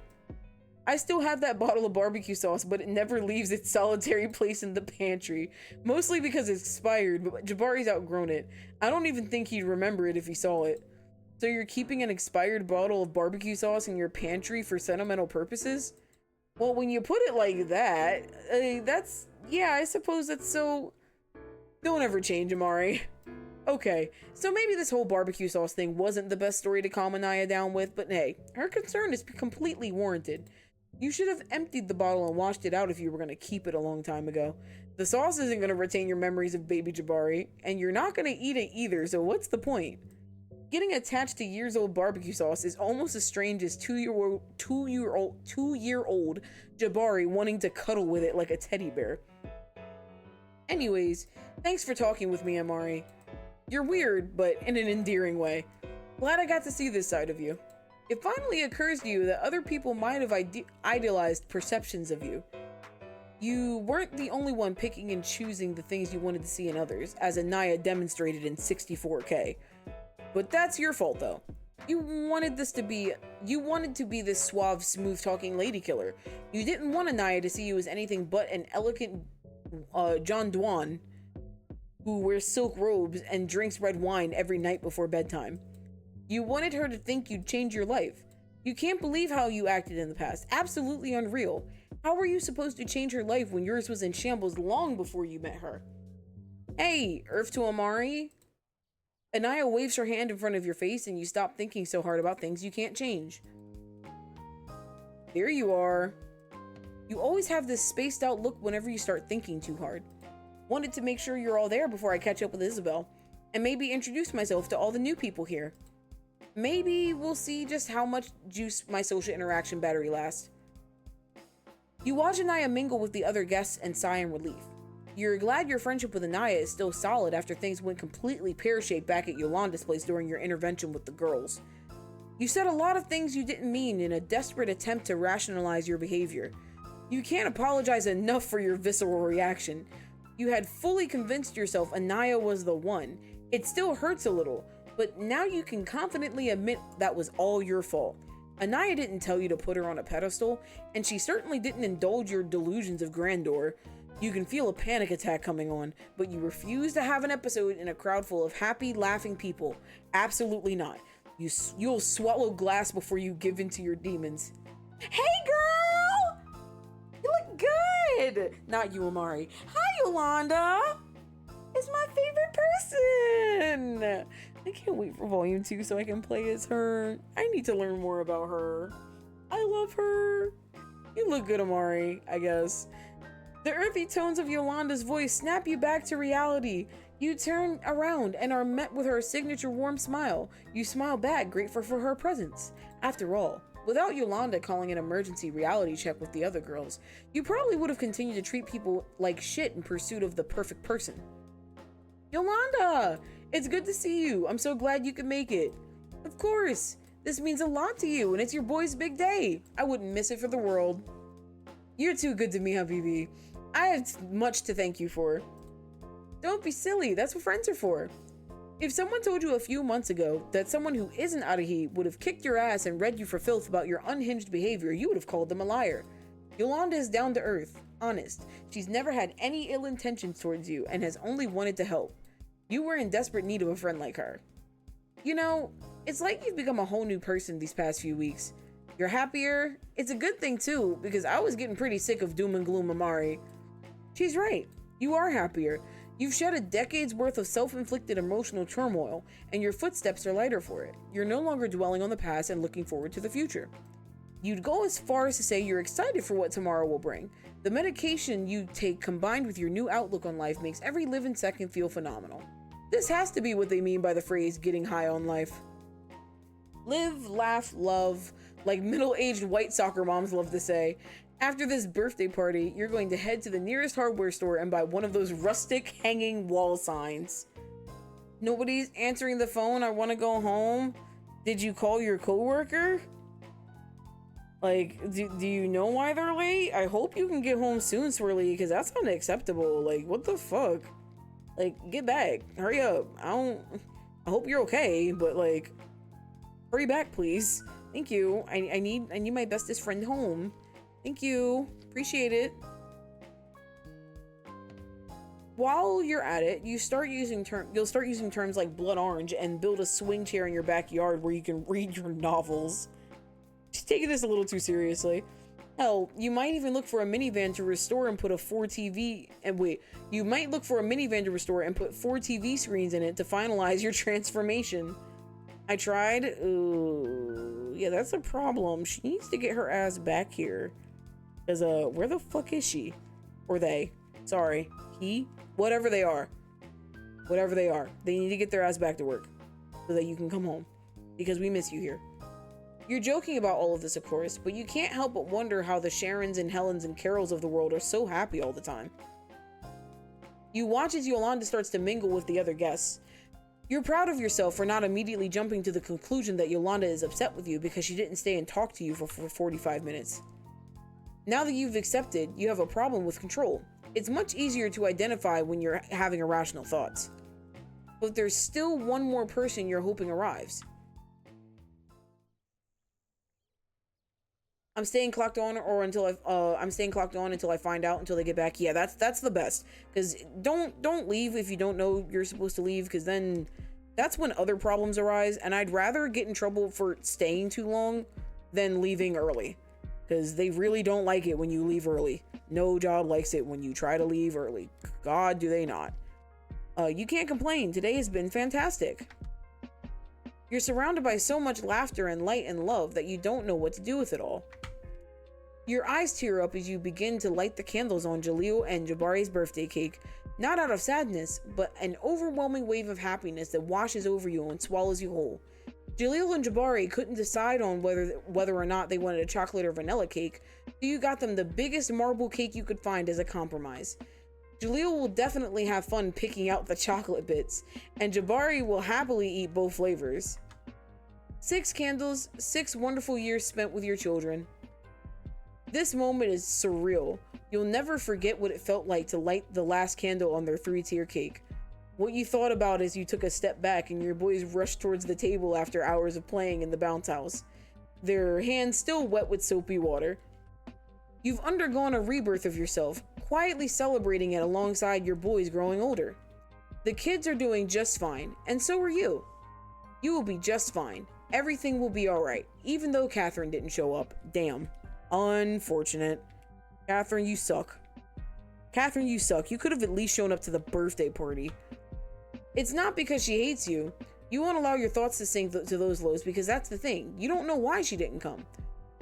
Speaker 1: I still have that bottle of barbecue sauce, but it never leaves its solitary place in the pantry. Mostly because it's expired, but Jabari's outgrown it. I don't even think he'd remember it if he saw it. So you're keeping an expired bottle of barbecue sauce in your pantry for sentimental purposes? Well, when you put it like that, yeah, I suppose that's so... Don't ever change, Amari. Okay, so maybe this whole barbecue sauce thing wasn't the best story to calm Anaya down with, but hey, her concern is completely warranted. You should have emptied the bottle and washed it out if you were going to keep it a long time ago. The sauce isn't going to retain your memories of baby Jabari, and you're not going to eat it either, so what's the point? Getting attached to years-old barbecue sauce is almost as strange as two-year-old Jabari wanting to cuddle with it like a teddy bear. Anyways, thanks for talking with me, Amari. You're weird, but in an endearing way. Glad I got to see this side of you. It finally occurs to you that other people might have idealized perceptions of you. You weren't the only one picking and choosing the things you wanted to see in others, as Anaya demonstrated in 64K. But that's your fault, though. You wanted to be this suave, smooth-talking lady killer. You didn't want Anaya to see you as anything but an elegant John Dwan who wears silk robes and drinks red wine every night before bedtime. You wanted her to think you'd change your life. You can't believe how you acted in the past. Absolutely unreal. How were you supposed to change her life when yours was in shambles long before you met her? Hey, Earth to Amari. Anaya waves her hand in front of your face and you stop thinking so hard about things you can't change. There you are. You always have this spaced out look whenever you start thinking too hard. Wanted to make sure you're all there before I catch up with Isabel, and maybe introduce myself to all the new people here. Maybe we'll see just how much juice my social interaction battery lasts. You watch Anaya mingle with the other guests and sigh in relief. You're glad your friendship with Anaya is still solid after things went completely pear-shaped back at Yolanda's place during your intervention with the girls. You said a lot of things you didn't mean in a desperate attempt to rationalize your behavior. You can't apologize enough for your visceral reaction. You had fully convinced yourself Anaya was the one. It still hurts a little, but now you can confidently admit that was all your fault. Anaya didn't tell you to put her on a pedestal, and she certainly didn't indulge your delusions of grandeur. You can feel a panic attack coming on, but you refuse to have an episode in a crowd full of happy, laughing people. Absolutely not. You'll swallow glass before you give in to your demons. Hey, girl! You look good! Not you, Amari. Hi, Yolanda! It's my favorite person! I can't wait for Volume 2 so I can play as her. I need to learn more about her. I love her. You look good, Amari, I guess. The earthy tones of Yolanda's voice snap you back to reality. You turn around and are met with her signature warm smile. You smile back, grateful for her presence. After all, without Yolanda calling an emergency reality check with the other girls, you probably would have continued to treat people like shit in pursuit of the perfect person. Yolanda! It's good to see you. I'm so glad you could make it. Of course. This means a lot to you, and it's your boy's big day. I wouldn't miss it for the world. You're too good to me, Habibi. I have much to thank you for. Don't be silly. That's what friends are for. If someone told you a few months ago that someone who isn't Arahi would have kicked your ass and read you for filth about your unhinged behavior, you would have called them a liar. Yolanda is down to earth, honest. She's never had any ill intentions towards you and has only wanted to help. You were in desperate need of a friend like her. You know, it's like you've become a whole new person these past few weeks. You're happier. It's a good thing too, because I was getting pretty sick of doom and gloom Amari. She's right. You are happier. You've shed a decade's worth of self-inflicted emotional turmoil, and your footsteps are lighter for it. You're no longer dwelling on the past and looking forward to the future. You'd go as far as to say you're excited for what tomorrow will bring. The medication you take combined with your new outlook on life makes every living second feel phenomenal. This has to be what they mean by the phrase getting high on life. Live, laugh, love, like middle-aged white soccer moms love to say. After this birthday party, you're going to head to the nearest hardware store and buy one of those rustic hanging wall signs. Nobody's answering the phone. I want to go home. Did you call your coworker? Like, do you know why they're late? I hope you can get home soon, Swirly, because that's unacceptable. Like, what the fuck? Like, get back. Hurry up. I hope you're okay, but like, hurry back, please. Thank you. I need my bestest friend home. Thank you. Appreciate it. While you're at it, you'll start using terms like blood orange and build a swing chair in your backyard where you can read your novels. Just taking this a little too seriously. Hell, you might even look for a minivan to restore and put you might look for a minivan to restore and put 4 TV screens in it to finalize your transformation. I tried. Ooh, Yeah, that's a problem. She needs to get her ass back here. Because, where the fuck is she? Or they. Sorry. He? Whatever they are. Whatever they are. They need to get their ass back to work. So that you can come home. Because we miss you here. You're joking about all of this, of course, but you can't help but wonder how the Sharons and Helens and Carols of the world are so happy all the time. You watch as Yolanda starts to mingle with the other guests. You're proud of yourself for not immediately jumping to the conclusion that Yolanda is upset with you because she didn't stay and talk to you for 45 minutes. Now that you've accepted, you have a problem with control. It's much easier to identify when you're having irrational thoughts. But there's still one more person you're hoping arrives. I'm staying clocked on until I find out, until they get back. Yeah, that's the best. Because don't leave if you don't know you're supposed to leave, because then that's when other problems arise, and I'd rather get in trouble for staying too long than leaving early. Because they really don't like it when you leave early. No job likes it when you try to leave early. God, do they not. You can't complain. Today has been fantastic. You're surrounded by so much laughter and light and love that you don't know what to do with it all. Your eyes tear up as you begin to light the candles on Jaleel and Jabari's birthday cake, not out of sadness, but an overwhelming wave of happiness that washes over you and swallows you whole. Jaleel and Jabari couldn't decide on whether or not they wanted a chocolate or vanilla cake, so you got them the biggest marble cake you could find as a compromise. Jaleel will definitely have fun picking out the chocolate bits, and Jabari will happily eat both flavors. 6 candles, 6 wonderful years spent with your children. This moment is surreal. You'll never forget what it felt like to light the last candle on their 3-tier cake. What you thought about as you took a step back and your boys rushed towards the table after hours of playing in the bounce house, their hands still wet with soapy water. You've undergone a rebirth of yourself, quietly celebrating it alongside your boys growing older. The kids are doing just fine, and so are you. You will be just fine. Everything will be alright, even though Catherine didn't show up. Damn. Unfortunate. Catherine, you suck. Catherine, you suck. You could have at least shown up to the birthday party. It's not because she hates you. You won't allow your thoughts to sink to those lows because that's the thing. You don't know why she didn't come.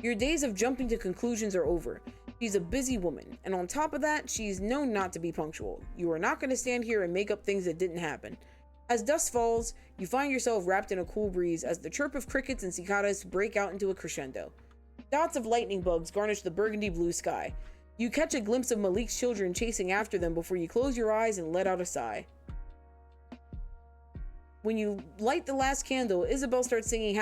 Speaker 1: Your days of jumping to conclusions are over. She's a busy woman, and on top of that, she's known not to be punctual. You are not going to stand here and make up things that didn't happen. As dusk falls, you find yourself wrapped in a cool breeze as the chirp of crickets and cicadas break out into a crescendo. Dots of lightning bugs garnish the burgundy blue sky. You catch a glimpse of Malik's children chasing after them before you close your eyes and let out a sigh. When you light the last candle, Isabel starts singing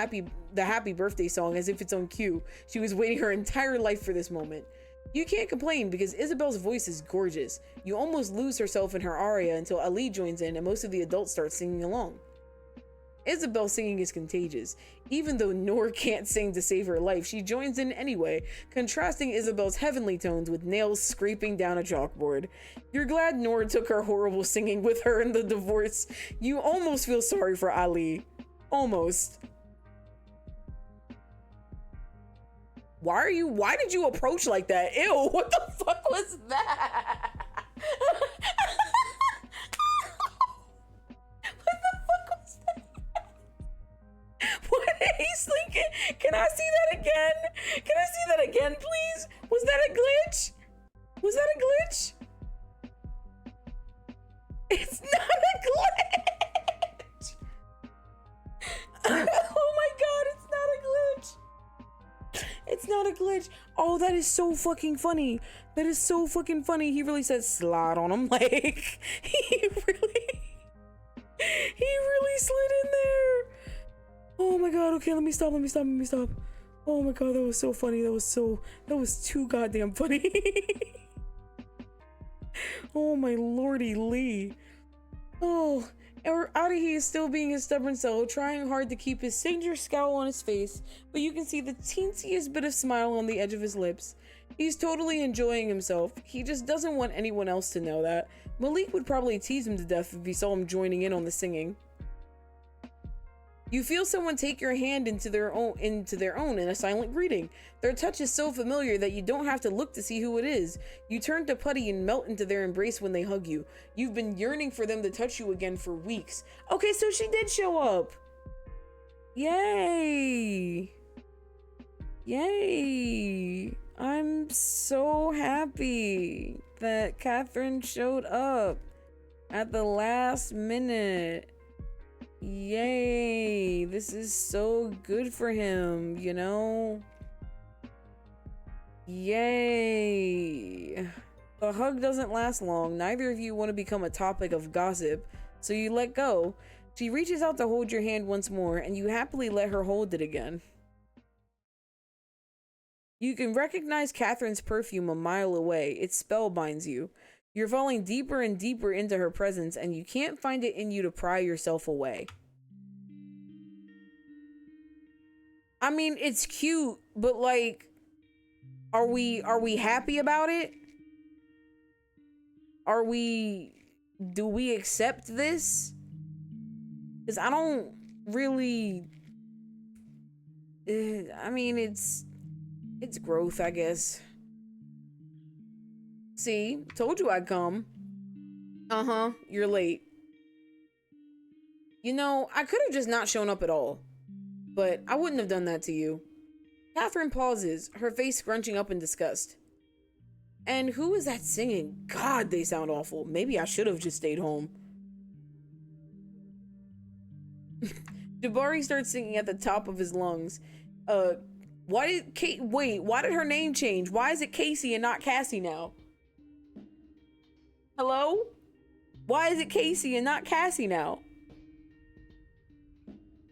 Speaker 1: the happy birthday song as if it's on cue. She was waiting her entire life for this moment. You can't complain because Isabel's voice is gorgeous. You almost lose herself in her aria until Ali joins in and most of the adults start singing along. Isabel's singing is contagious. Even though Noor can't sing to save her life, she joins in anyway, contrasting Isabel's heavenly tones with nails scraping down a chalkboard. You're glad Noor took her horrible singing with her in the divorce. You almost feel sorry for Ali. Almost. Why did you approach like that? Ew, what the fuck was that? What he's thinking? Can I see that again? Can I see that again, please? Was that a glitch? Was that a glitch? It's not a glitch. Oh my god, it's not a glitch. It's not a glitch. Oh, that is so fucking funny. That is so fucking funny. He really said slide on him. Like, he really slid in there. Oh my god, okay, let me stop. Oh my god, that was so funny. That was too goddamn funny. Oh my lordy Lee. Oh, Adahi is still being his stubborn self, trying hard to keep his signature scowl on his face, but you can see the teensiest bit of smile on the edge of his lips. He's totally enjoying himself. He just doesn't want anyone else to know that. Malik would probably tease him to death if he saw him joining in on the singing. You feel someone take your hand into their own in a silent greeting. Their touch is so familiar that you don't have to look to see who it is. You turn to Putty and melt into their embrace when they hug you. You've been yearning for them to touch you again for weeks. Okay, so she did show up. Yay! Yay! I'm so happy that Catherine showed up at the last minute. Yay! This is so good for him, you know? Yay! The hug doesn't last long. Neither of you want to become a topic of gossip, so you let go. She reaches out to hold your hand once more, and you happily let her hold it again. You can recognize Catherine's perfume a mile away. It spellbinds you. You're falling deeper and deeper into her presence, and you can't find it in you to pry yourself away. I mean, it's cute, but like, are we happy about it? Do we accept this? Because I don't really, I mean, it's growth, I guess. See, told you I'd come. Uh-huh, you're late. You know, I could have just not shown up at all, but I wouldn't have done that to you. Catherine pauses, her face scrunching up in disgust. And who is that singing? God, they sound awful. Maybe I should have just stayed home. Jabari starts singing at the top of his lungs. Why did her name change? Why is it Casey and not Cassie now? Hello? Why is it Casey and not Cassie now?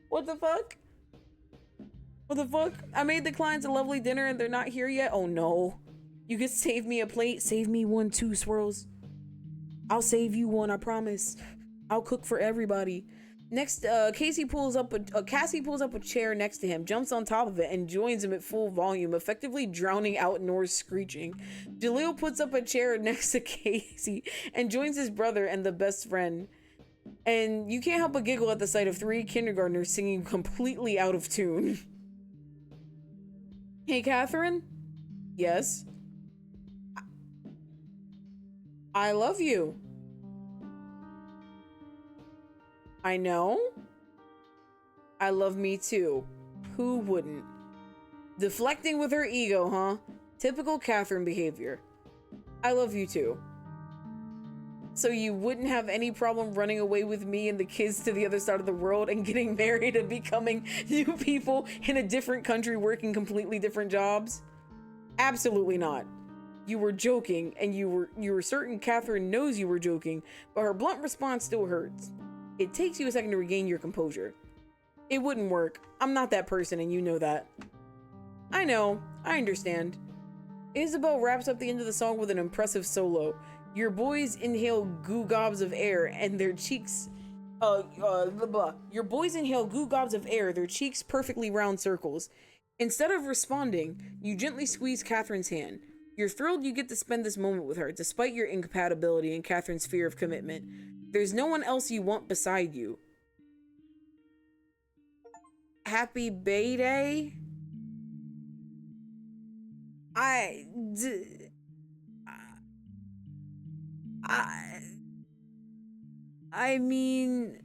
Speaker 1: What the fuck? What the fuck? I made the clients a lovely dinner and they're not here yet? Oh no. You could save me a plate. Save me one too, Swirls. I'll save you one, I promise. I'll cook for everybody. Next, Cassie pulls up a chair next to him, jumps on top of it, and joins him at full volume, effectively drowning out Nora's screeching. Jaleel puts up a chair next to Casey and joins his brother and the best friend. And you can't help but giggle at the sight of 3 kindergartners singing completely out of tune. Hey, Catherine? Yes? I love you. I know. I love me too. Who wouldn't? Deflecting with her ego, huh? Typical Catherine behavior. I love you too. So you wouldn't have any problem running away with me and the kids to the other side of the world and getting married and becoming new people in a different country working completely different jobs? Absolutely not. You were joking, and you were certain Catherine knows you were joking, but her blunt response still hurts. It takes you a second to regain your composure. It wouldn't work. I'm not that person, and you know that. I know. I understand. Isabel wraps up the end of the song with an impressive solo. Your boys inhale goo gobs of air, and their cheeks... Your boys inhale goo gobs of air, their cheeks perfectly round circles. Instead of responding, you gently squeeze Catherine's hand. You're thrilled you get to spend this moment with her, despite your incompatibility and Catherine's fear of commitment. There's no one else you want beside you. Happy Bay Day? I mean,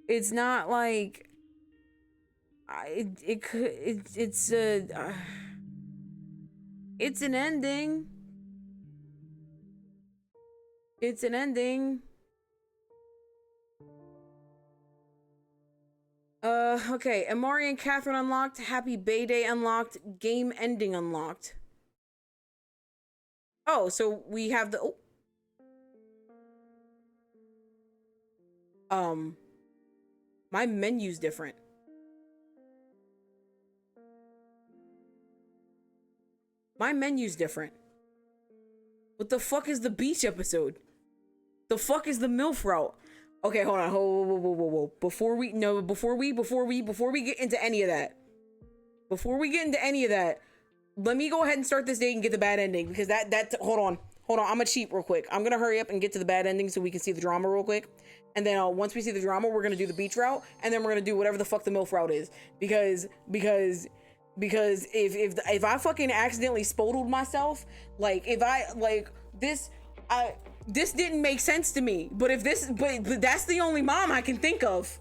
Speaker 1: it's not like it's an ending. It's an ending. Okay, Amari and Catherine unlocked, Happy Bay Day unlocked, game ending unlocked. Oh, so we have the my menu's different. My menu's different. What the fuck is the beach episode? The fuck is the MILF route? Okay, hold on. Whoa. Before we get into any of that. Let me go ahead and start this date and get the bad ending, because hold on. I'm gonna cheat real quick. I'm gonna hurry up and get to the bad ending so we can see the drama real quick. And then once we see the drama, we're gonna do the beach route, and then we're gonna do whatever the fuck the MILF route is. Because if I fucking accidentally spoiled myself, like if I like this, This didn't make sense to me. But if this, but that's the only mom I can think of.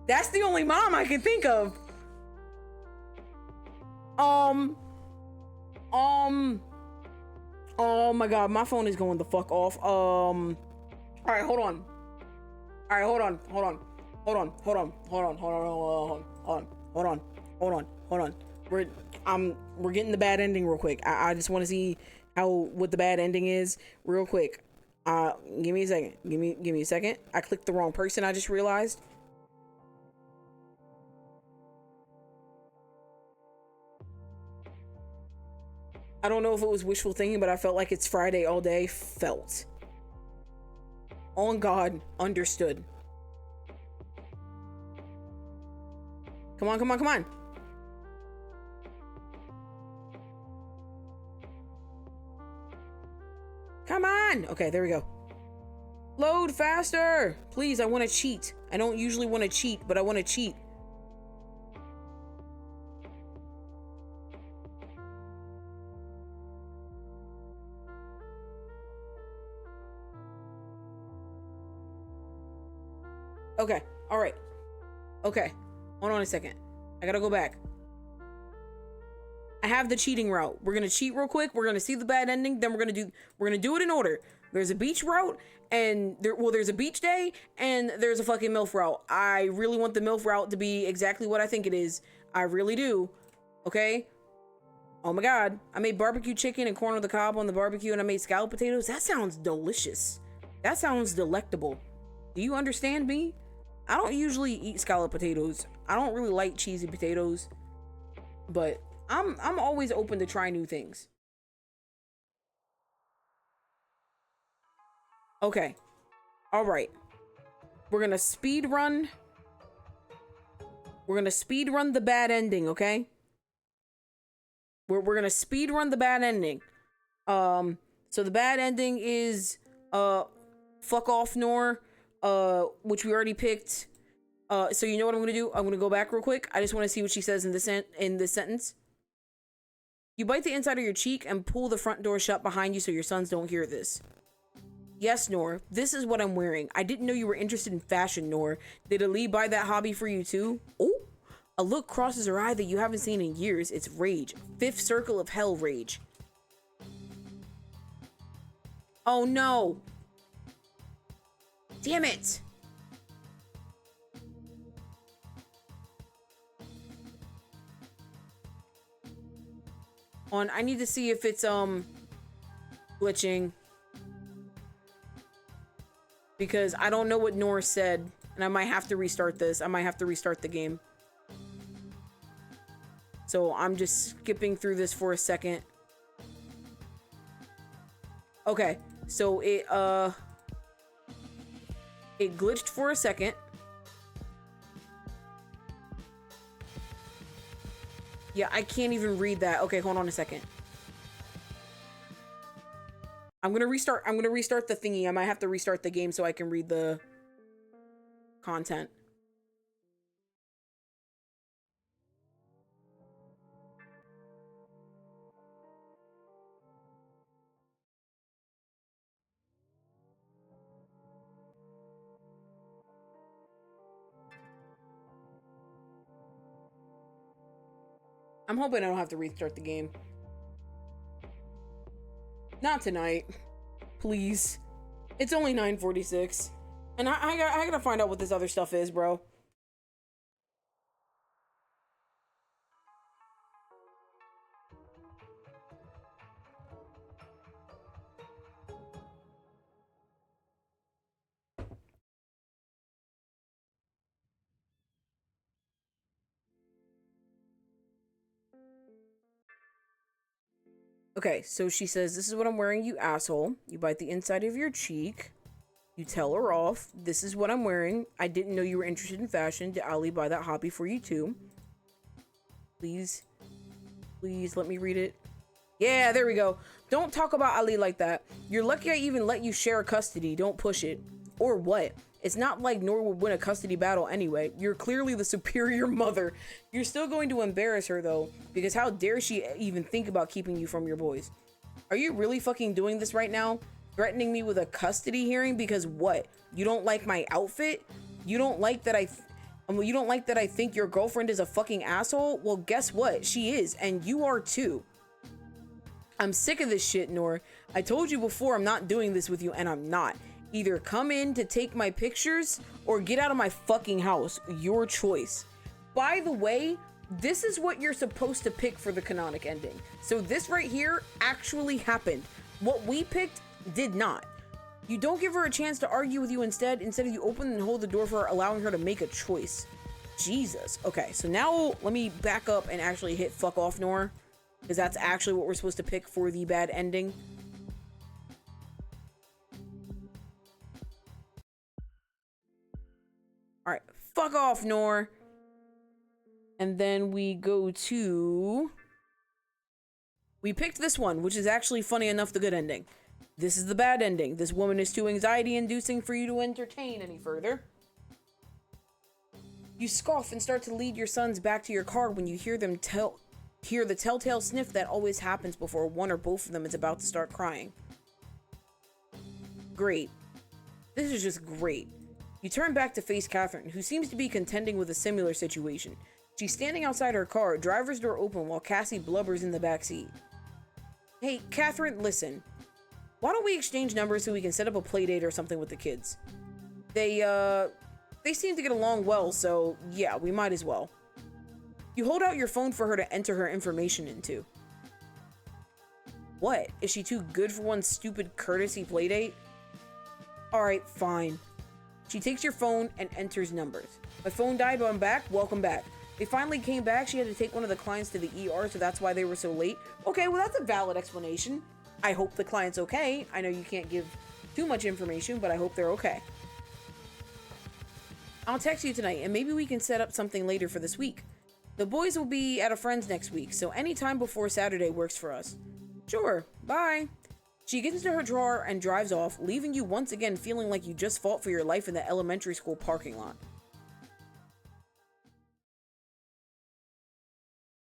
Speaker 1: That's the only mom I can think of. Oh my god, my phone is going the fuck off. All right, hold on. All right, hold on. We're getting the bad ending real quick. I just want to see what the bad ending is real quick. Give me a second. Give me a second. I clicked the wrong person. I just realized. I don't know if it was wishful thinking, but I felt like it's Friday all day. Felt. On God, understood. Come on. Come on! Okay, there we go. Load faster! Please, I want to cheat. I don't usually want to cheat, but I want to cheat. Okay, alright. Okay, hold on a second. I gotta go back. I have the cheating route. We're gonna cheat real quick. We're gonna see the bad ending. Then we're gonna do it in order. There's a beach route, and there's a beach day, and there's a fucking MILF route. I really want the MILF route to be exactly what I think it is. I really do. Okay? Oh my god. I made barbecue chicken and corn on the cob on the barbecue, and I made scalloped potatoes. That sounds delicious. That sounds delectable. Do you understand me? I don't usually eat scalloped potatoes. I don't really like cheesy potatoes, but I'm always open to try new things. Okay. All right. We're going to speed run. We're going to speed run the bad ending, okay? We're going to speed run the bad ending. So the bad ending is fuck off Nor, which we already picked. So you know what I'm gonna do? I'm gonna go back real quick. I just want to see what she says in this sentence. You bite the inside of your cheek and pull the front door shut behind you so your sons don't hear this. Yes, Nor. This is what I'm wearing. I didn't know you were interested in fashion, Nor. Did Ali buy that hobby for you too? Oh, a look crosses her eye that you haven't seen in years. It's rage. Fifth circle of hell rage. Oh no. Damn it. I need to see if it's glitching, because I don't know what Nor said, and I might have to restart this. I might have to restart the game. So I'm just skipping through this for a second. Okay, so it glitched for a second. Yeah, I can't even read that. Okay, hold on a second. I'm gonna restart the thingy. I might have to restart the game so I can read the content. I'm hoping I don't have to restart the game. Not tonight. Please. It's only 9:46. And I gotta find out what this other stuff is, bro. Okay, so she says, this is what I'm wearing, you asshole. You bite the inside of your cheek. You tell her off. This is what I'm wearing. I didn't know you were interested in fashion. Did Ali buy that hobby for you too? Please let me read it. Yeah, there we go. Don't talk about Ali like that. You're lucky I even let you share custody. Don't push it. Or what? It's not like Nor would win a custody battle anyway. You're clearly the superior mother. You're still going to embarrass her though, because how dare she even think about keeping you from your boys? Are you really fucking doing this right now? Threatening me with a custody hearing because what? You don't like my outfit? You don't like that you don't like that I think your girlfriend is a fucking asshole? Well, guess what? She is, and you are too. I'm sick of this shit, Noor. I told you before I'm not doing this with you, and I'm not. Either come in to take my pictures or get out of my fucking house. Your choice. By the way, this is what you're supposed to pick for the canonic ending. So this right here actually happened. What we picked did not. You don't give her a chance to argue with you instead you open and hold the door for her, allowing her to make a choice. Jesus. Okay, so now let me back up and actually hit fuck off, Noor. Because that's actually what we're supposed to pick for the bad ending. Alright, fuck off, Noor. And then we go to... We picked this one, which is actually funny enough the good ending. This is the bad ending. This woman is too anxiety-inducing for you to entertain any further. You scoff and start to lead your sons back to your car when you hear them hear the telltale sniff that always happens before one or both of them is about to start crying. Great. This is just great. You turn back to face Catherine, who seems to be contending with a similar situation. She's standing outside her car, driver's door open, while Cassie blubbers in the back seat. Hey, Catherine, listen. Why don't we exchange numbers so we can set up a play date or something with the kids? They seem to get along well, so yeah, we might as well. You hold out your phone for her to enter her information into. What? Is she too good for one stupid courtesy playdate? Alright, fine. She takes your phone and enters numbers. My phone died, but I'm back. Welcome back. They finally came back. She had to take one of the clients to the ER, so that's why they were so late. Okay, well that's a valid explanation. I hope the client's okay. I know you can't give too much information, but I hope they're okay. I'll text you tonight, and maybe we can set up something later for this week. The boys will be at a friend's next week, so any time before Saturday works for us. Sure, bye. She gets into her drawer and drives off, leaving you once again feeling like you just fought for your life in the elementary school parking lot.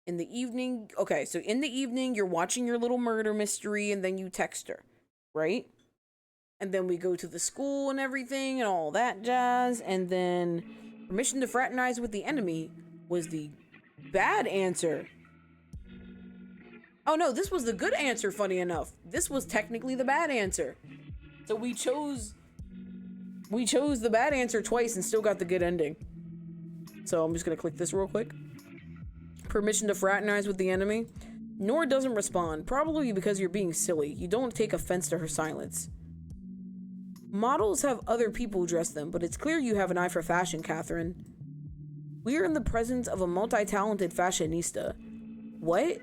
Speaker 1: In the evening, okay, so in the evening, you're watching your little murder mystery, and then you text her, right? And then we go to the school and everything, and all that jazz, and then permission to fraternize with the enemy was the bad answer. Oh no, this was the good answer, funny enough. This was technically the bad answer. So we chose the bad answer twice and still got the good ending. So I'm just gonna click this real quick. Permission to fraternize with the enemy. Noor doesn't respond, probably because you're being silly. You don't take offense to her silence. Models have other people dress them, but it's clear you have an eye for fashion, Catherine. We are in the presence of a multi-talented fashionista. What?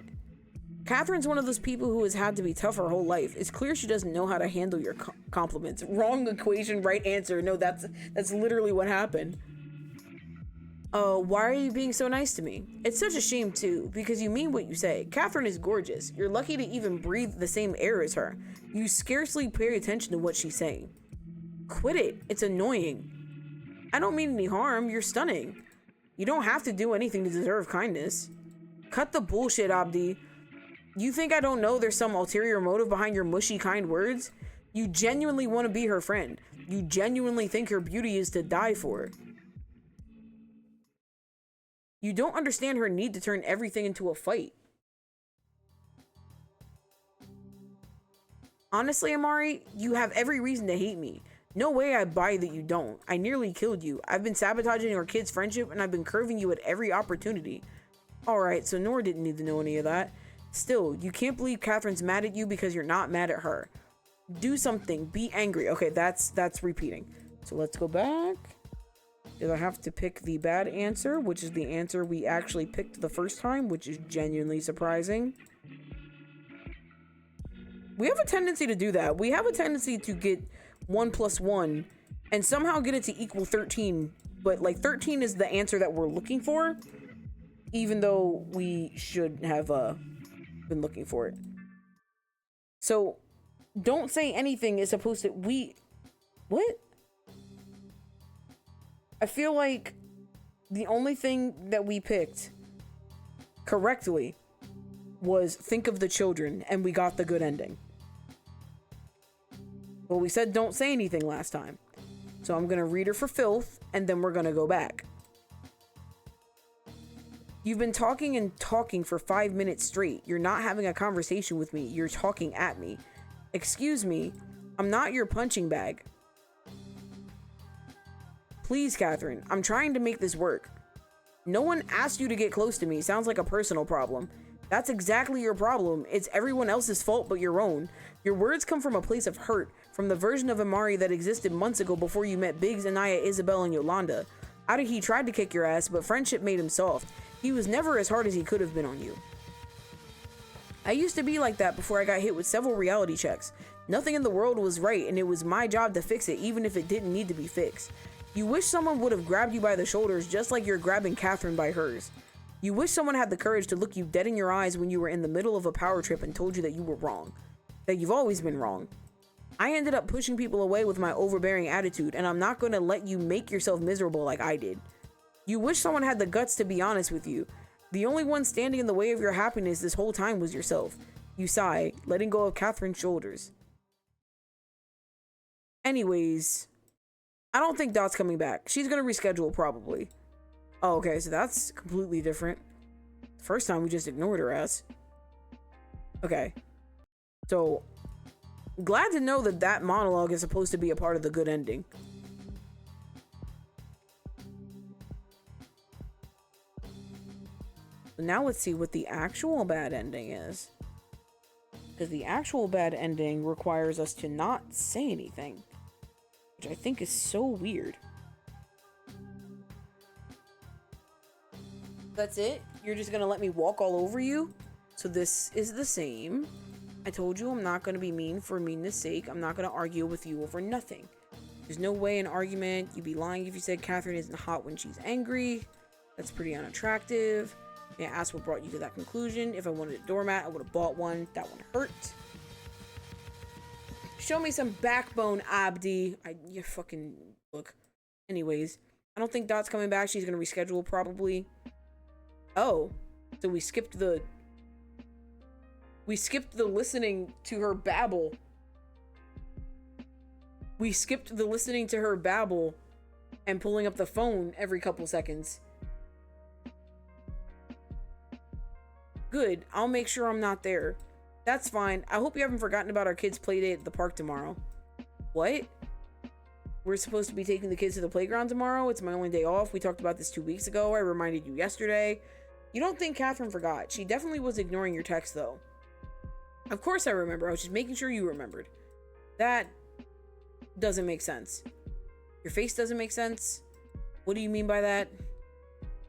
Speaker 1: Catherine's one of those people who has had to be tough her whole life. It's clear she doesn't know how to handle your compliments. Wrong equation, right answer. No, that's literally what happened. Why are you being so nice to me? It's such a shame too, because you mean what you say. Catherine is gorgeous. You're lucky to even breathe the same air as her. You scarcely pay attention to what she's saying. Quit it. It's annoying. I don't mean any harm. You're stunning. You don't have to do anything to deserve kindness. Cut the bullshit, Abdi. You think I don't know there's some ulterior motive behind your mushy, kind words? You genuinely want to be her friend. You genuinely think her beauty is to die for. You don't understand her need to turn everything into a fight. Honestly, Amari, you have every reason to hate me. No way I buy that you don't. I nearly killed you. I've been sabotaging our kids' friendship, and I've been curving you at every opportunity. Alright, so Noor didn't need to know any of that. Still, you can't believe Catherine's mad at you because you're not mad at her. Do something. Be angry. Okay, that's repeating. So let's go back. Did I have to pick the bad answer, which is the answer we actually picked the first time, which is genuinely surprising. We have a tendency to do that. We have a tendency to get 1 + 1 and somehow get it to equal 13, but like 13 is the answer that we're looking for, even though we should have been looking for it. So don't say anything is supposed to what? I feel like the only thing that we picked correctly was think of the children, and we got the good ending. Well, we said don't say anything last time. So I'm gonna read her for filth, and then we're gonna go back. You've been talking and talking for 5 minutes straight. You're not having a conversation with me. You're talking at me. Excuse me, I'm not your punching bag. Please, Catherine, I'm trying to make this work. No one asked you to get close to me. Sounds like a personal problem. That's exactly your problem. It's everyone else's fault but your own. Your words come from a place of hurt, from the version of Amari that existed months ago before you met Biggs, Anaya, Isabel, and Yolanda. Adahi tried to kick your ass, but friendship made him soft. He was never as hard as he could have been on you. I used to be like that before I got hit with several reality checks. Nothing in the world was right, and it was my job to fix it, even if it didn't need to be fixed. You wish someone would have grabbed you by the shoulders just like you're grabbing Catherine by hers. You wish someone had the courage to look you dead in your eyes when you were in the middle of a power trip and told you that you were wrong. That you've always been wrong. I ended up pushing people away with my overbearing attitude, and I'm not going to let you make yourself miserable like I did. You wish someone had the guts to be honest with you. The only one standing in the way of your happiness this whole time was yourself. You sigh, letting go of Catherine's shoulders. Anyways, I don't think Dot's coming back. She's going to reschedule probably. Oh, okay, so that's completely different. First time we just ignored her ass. Okay. So, glad to know that that monologue is supposed to be a part of the good ending. Now let's see what the actual bad ending is. Because the actual bad ending requires us to not say anything. Which I think is so weird. That's it? You're just gonna let me walk all over you? So this is the same. I told you I'm not gonna be mean for meanness sake. I'm not gonna argue with you over nothing. There's no way an argument. You'd be lying if you said Catherine isn't hot when she's angry. That's pretty unattractive. May I ask what brought you to that conclusion? If I wanted a doormat, I would have bought one. That one hurt. Show me some backbone, Abdi. You fucking look. Anyways, I don't think Dot's coming back. She's gonna reschedule probably. Oh, so we skipped the listening to her babble. We skipped the listening to her babble and pulling up the phone every couple seconds. Good, I'll make sure I'm not there. That's fine. I hope you haven't forgotten about our kids' play date at the park tomorrow. What? We're supposed to be taking the kids to the playground tomorrow? It's my only day off. We talked about this 2 weeks ago. I reminded you yesterday. You don't think Catherine forgot. She definitely was ignoring your text, though. Of course I remember. I was just making sure you remembered. That doesn't make sense. Your face doesn't make sense. What do you mean by that?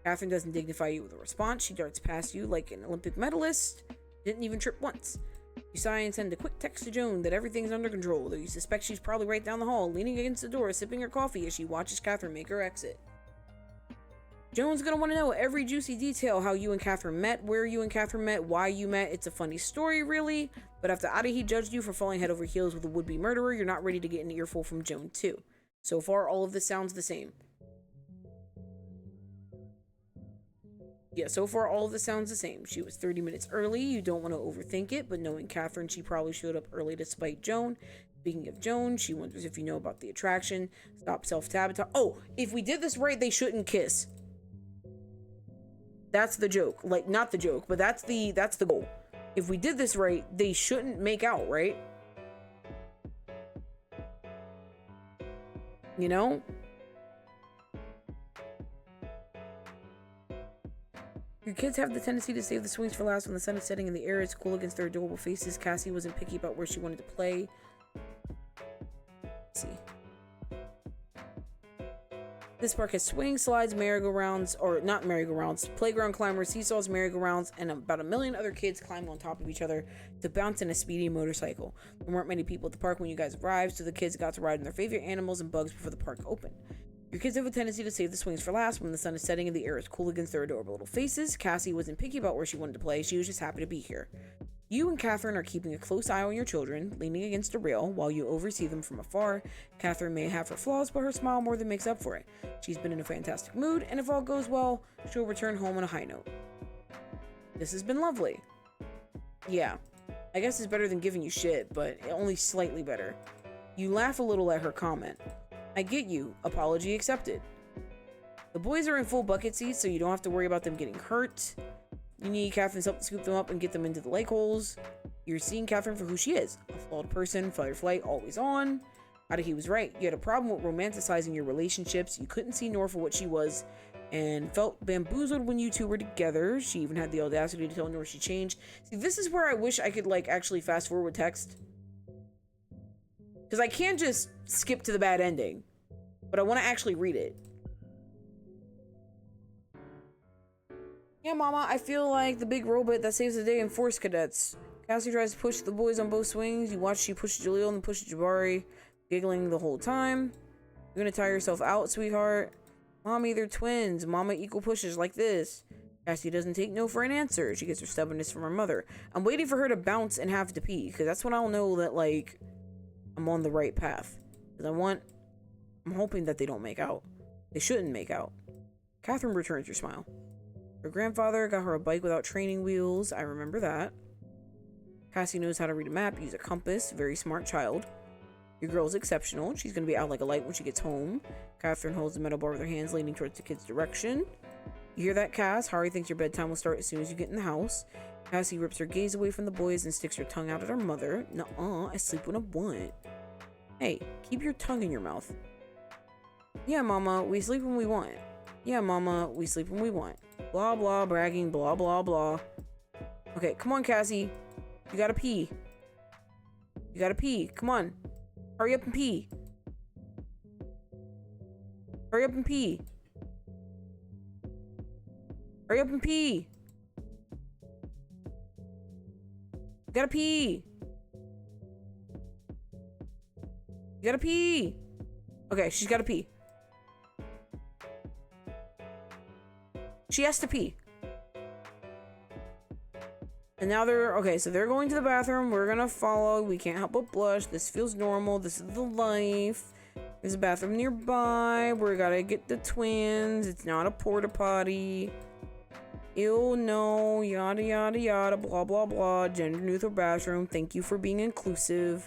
Speaker 1: Catherine doesn't dignify you with a response. She darts past you like an Olympic medalist. Didn't even trip once. You sigh and send a quick text to Joan that everything's under control, though you suspect she's probably right down the hall, leaning against the door, sipping her coffee as she watches Catherine make her exit. Joan's gonna want to know every juicy detail, how you and Catherine met, where you and Catherine met, why you met. It's a funny story, really, but after Adahi judged you for falling head over heels with a would-be murderer, you're not ready to get an earful from Joan, too. So far, all of this sounds the same. Yeah, so far, all of this sounds the same. She was 30 minutes early. You don't want to overthink it, but knowing Catherine, she probably showed up early to spite Joan. Speaking of Joan, she wonders if you know about the attraction. Stop self-sabotage. Oh, if we did this right, they shouldn't kiss. That's the joke. Like, not the joke, but that's the goal. If we did this right, they shouldn't make out, right? You know? Your kids have the tendency to save the swings for last when the sun is setting and the air is cool against their adorable faces. Cassie wasn't picky about where she wanted to play. Let's see. This park has swings, slides, merry-go-rounds, or not merry-go-rounds, playground climbers, seesaws, merry-go-rounds, and about a million other kids climb on top of each other to bounce in a speedy motorcycle. There weren't many people at the park when you guys arrived, so the kids got to ride on their favorite animals and bugs before the park opened. Your kids have a tendency to save the swings for last when the sun is setting and the air is cool against their adorable little faces. Cassie wasn't picky about where she wanted to play, she was just happy to be here. You and Catherine are keeping a close eye on your children, leaning against a rail while you oversee them from afar. Catherine may have her flaws, but her smile more than makes up for it. She's been in a fantastic mood, and if all goes well, she'll return home on a high note. This has been lovely. Yeah, I guess it's better than giving you shit, but only slightly better. You laugh a little at her comment. I get you. Apology accepted. The boys are in full bucket seats, so you don't have to worry about them getting hurt. You need Catherine's help to scoop them up and get them into the lake holes. You're seeing Catherine for who she is. A flawed person, fight or flight, always on. He was right. You had a problem with romanticizing your relationships. You couldn't see Nora for what she was and felt bamboozled when you two were together. She even had the audacity to tell Nora she changed. See, this is where I wish I could, like, actually fast forward text. Because I can't just skip to the bad ending. But I want to actually read it. Yeah, Mama, I feel like the big robot that saves the day in Force Cadets. Cassie tries to push the boys on both swings. You watch she push Jaleel and push Jabari, giggling the whole time. You're gonna tire yourself out, sweetheart. Mommy, they're twins. Mama equal pushes like this. Cassie doesn't take no for an answer. She gets her stubbornness from her mother. I'm waiting for her to bounce and have to pee, because that's when I'll know that, like, I'm on the right path. Because I'm hoping that they don't make out. They shouldn't make out. Catherine returns your smile. Her grandfather got her a bike without training wheels. I remember that. Cassie knows how to read a map, use a compass. Very smart child. Your girl's exceptional. She's going to be out like a light when she gets home. Catherine holds the metal bar with her hands, leaning towards the kid's direction. You hear that, Cass? Harry thinks your bedtime will start as soon as you get in the house. Cassie rips her gaze away from the boys and sticks her tongue out at her mother. Nuh-uh, I sleep when I want. Hey, keep your tongue in your mouth. Yeah, Mama, we sleep when we want. Yeah, Mama, we sleep when we want. Blah, blah, bragging, blah, blah, blah. Okay, come on, Cassie. You gotta pee. You gotta pee. Come on. Hurry up and pee. Hurry up and pee. Hurry up and pee. You gotta pee. You gotta pee. Okay, she's gotta pee. She has to pee. And now okay, so they're going to the bathroom. We're gonna follow. We can't help but blush. This feels normal. This is the life. There's a bathroom nearby. We gotta get the twins. It's not a porta potty. Ew, no, yada, yada, yada, blah, blah, blah. Gender neutral bathroom. Thank you for being inclusive.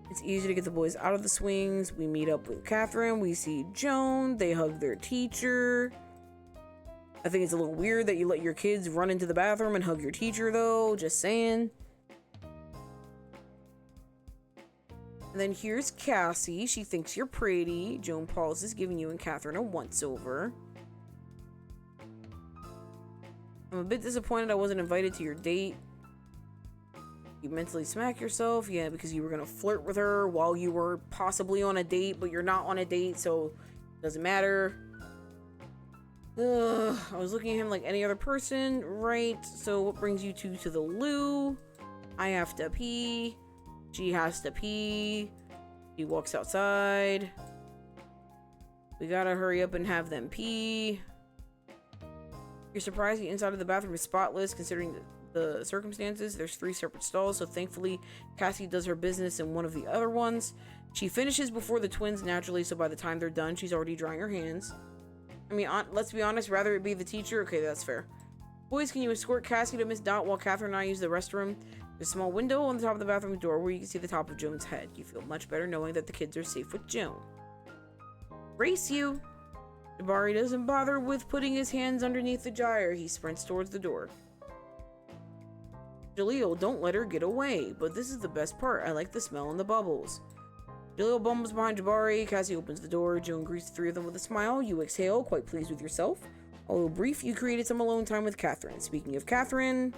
Speaker 1: It's easy to get the boys out of the swings. We meet up with Catherine. We see Joan. They hug their teacher. I think it's a little weird that you let your kids run into the bathroom and hug your teacher, though. Just saying. And then here's Cassie. She thinks you're pretty. Joan pauses, giving you and Catherine a once-over. I'm a bit disappointed I wasn't invited to your date. You mentally smack yourself. Yeah, because you were going to flirt with her while you were possibly on a date, but you're not on a date, so it doesn't matter. Ugh, I was looking at him like any other person, right? So what brings you two to the loo? I have to pee. She has to pee. He walks outside. We gotta hurry up and have them pee. You're surprised the inside of the bathroom is spotless considering the circumstances. There's 3 separate stalls, so thankfully Cassie does her business in one of the other ones. She finishes before the twins naturally, so by the time they're done, she's already drying her hands. I mean, let's be honest, rather it be the teacher. Okay, that's fair. Boys, can you escort Cassie to Miss Dot while Catherine and I use the restroom? There's a small window on the top of the bathroom door where you can see the top of Joan's head. You feel much better knowing that the kids are safe with Joan. Race you! Jabari doesn't bother with putting his hands underneath the gyre. He sprints towards the door. Jaleel, don't let her get away. But this is the best part. I like the smell and the bubbles. Jaleel bumbles behind Jabari. Cassie opens the door. Joan greets the 3 of them with a smile. You exhale, quite pleased with yourself. Although brief, you created some alone time with Catherine. Speaking of Catherine...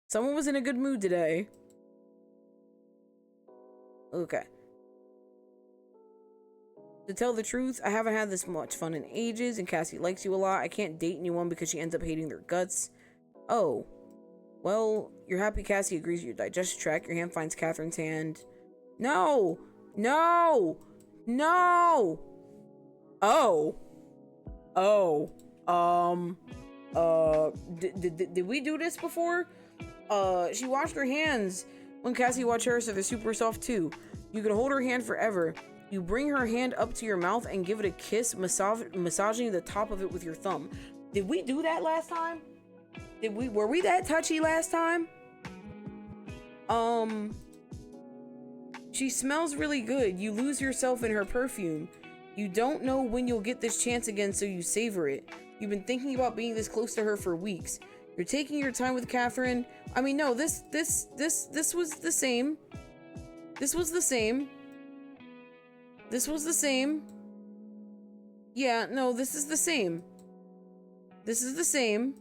Speaker 1: someone was in a good mood today. Okay. To tell the truth, I haven't had this much fun in ages, and Cassie likes you a lot. I can't date anyone because she ends up hating their guts. Oh. Well, you're happy Cassie agrees with your digestion tract. Your hand finds Catherine's hand. No! No! No! Oh. Oh. Did we do this before? She washed her hands when Cassie watched her, so they're super soft too. You could hold her hand forever. You bring her hand up to your mouth and give it a kiss, massaging the top of it with your thumb. Did we do that last time? Were we that touchy last time? She smells really good. You lose yourself in her perfume. You don't know when you'll get this chance again, so you savor it. You've been thinking about being this close to her for weeks. You're taking your time with Catherine. I mean, no, this was the same. This was the same. This was the same. Yeah, no, this is the same. This is the same.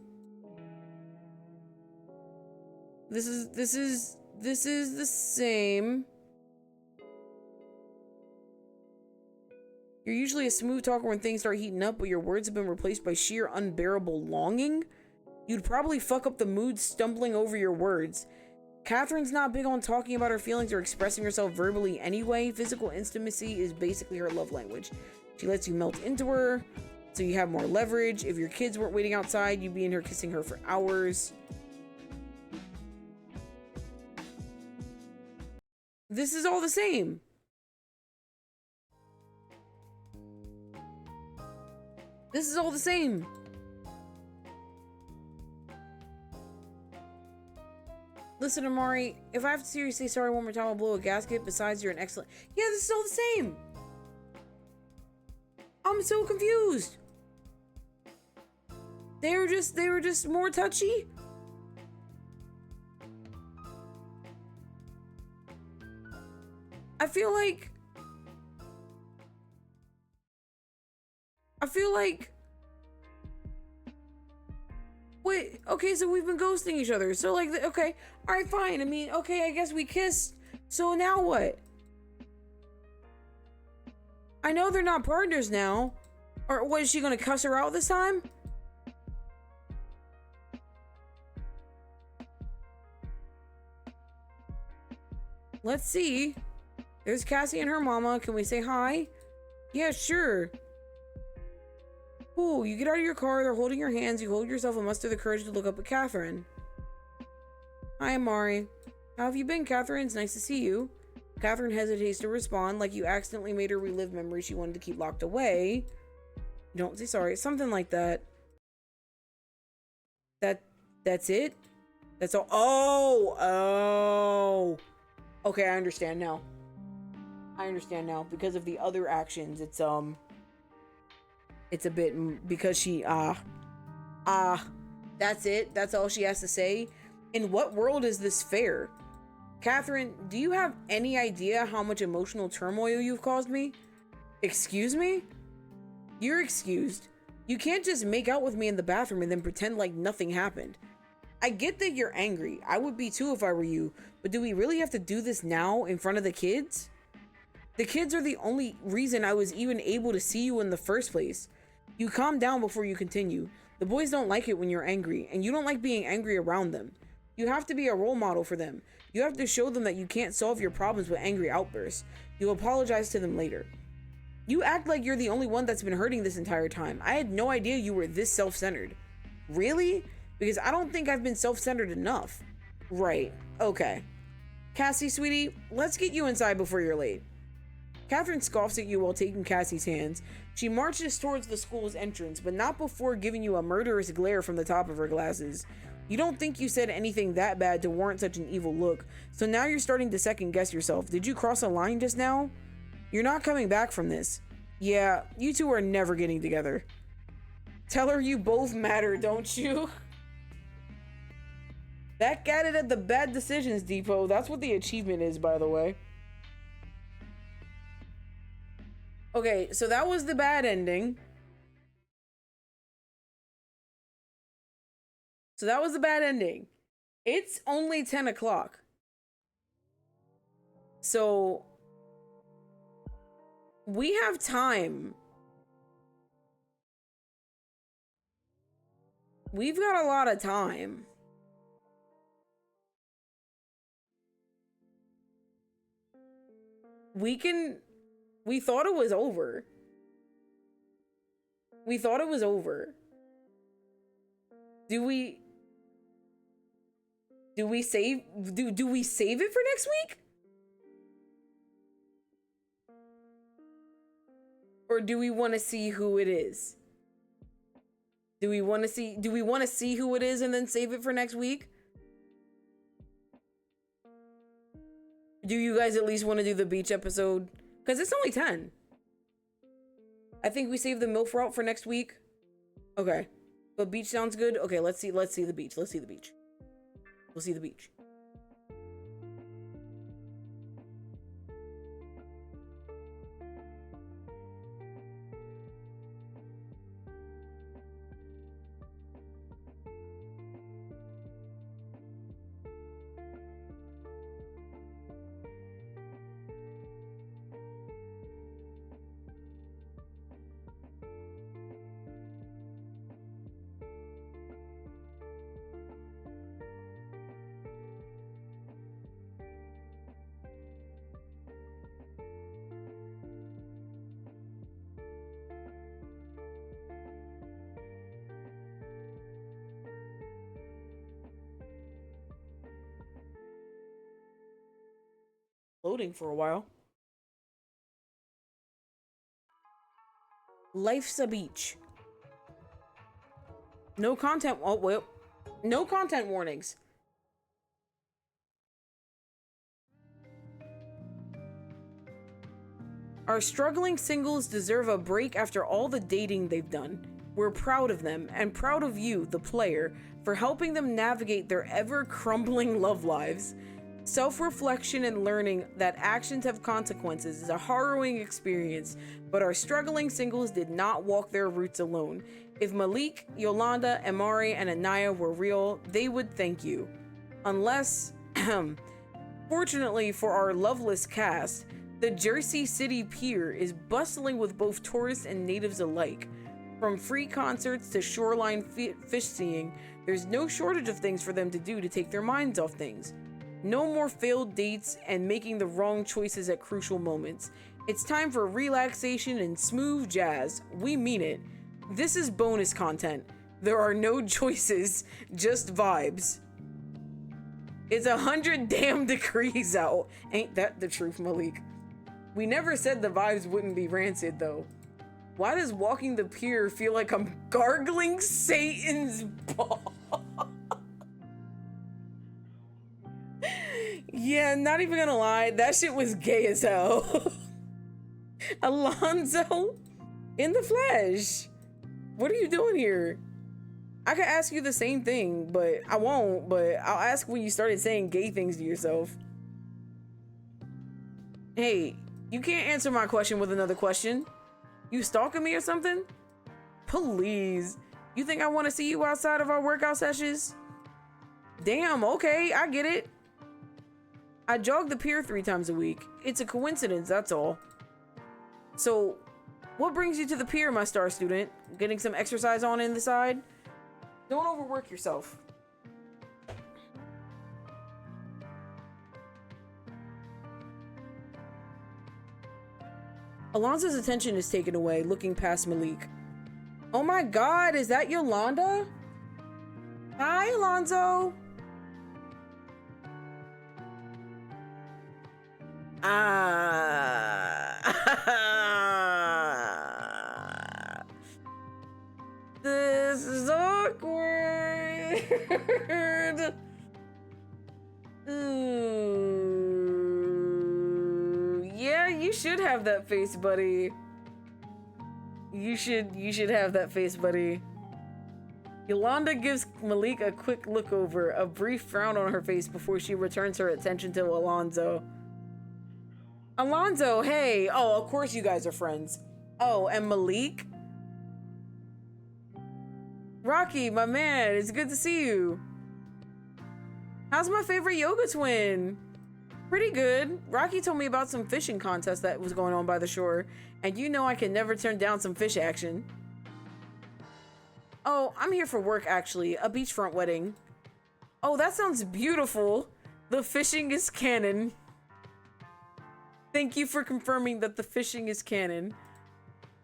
Speaker 1: This is the same. You're usually a smooth talker when things start heating up, but your words have been replaced by sheer unbearable longing. You'd probably fuck up the mood stumbling over your words. Catherine's not big on talking about her feelings or expressing herself verbally anyway. Physical intimacy is basically her love language. She lets you melt into her, so you have more leverage. If your kids weren't waiting outside, you'd be in her kissing her for hours. This is all the same. This is all the same. Listen, Amari, if I have to seriously say sorry one more time, I'll blow a gasket. Besides, you're an excellent... Yeah, this is all the same. I'm so confused. They were just more touchy. I feel like... Wait, okay, so we've been ghosting each other. So, like, okay, alright, fine. I mean, okay, I guess we kissed. So now what? I know they're not partners now. Or what, is she gonna cuss her out this time? Let's see. There's Cassie and her mama. Can we say hi? Yeah, sure. Ooh, you get out of your car, they're holding your hands, you hold yourself and muster the courage to look up at Catherine. Hi, Amari. How have you been, Catherine? It's nice to see you. Catherine hesitates to respond, like you accidentally made her relive memories she wanted to keep locked away. Don't say sorry. Something like that. That's it? That's all? Oh! Okay, I understand now. I understand now. Because of the other actions, it's a bit, because she, that's it? That's all she has to say? In what world is this fair? Catherine, do you have any idea how much emotional turmoil you've caused me? Excuse me? You're excused. You can't just make out with me in the bathroom and then pretend like nothing happened. I get that you're angry. I would be too if I were you. But do we really have to do this now in front of the kids? The kids are the only reason I was even able to see you in the first place. You calm down before you continue. The boys don't like it when you're angry, and you don't like being angry around them. You have to be a role model for them. You have to show them that you can't solve your problems with angry outbursts. You'll apologize to them later. You act like you're the only one that's been hurting this entire time. I had no idea you were this self-centered. Really? Because I don't think I've been self-centered enough. Right. Okay. Cassie, sweetie, let's get you inside before you're late. Catherine scoffs at you while taking Cassie's hands. She marches towards the school's entrance, but not before giving you a murderous glare from the top of her glasses. You don't think you said anything that bad to warrant such an evil look, so now you're starting to second guess yourself. Did you cross a line just now? You're not coming back from this. Yeah, you two are never getting together. Tell her you both matter, don't you? Back at it at the Bad Decisions Depot. That's what the achievement is, by the way. Okay, so that was the bad ending. So that was the bad ending. It's only 10 o'clock. So we have time. We've got a lot of time. We thought it was over. We thought it was over. Do we save do we save it for next week? Or do we want to see who it is? Do we want to see who it is and then save it for next week? Do you guys at least want to do the beach episode? Because it's only 10. I think we save the MILF route for next week. Okay. But beach sounds good. Okay, let's see the beach. Let's see the beach. We'll see the beach. Loading for a while. Life's a beach. No content. Oh, well, no content warnings. Our struggling singles deserve a break after all the dating they've done. We're proud of them and proud of you, the player, for helping them navigate their ever-crumbling love lives. Self-reflection and learning that actions have consequences is a harrowing experience, but our struggling singles did not walk their routes alone. If Malik, Yolanda, Amari, and Anaya were real, they would thank you. Unless, fortunately for our loveless cast, the Jersey City Pier is bustling with both tourists and natives alike. From free concerts to shoreline fish seeing, there's no shortage of things for them to do to take their minds off things. No more failed dates and making the wrong choices at crucial moments. It's time for relaxation and smooth jazz. We mean it. This is bonus content. There are no choices, just vibes. It's 100 damn degrees out. Ain't that the truth, Malik? We never said the vibes wouldn't be rancid, though. Why does walking the pier feel like I'm gargling Satan's ball? Yeah, not even gonna lie, that shit was gay as hell. Alonzo, in the flesh. What are you doing here? I could ask you the same thing, but I won't, but I'll ask when you started saying gay things to yourself. Hey, you can't answer my question with another question. You stalking me or something? Please. You think I want to see you outside of our workout sessions? Damn, okay, I get it. I jog the pier 3 times a week. It's a coincidence, that's all. So, what brings you to the pier, my star student? Getting some exercise on in the side? Don't overwork yourself. Alonzo's attention is taken away, looking past Malik. Oh my god, is that Yolanda? Hi, Alonzo. This is awkward. Ooh. Yeah, you should have that face, buddy. You should have that face, buddy. Yolanda gives Malik a quick look over, a brief frown on her face before she returns her attention to Alonzo. Alonzo, hey. Oh, of course you guys are friends. Oh, and Malik? Rocky, my man, it's good to see you. How's my favorite yoga twin? Pretty good. Rocky told me about some fishing contest that was going on by the shore, and you know I can never turn down some fish action. Oh, I'm here for work, actually. A beachfront wedding. Oh, that sounds beautiful. The fishing is canon. Thank you for confirming that the fishing is canon.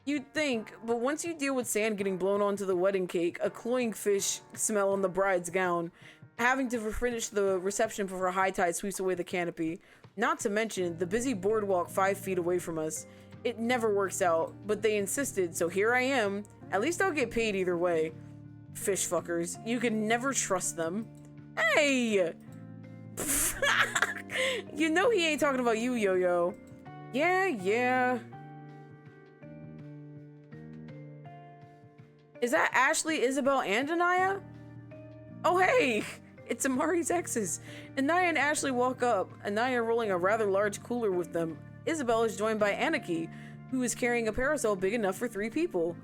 Speaker 1: You'd think, but once you deal with sand getting blown onto the wedding cake, a cloying fish smell on the bride's gown, having to finish the reception before high tide sweeps away the canopy, not to mention the busy boardwalk 5 feet away from us, It never works out, but they insisted, so here I am. At least I'll get paid either way. Fish fuckers. You can never trust them. Hey! You know he ain't talking about you, Yo-Yo. Yeah. Is that Ashley, Isabel, and Anaya? Oh, hey! It's Amari's exes. Anaya and Ashley walk up, Anaya rolling a rather large cooler with them. Isabel is joined by Aniki, who is carrying a parasol big enough for 3 people.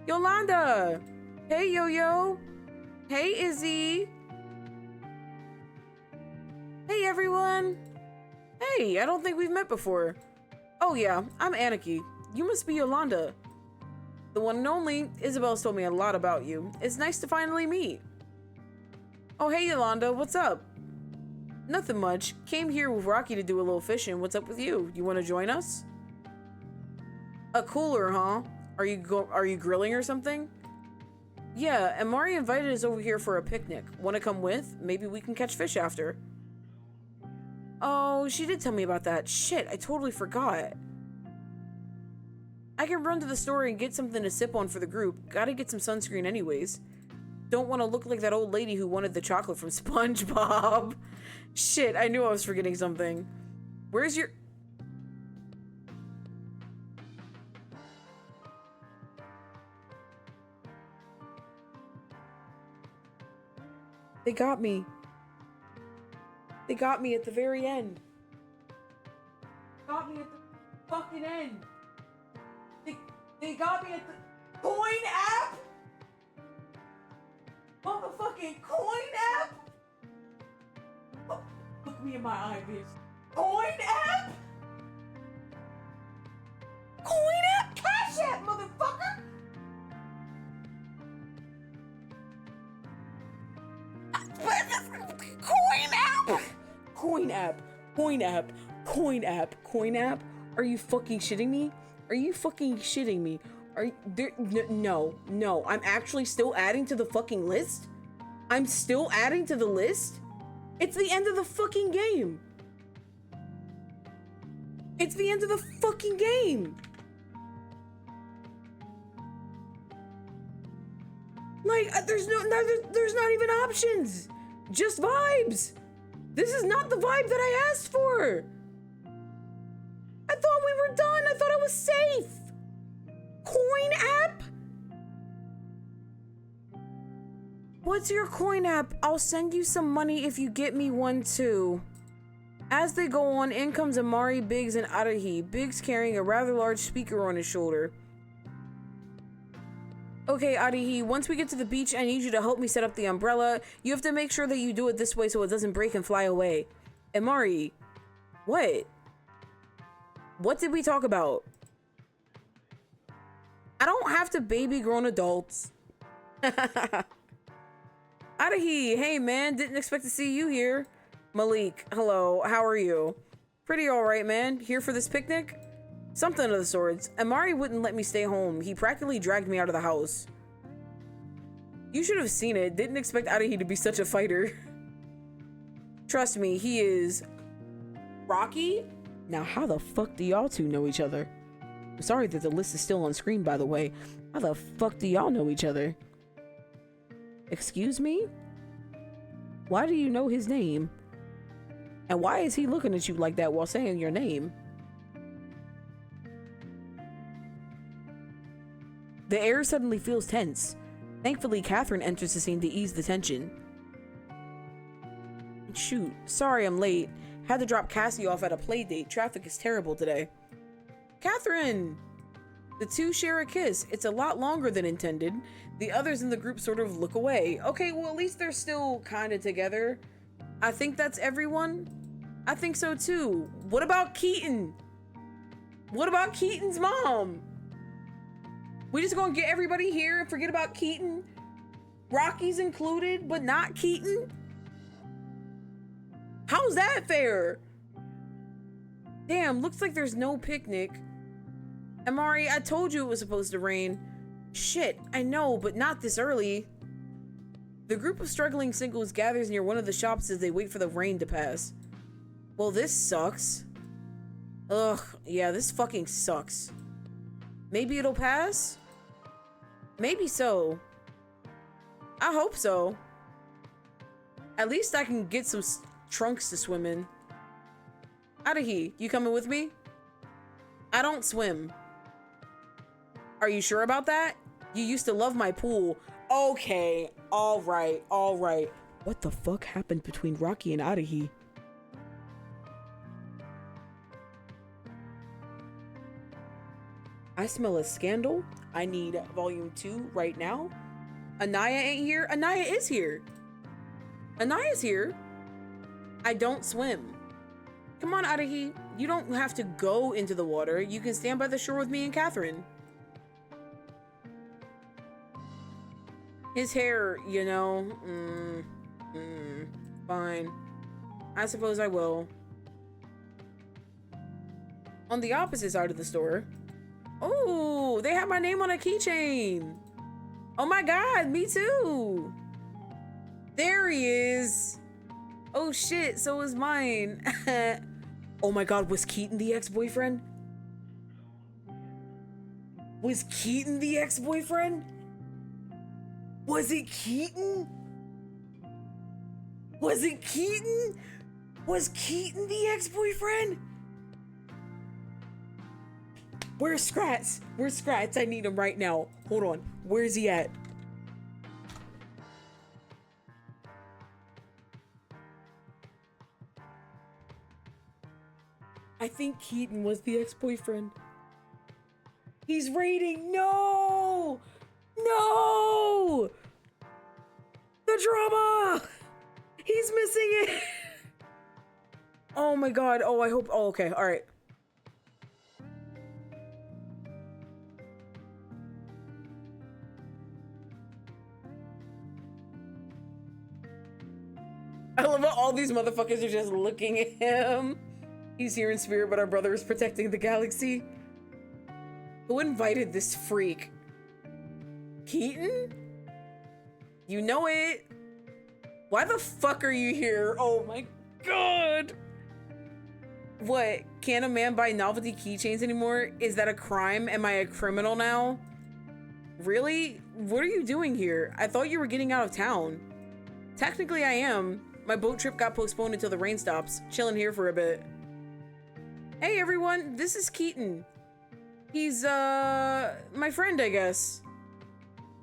Speaker 1: Yolanda! Hey, Yo-Yo! Hey, Izzy! Hey, everyone! Hey, I don't think we've met before. Oh yeah, I'm Aniki. You must be Yolanda. The one and only. Isabel's told me a lot about you. It's nice to finally meet. Oh, hey, Yolanda, what's up? Nothing much. Came here with Rocky to do a little fishing. What's up with you? You want to join us? A cooler, huh? Are you grilling or something? Yeah, and Mari invited us over here for a picnic. Want to come with? Maybe we can catch fish after. Oh, she did tell me about that. Shit, I totally forgot. I can run to the store and get something to sip on for the group. Gotta get some sunscreen anyways. Don't want to look like that old lady who wanted the chocolate from SpongeBob. Shit, I knew I was forgetting something. Where's your... They got me. They got me at the very end. Got me at the fucking end. They got me at the coin app? Motherfucking coin app? Oh, look me in my eye, bitch. Coin app? Coin app? Cash app, motherfucker! Coin app! Coin app. Coin app. Coin app. Coin app? Are you fucking shitting me? Are you fucking shitting me? Are you there? No. I'm actually still adding to the fucking list? I'm still adding to the list? It's the end of the fucking game. It's the end of the fucking game. Like, there's not even options. Just vibes. This is not the vibe that I asked for. I thought we were done. I thought I was safe. Coin app? What's your coin app? I'll send you some money if you get me one too. As they go on, in comes Amari, Biggs, and Adahi. Biggs carrying a rather large speaker on his shoulder. Okay, Adahi, once we get to the beach, I need you to help me set up the umbrella. You have to make sure that you do it this way so it doesn't break and fly away. Amari, what? What did we talk about? I don't have to baby grown adults. Adahi, hey man, didn't expect to see you here. Malik, hello, how are you? Pretty alright, man. Here for this picnic? Something of the sorts. Amari wouldn't let me stay home. He practically dragged me out of the house. You should have seen it. Didn't expect Adahi to be such a fighter. Trust me, he is. Rocky? Now, how the fuck do y'all two know each other? I'm sorry that the list is still on screen, by the way. How the fuck do y'all know each other? Excuse me? Why do you know his name? And why is he looking at you like that while saying your name? The air suddenly feels tense. Thankfully, Catherine enters the scene to ease the tension. Shoot, sorry I'm late. Had to drop Cassie off at a play date. Traffic is terrible today. Catherine! The two share a kiss. It's a lot longer than intended. The others in the group sort of look away. Okay, well at least they're still kind of together. I think that's everyone. I think so too. What about Keaton? What about Keaton's mom? We just gonna get everybody here and forget about Keaton? Rocky's included, but not Keaton? How's that fair? Damn, looks like there's no picnic. Amari, I told you it was supposed to rain. Shit, I know, but not this early. The group of struggling singles gathers near one of the shops as they wait for the rain to pass. Well, this sucks. Ugh, yeah, this fucking sucks. Maybe it'll pass? Maybe so. I hope so. At least I can get some trunks to swim in. Adahi, you coming with me? I don't swim. Are you sure about that? You used to love my pool. Okay, alright, alright. What the fuck happened between Rocky and Adahi? I smell a scandal. I need volume 2 right now. Anaya ain't here. Anaya is here. Anaya's here. I don't swim. Come on, Adahi. You don't have to go into the water. You can stand by the shore with me and Catherine. His hair, you know. Fine. I suppose I will. On the opposite side of the store. Oh, they have my name on a keychain. Oh my god, me too. There he is. Oh shit, so is mine. Oh my god, was Keaton the ex-boyfriend? Was Keaton the ex-boyfriend? Was it Keaton? Was it Keaton? Was Keaton the ex-boyfriend? Where's Scratz? Where's Scratz? I need him right now. Hold on. Where's he at? I think Keaton was the ex-boyfriend. He's raiding. No! No! The drama! He's missing it! Oh my god. Oh, I hope. Oh, okay. All right. I love how all these motherfuckers are just looking at him. He's here in spirit, but our brother is protecting the galaxy. Who invited this freak? Keaton? You know it. Why the fuck are you here? Oh my god. What? Can't a man buy novelty keychains anymore? Is that a crime? Am I a criminal now? Really? What are you doing here? I thought you were getting out of town. Technically I am. My boat trip got postponed until the rain stops. Chilling here for a bit. Hey everyone, this is Keaton. He's my friend, I guess.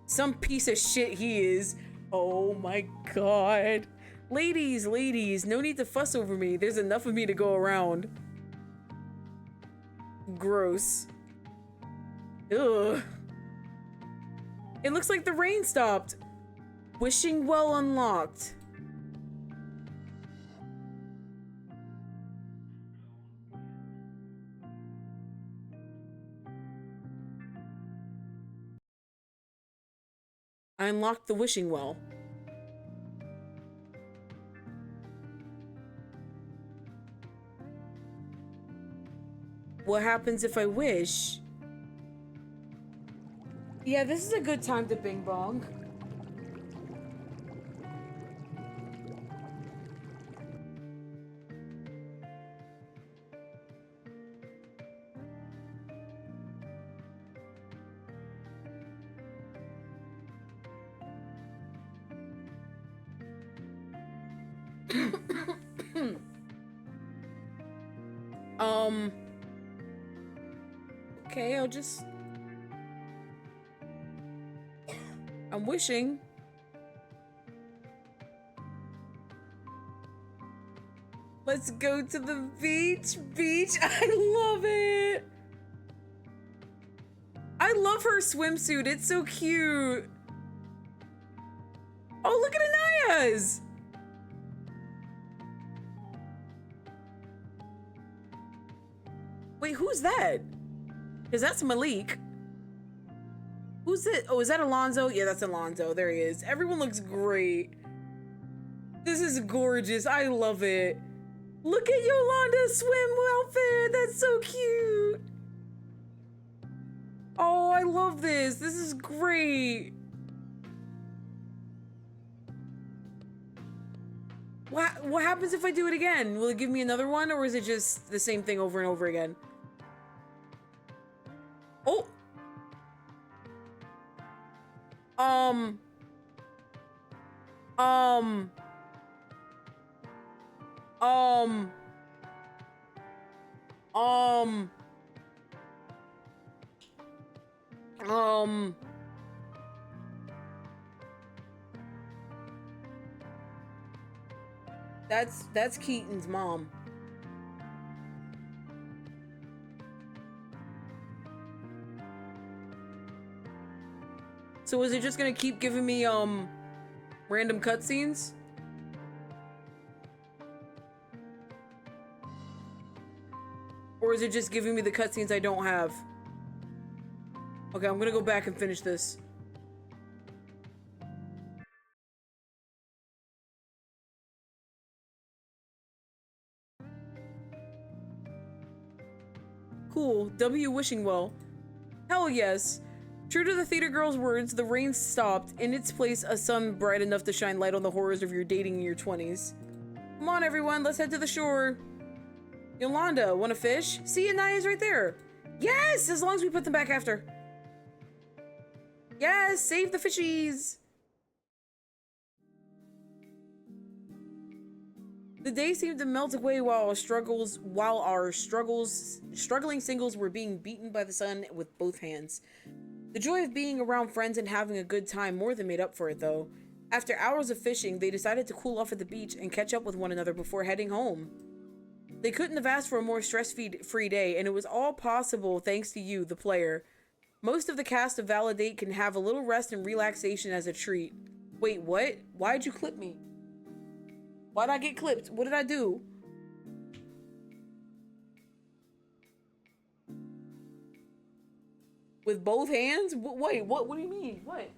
Speaker 1: Some piece of shit he is. Oh my god. Ladies, no need to fuss over me. There's enough of me to go around. Gross. Ugh. It looks like the rain stopped. Wishing well unlocked. I unlocked the wishing well. What happens if I wish? Yeah, this is a good time to bing bong. Okay, I'm wishing. Let's go to the beach. I love it. I love her swimsuit. It's so cute. Oh, look at Anaya's. Wait, who's that? Because that's Malik. Who's it? Oh, is that Alonzo? Yeah, that's Alonzo. There he is. Everyone looks great. This is gorgeous. I love it. Look at Yolanda's swim outfit. That's so cute. Oh, I love this. This is great. What happens if I do it again? Will it give me another one, or is it just the same thing over and over again? Oh! Um... Um... Um... Um... Um... That's Keaton's mom. So is it just gonna keep giving me, random cutscenes? Or is it just giving me the cutscenes I don't have? Okay, I'm gonna go back and finish this. Cool. W wishing well. Hell yes. True to the theater girl's words, the rain stopped. In its place, a sun bright enough to shine light on the horrors of your dating in your 20s. Come on, everyone, let's head to the shore. Yolanda, want a fish? See, Anaya's right there. Yes, as long as we put them back after. Yes, save the fishies. The day seemed to melt away while our struggling singles were being beaten by the sun with both hands. The joy of being around friends and having a good time more than made up for it, though. After hours of fishing, they decided to cool off at the beach and catch up with one another before heading home. They couldn't have asked for a more stress-free day, and it was all possible thanks to you, the player. Most of the cast of ValiDate can have a little rest and relaxation as a treat. Wait, what? Why'd you clip me? Why'd I get clipped? What did I do? With both hands? Wait, what do you mean? What?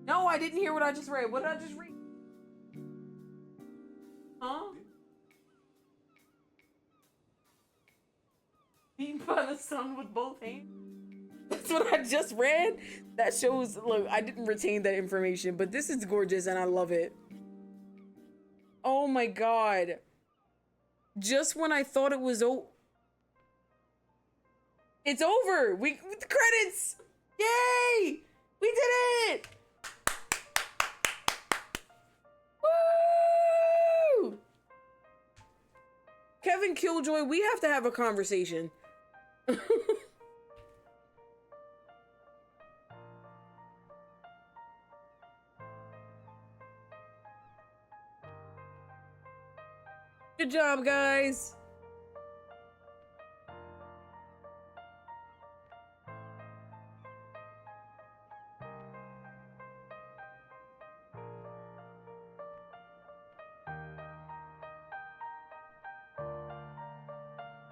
Speaker 1: No, I didn't hear what I just read. What did I just read? Huh? Beaten by the sun with both hands? That's what I just read? That shows, look, I didn't retain that information, but this is gorgeous and I love it. Oh my god. Just when I thought it was it's over! The credits! Yay! We did it! Woo! Kevin Killjoy, we have to have a conversation. Good job, guys.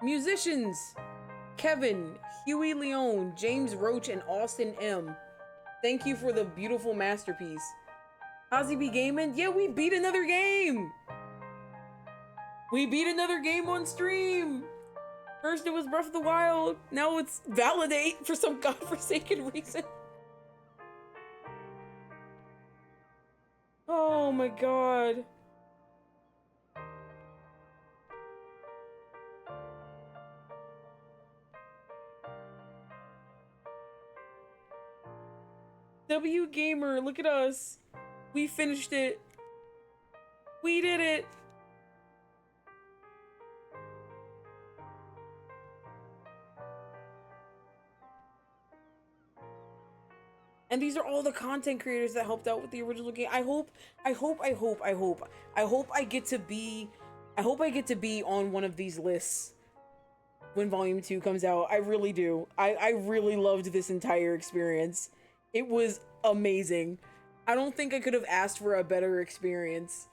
Speaker 1: Musicians: Kevin, Huey Leone, James Roach, and Austin M. Thank you for the beautiful masterpiece. Ozzy B Gaming? Yeah, we beat another game! We beat another game on stream! First it was Breath of the Wild, now it's ValiDate for some godforsaken reason. Oh my god. W Gamer, look at us. We finished it. We did it. And these are all the content creators that helped out with the original game. I hope I get to be on one of these lists when Volume 2 comes out. I really do. I really loved this entire experience. It was amazing. I don't think I could have asked for a better experience.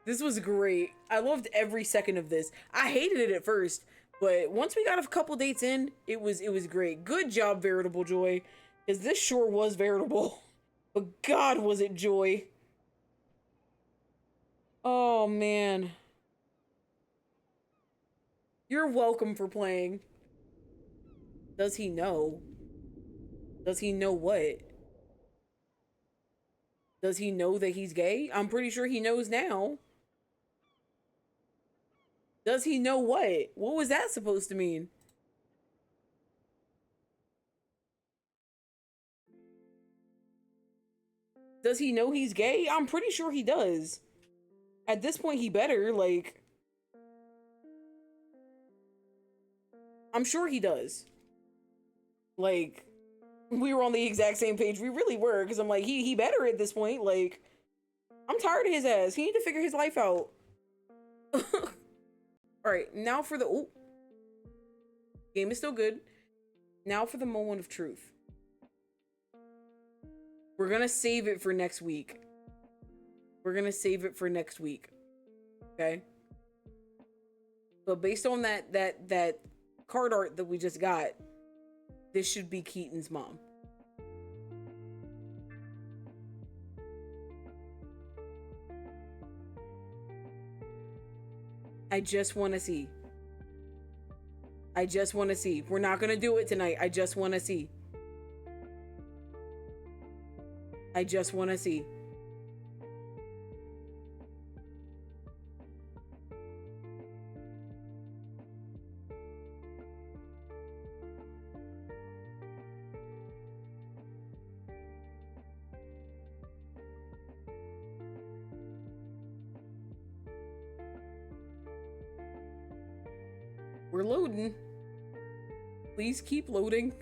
Speaker 1: This was great. I loved every second of this. I hated it at first, but once we got a couple dates in, it was great. Good job, Veritable Joy. Because this sure was veritable. But God, was it joy. Oh, man. You're welcome for playing. Does he know? Does he know what? Does he know that he's gay? I'm pretty sure he knows now. Does he know what? What was that supposed to mean? Does he know he's gay? I'm pretty sure he does. At this point, he better, like... I'm sure he does. Like, we were on the exact same page. We really were, because I'm like, he better at this point. Like, I'm tired of his ass. He need to figure his life out. Alright, now for the... Oh. Game is still good. Now for the moment of truth. We're gonna save it for next week. We're gonna save it for next week. Okay? But based on that card art that we just got, this should be Keaton's mom. I just want to see. I just want to see. We're not going to do it tonight. I just want to see. I just want to see. We're loading. Please keep loading.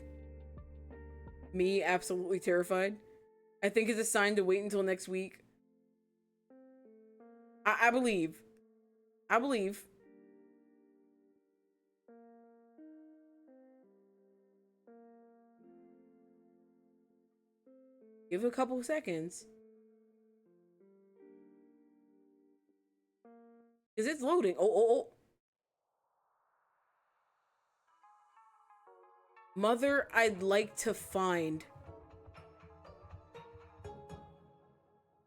Speaker 1: Me, absolutely terrified. I think it's a sign to wait until next week. I believe. I believe. Give it a couple of seconds. Because it's loading. Oh. Mother, I'd like to find.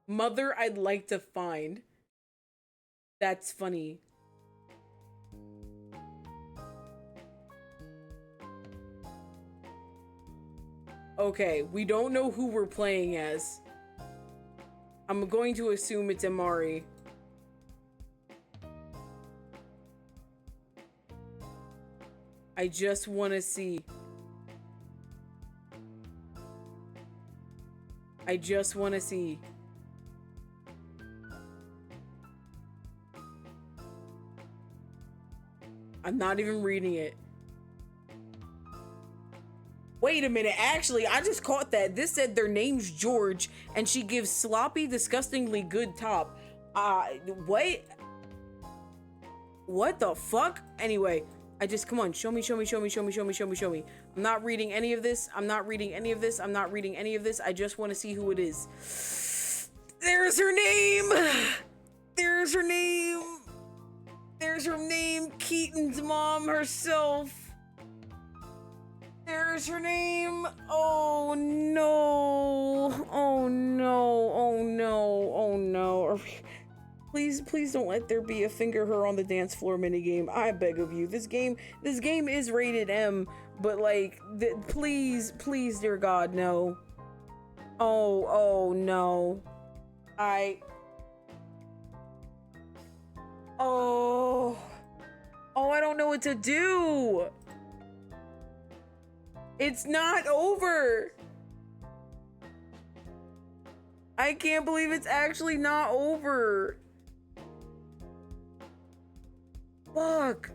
Speaker 1: Mother, I'd like to find. That's funny. Okay, we don't know who we're playing as. I'm going to assume it's Amari. I just want to see. I just want to see. I'm not even reading it. Wait a minute, actually, I just caught that. This said their name's George, and she gives sloppy, disgustingly good top. What? What the fuck? Anyway, I just, come on, show me. I'm not reading any of this. I'm not reading any of this. I just want to see who it is. There's her name! There's her name! There's her name, Keaton's mom herself. There's her name. Oh no. Oh no. Oh no. Oh no. Please don't let there be a finger her on the dance floor minigame. I beg of you. This game is rated M, but like, please, dear God, no. Oh no. Oh, I don't know what to do. It's not over. I can't believe it's actually not over. Fuck.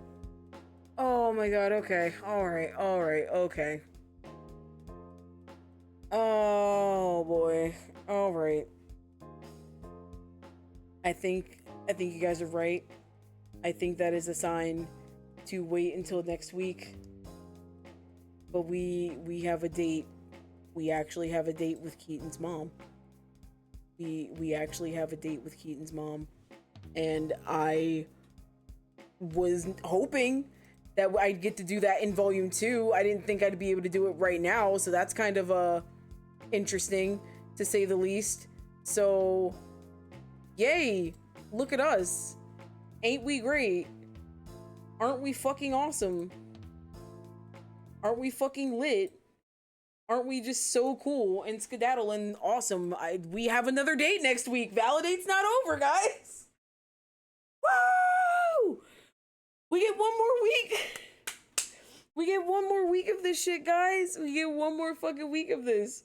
Speaker 1: Oh my God, okay. Alright, okay. Oh boy. Alright. I think you guys are right. I think that is a sign to wait until next week. But we have a date. We actually have a date with Keaton's mom. We actually have a date with Keaton's mom. And I was hoping that I'd get to do that in volume 2. I didn't think I'd be able to do it right now, so that's kind of interesting, to say the least. So yay, look at us. Ain't we great? Aren't we fucking awesome? Aren't we fucking lit? Aren't we just so cool and skedaddle and awesome? We have another date next week. ValiDate's not over, guys. Woo! We get one more week. We get one more week of this shit, guys. We get one more fucking week of this.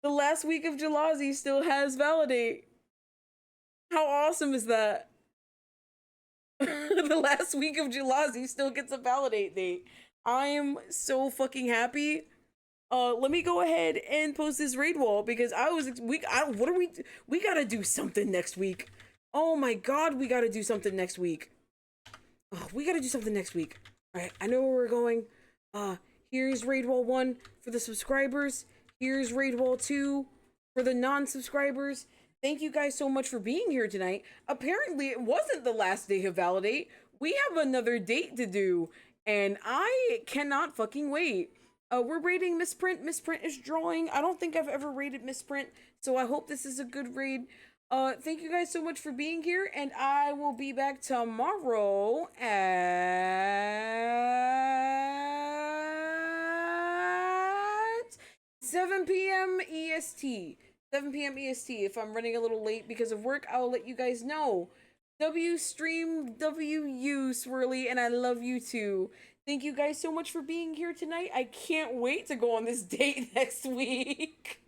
Speaker 1: The last week of Jalazi still has ValiDate. How awesome is that? The last week of Jalazi still gets a ValiDate date. I am so fucking happy. Let me go ahead and post this raid wall because we gotta do something next week. Oh my god, we gotta do something next week. Oh, we gotta do something next week. All right, I know where we're going. Here's raid wall 1 for the subscribers. Here's raid wall 2 for the non-subscribers. Thank you guys so much for being here tonight. Apparently, it wasn't the last day of ValiDate. We have another date to do, and I cannot fucking wait. We're raiding Misprint. Misprint is drawing. I don't think I've ever raided Misprint, so I hope this is a good raid. Thank you guys so much for being here, and I will be back tomorrow at 7 p.m. EST. 7 p.m. EST. If I'm running a little late because of work, I'll let you guys know. W stream WU Swirly, and I love you too. Thank you guys so much for being here tonight. I can't wait to go on this date next week.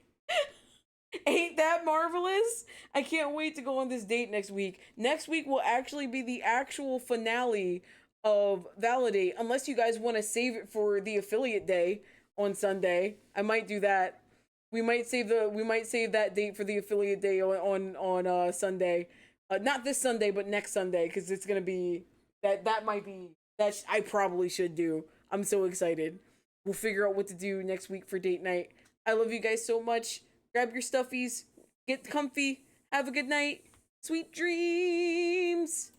Speaker 1: Ain't that marvelous? I can't wait to go on this date next week. Next week will actually be the actual finale of ValiDate, unless you guys want to save it for the affiliate day on Sunday. I might do that. We might save that date for the affiliate day on Sunday. Not this Sunday, but next Sunday, because it's gonna be that might be that I probably should do. I'm so excited. We'll figure out what to do next week for date night. I love you guys so much. Grab your stuffies, get comfy, have a good night, sweet dreams.